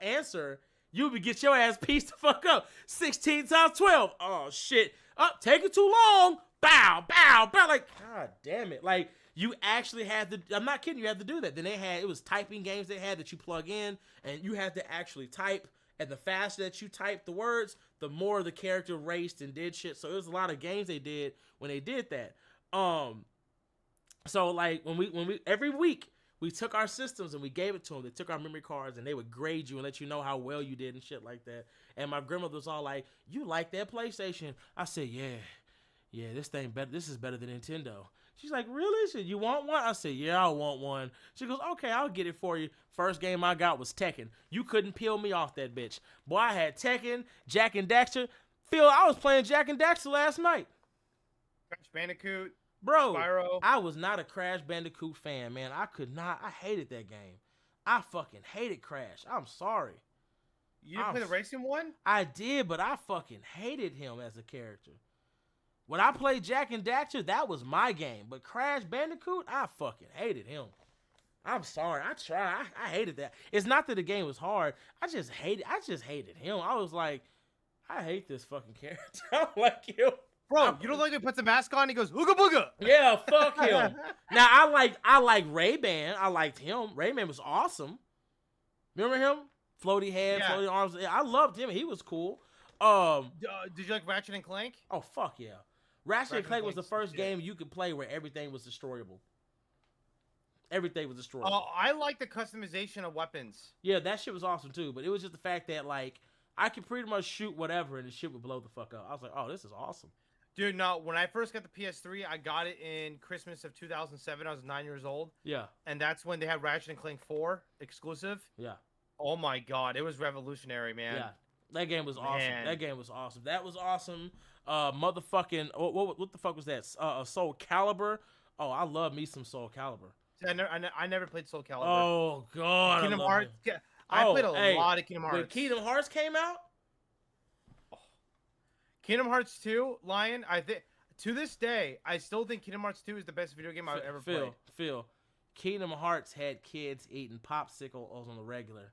answer, you would get your ass pieced the fuck up. 16 times 12. Oh shit. Take it too long. Bow, bow, bow. Like god damn it. Like you actually had to. I'm not kidding. You had to do that. Then it was typing games they had that you plug in, and you had to actually type. And the faster that you typed the words, the more the character raced and did shit. So it was a lot of games they did when they did that. So like when we every week we took our systems and we gave it to them. They took our memory cards and they would grade you and let you know how well you did and shit like that. And my grandmother was all like, "You like that PlayStation?" I said, "Yeah, this thing better. This is better than Nintendo." She's like, "Really?" She said, "You want one?" I said, "Yeah, I want one." She goes, "Okay, I'll get it for you." First game I got was Tekken. You couldn't peel me off that bitch. Boy, I had Tekken, Jak and Daxter. Phil, I was playing Jak and Daxter last night. Crash Bandicoot. Bro, Spyro. I was not a Crash Bandicoot fan, man. I could not. I hated that game. I fucking hated Crash. I'm sorry. You didn't play the racing one? I did, but I fucking hated him as a character. When I played Jak and Daxter, that was my game. But Crash Bandicoot, I fucking hated him. I'm sorry. I tried. I hated that. It's not that the game was hard. I just hated him. I was like, I hate this fucking character. I don't like him. Bro, you don't like when he puts a mask on and he goes, ooga booga. Yeah, fuck him. Now, I like Ray-Ban. I liked him. Ray-Ban was awesome. Remember him? Floaty head, floaty arms. I loved him. He was cool. Did you like Ratchet and Clank? Oh, fuck yeah. Ratchet and Clank was the first game you could play where everything was destroyable. Everything was destroyable. Oh, I like the customization of weapons. Yeah, that shit was awesome too. But it was just the fact that like I could pretty much shoot whatever and the shit would blow the fuck up. I was like, oh, this is awesome. Dude, no, when I first got the PS3, I got it in Christmas of 2007. I was 9 years old. Yeah. And that's when they had Ratchet and Clank 4 exclusive. Yeah. Oh my god, it was revolutionary, man. Yeah. That game was awesome. That game was awesome. That was awesome. Motherfucking what the fuck was that? Soul Calibur. Oh, I love me some Soul Calibur. I never played Soul Calibur. Oh god. Kingdom Hearts. I played a lot of Kingdom Hearts. When Kingdom Hearts came out? Kingdom Hearts 2, Lion, I think to this day, I still think Kingdom Hearts 2 is the best video game I've ever played. Phil, Kingdom Hearts had kids eating popsicles on the regular.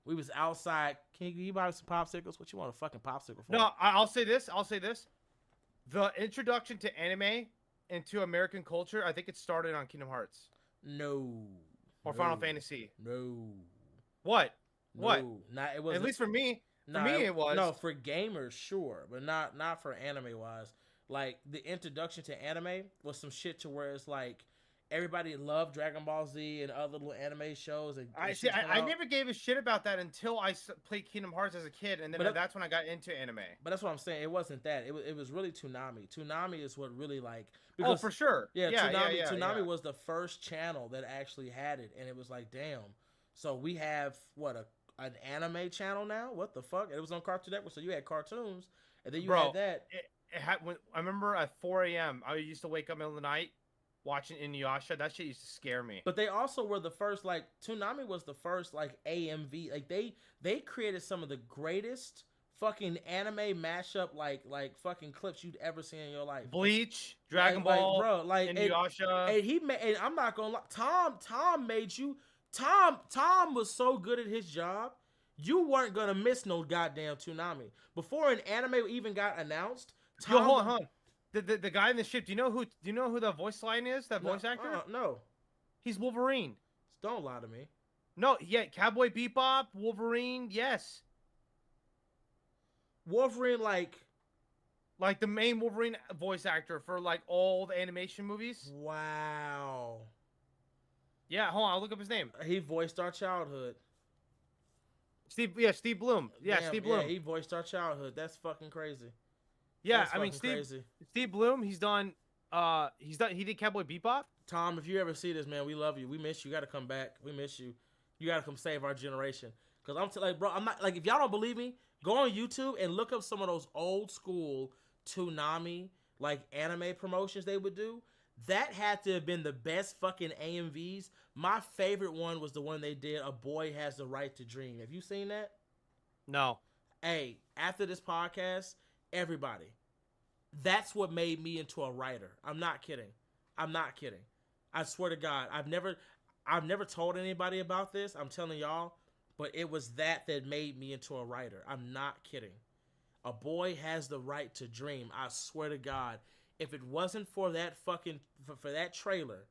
We was outside. Can you buy some popsicles? What you want a fucking popsicle for? No, I'll say this. The introduction to anime into American culture, I think it started on Kingdom Hearts. No. Or Final Fantasy. No. What? No. What? Not, it was At least for me. It was. No, for gamers, sure, but not for anime wise. Like the introduction to anime was some shit to where it's like everybody loved Dragon Ball Z and other little anime shows. And I never gave a shit about that until I played Kingdom Hearts as a kid, and then that's when I got into anime. But that's what I'm saying. It wasn't that. It was really Toonami. Toonami is what really like. Because, oh, for sure. Yeah, Toonami was the first channel that actually had it, and it was like, damn. So we have an anime channel now? What the fuck? It was on Cartoon Network, so you had cartoons, and then you had that. I remember at 4 a.m. I used to wake up in the middle of the night, watching Inuyasha. That shit used to scare me. But they also were the first, like, Toonami was the first, like, AMV. Like, they created some of the greatest fucking anime mashup, like fucking clips you'd ever seen in your life. Bleach, Dragon Ball, bro, like, Inuyasha. And I'm not gonna lie, Tom made you. Tom was so good at his job. You weren't gonna miss no goddamn Toonami. Before an anime even got announced, Tom. Yo, hold on. The guy in the ship. Do you know who the voice line is? That voice actor? No. He's Wolverine. Don't lie to me. No, yeah, Cowboy Bebop, Wolverine, yes. Wolverine, like the main Wolverine voice actor for like all the animation movies. Wow. Yeah, hold on, I'll look up his name. He voiced our childhood. Steve Bloom. Yeah, Damn, Steve Bloom. Yeah, he voiced our childhood. That's fucking crazy. Yeah, That's I mean crazy. Steve Bloom, he did Cowboy Bebop. Tom, if you ever see this, man, we love you. We miss you. You got to come back. We miss you. You got to come save our generation. Cuz bro, I'm not, like, if y'all don't believe me, go on YouTube and look up some of those old school Toonami, like, anime promotions they would do. That had to have been the best fucking AMVs. My favorite one was the one they did, A Boy Has the Right to Dream. Have you seen that? No. Hey, after this podcast, everybody, that's what made me into a writer. I'm not kidding. I swear to God, I've never told anybody about this. I'm telling y'all, but it was that made me into a writer. I'm not kidding. A Boy Has the Right to Dream. I swear to God, if it wasn't for that fucking for that trailer,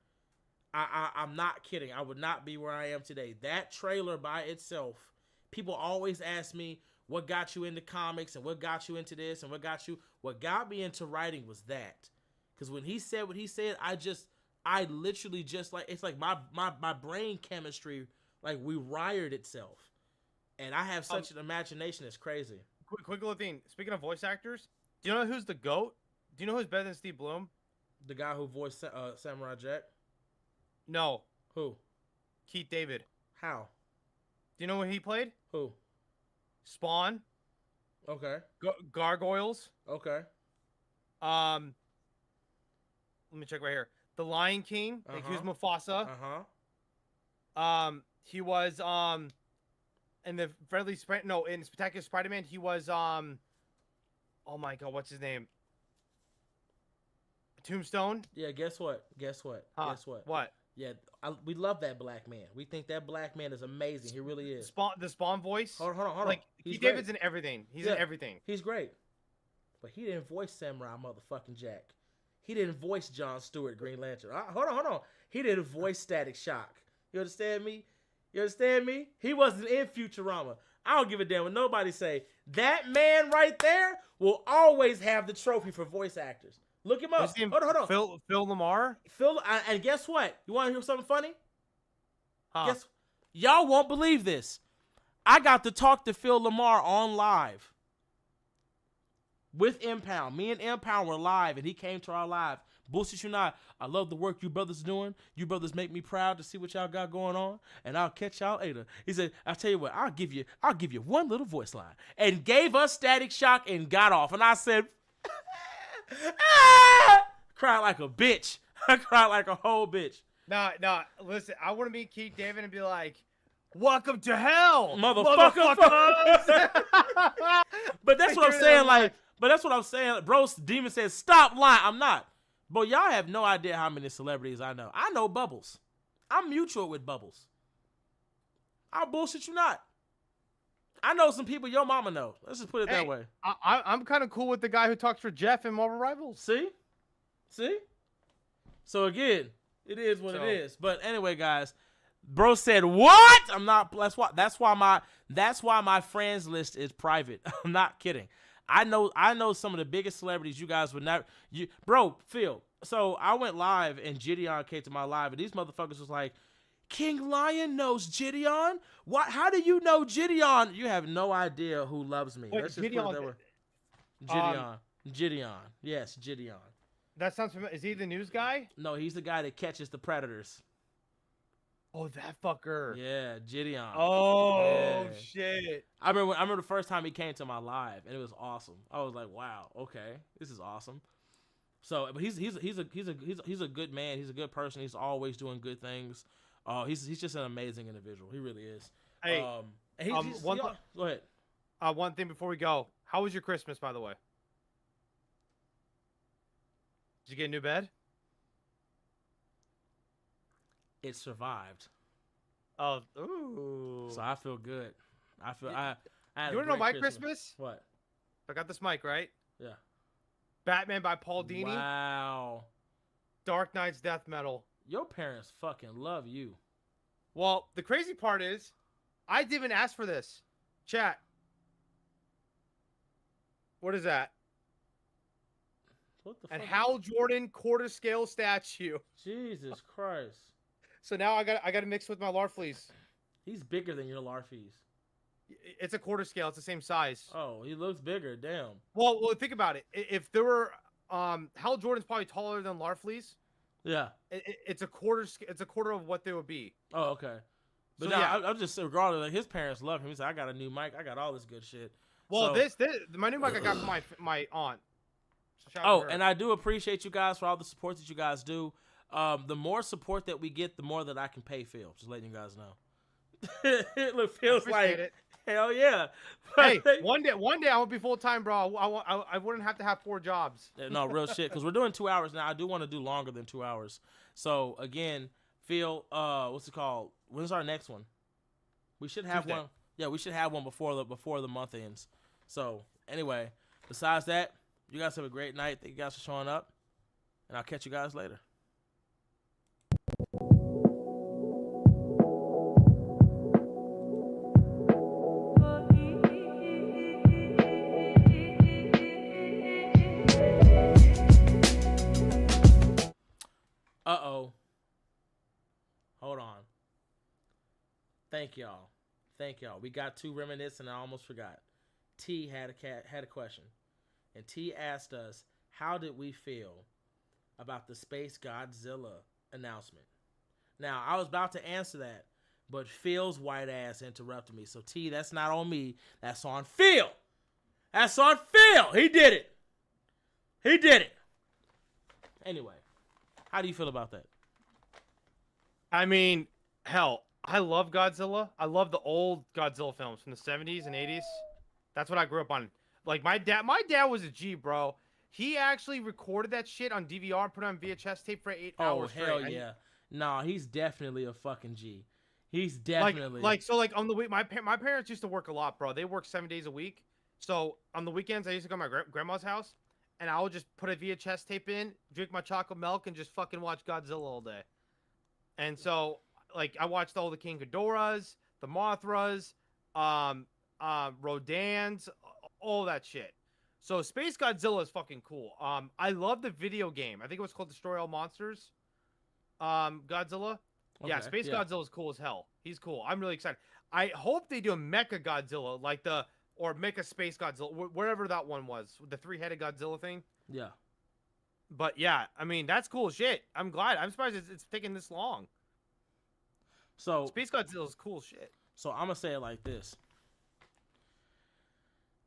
I'm not kidding. I would not be where I am today. That trailer by itself, people always ask me, what got you into comics and what got you into this and what got me into writing was that. Because when he said what he said, I literally just, like, it's like my brain chemistry, like, rewired itself. And I have such an imagination, it's crazy. Quick little thing. Speaking of voice actors, do you know who's the GOAT? Do you know who's better than Steve Bloom? The guy who voiced Samurai Jack? No. Who? Keith David. How? Do you know what he played? Who? Spawn. Okay. Gargoyles. Okay. Let me check right here. The Lion King. Like he was Mufasa. He was in the in Spectacular Spider-Man, he was oh my God, what's his name? Tombstone. Yeah, guess what? Huh. Guess what? What? Yeah, we love that black man. We think that black man is amazing. He really is. The Spawn voice. Hold on. Like, Keith David's in everything. He's in everything. He's great. But he didn't voice Samurai motherfucking Jack. He didn't voice Jon Stewart Green Lantern. Hold on. He didn't voice Static Shock. You understand me? He wasn't in Futurama. I don't give a damn what nobody say. That man right there will always have the trophy for voice actors. Look him up. Hold on. Phil Lamar. And guess what? You want to hear something funny? Huh. Y'all won't believe this. I got to talk to Phil Lamar on live with Impound. Me and Impound were live, and he came to our live. Bullshit you not. I love the work you brothers doing. You brothers make me proud to see what y'all got going on, and I'll catch y'all later. He said, "I'll tell you what. I'll give you one little voice line," and gave us Static Shock and got off. And I said, cried like a bitch. I cried like a whole bitch. Nah, listen, I want to meet Keith David and be like, welcome to hell, motherfucker. But that's what I'm saying, Bro, Demon says, stop lying. I'm not. Bro, y'all have no idea how many celebrities I know. I know Bubbles. I'm mutual with Bubbles. I'll bullshit you not. I know some people your mama know. Let's just put it that way. I'm kind of cool with the guy who talks for Jeff in Marvel Rivals. See? So again, it is what it is. But anyway, guys, bro said what? I'm not. That's why my friends list is private. I'm not kidding. I know some of the biggest celebrities you guys would not. Bro, Phil. So I went live and Gideon came to my live, and these motherfuckers was like, King Lion knows Gideon? What? How do you know Gideon? You have no idea who loves me. Wait, let's just put it that way. Gideon. Yes, Gideon. That sounds familiar. Is he the news guy? No, he's the guy that catches the predators. Oh, that fucker. Yeah, Gideon. Oh, shit. I remember the first time he came to my live, and it was awesome. I was like, wow, okay, this is awesome. So, but he's a good man. He's a good person. He's always doing good things. He's just an amazing individual. He really is. Hey, Go ahead. One thing before we go. How was your Christmas, by the way? Did you get a new bed? It survived. Oh, ooh. So I feel good. I had You want to know my Christmas? What? I got this mic, right? Yeah. Batman by Paul Dini. Wow. Dark Knight's death metal. Your parents fucking love you. Well, the crazy part is, I didn't ask for this. Chat. What is that? What the And fuck? Hal Jordan quarter scale statue. Jesus Christ. So now I got to mix with my Larfleeze. He's bigger than your Larfies. It's a quarter scale. It's the same size. Oh, he looks bigger. Damn. Well, think about it. If there were, Hal Jordan's probably taller than Larfleeze. Yeah. It's a quarter. It's a quarter of what they would be. Oh, okay. But so, now I'm just regardless. Like his parents love him. He's like, I got a new mic. I got all this good shit. Well, my new mic I got from my aunt. So oh, and I do appreciate you guys for all the support that you guys do. The more support that we get, the more that I can pay Phil. Just letting you guys know. It feels like it. Hell yeah. Hey, one day I won't be full time, bro. I wouldn't have to have 4 jobs. No, real shit. Because we're doing 2 hours now. I do want to do longer than 2 hours. So again, Phil, what's it called? When's our next one? We should have Tuesday. one. Yeah, we should have one before the month ends. So anyway, besides that, you guys have a great night. Thank you guys for showing up, and I'll catch you guys later. Uh-oh. Hold on. Thank y'all. We got 2 reminiscing, and I almost forgot. T had a question. And T asked us, how did we feel about the Space Godzilla announcement? Now, I was about to answer that, but Phil's white ass interrupted me. So T, that's not on me. That's on Phil. That's on Phil. He did it. Anyway. How do you feel about that? I mean, hell, I love Godzilla. I love the old Godzilla films from the 70s and 80s. That's what I grew up on. Like my dad was a G, bro. He actually recorded that shit on DVR and put it on VHS tape for 8 hours. Oh, hell yeah. Nah, he's definitely a fucking G. He's definitely like on the week my parents used to work a lot, bro. They work 7 days a week. So on the weekends I used to go to my grandma's house. And I would just put a VHS tape in, drink my chocolate milk, and just fucking watch Godzilla all day. And so, like, I watched all the King Ghidorahs, the Mothras, Rodans, all that shit. So Space Godzilla is fucking cool. I love the video game. I think it was called Destroy All Monsters. Godzilla. Okay, yeah, Space Godzilla is cool as hell. He's cool. I'm really excited. I hope they do a Mecha Godzilla, like or Mecha Space Godzilla, wherever that one was, the 3-headed Godzilla thing. Yeah. But yeah, I mean, that's cool shit. I'm glad. I'm surprised it's taking this long. So Space Godzilla is cool shit. So I'm gonna say it like this: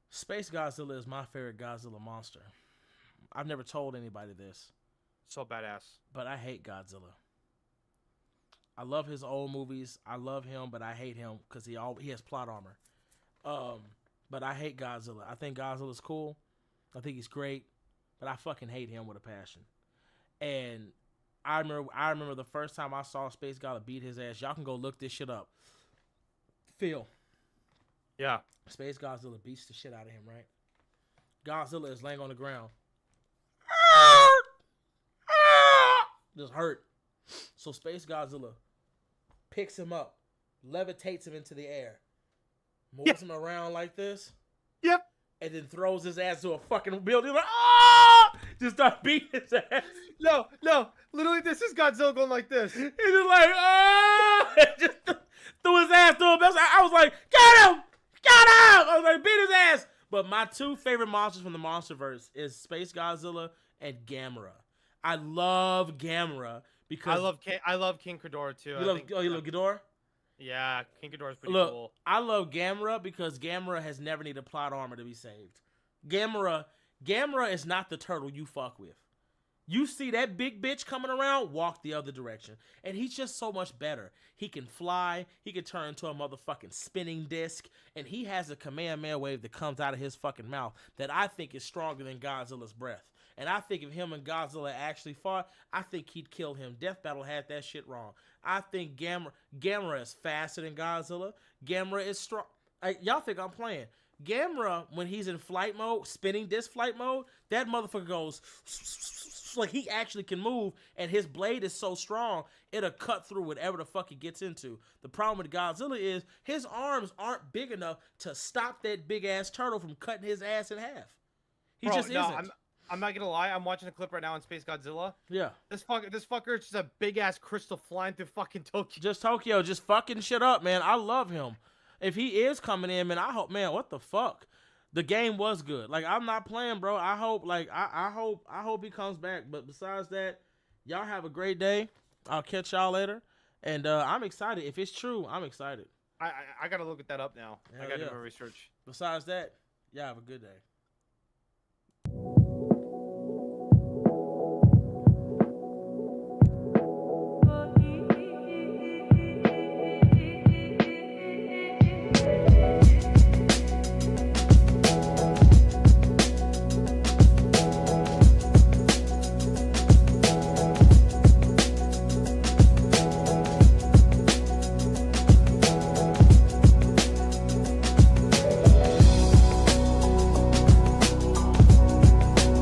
Space Godzilla is my favorite Godzilla monster. I've never told anybody this. So badass. But I hate Godzilla. I love his old movies. I love him, but I hate him because he has plot armor. But I hate Godzilla. I think Godzilla's cool. I think he's great, but I fucking hate him with a passion. And I remember the first time I saw Space Godzilla beat his ass. Y'all can go look this shit up. Phil. Yeah. Space Godzilla beats the shit out of him, right? Godzilla is laying on the ground. Just hurt. So Space Godzilla picks him up, levitates him into the air, moves him around like this. Yep. And then throws his ass to a fucking building. Like, ah! Just start beating his ass. No. Literally, this is Godzilla going like this. He's just like, ah! Just threw his ass through him. I was like, get him! I was like, beat his ass. But my 2 favorite monsters from the MonsterVerse is Space Godzilla and Gamera. I love Gamera because I love King Ghidorah too. You love Ghidorah? Yeah, King Ghidorah's pretty cool. I love Gamera because Gamera has never needed plot armor to be saved. Gamera is not the turtle you fuck with. You see that big bitch coming around, walk the other direction. And he's just so much better. He can fly. He can turn into a motherfucking spinning disc. And he has a Kamehameha wave that comes out of his fucking mouth that I think is stronger than Godzilla's breath. And I think if him and Godzilla actually fought, I think he'd kill him. Death Battle had that shit wrong. I think Gamera is faster than Godzilla. Gamera is strong. Y'all think I'm playing. Gamera, when he's in flight mode, spinning disc flight mode, that motherfucker goes like he actually can move, and his blade is so strong, it'll cut through whatever the fuck he gets into. The problem with Godzilla is his arms aren't big enough to stop that big-ass turtle from cutting his ass in half. He just isn't. I'm not gonna lie. I'm watching a clip right now on Space Godzilla. Yeah. This fucker is just a big ass crystal flying through fucking Tokyo. Just Tokyo, just fucking shit up, man. I love him. If he is coming in, man, I hope, man, what the fuck? The game was good. Like, I'm not playing, bro. I hope, like, I hope he comes back. But besides that, y'all have a great day. I'll catch y'all later. And I'm excited. If it's true, I'm excited. I gotta look at that up now. I gotta do my research. Besides that, y'all have a good day.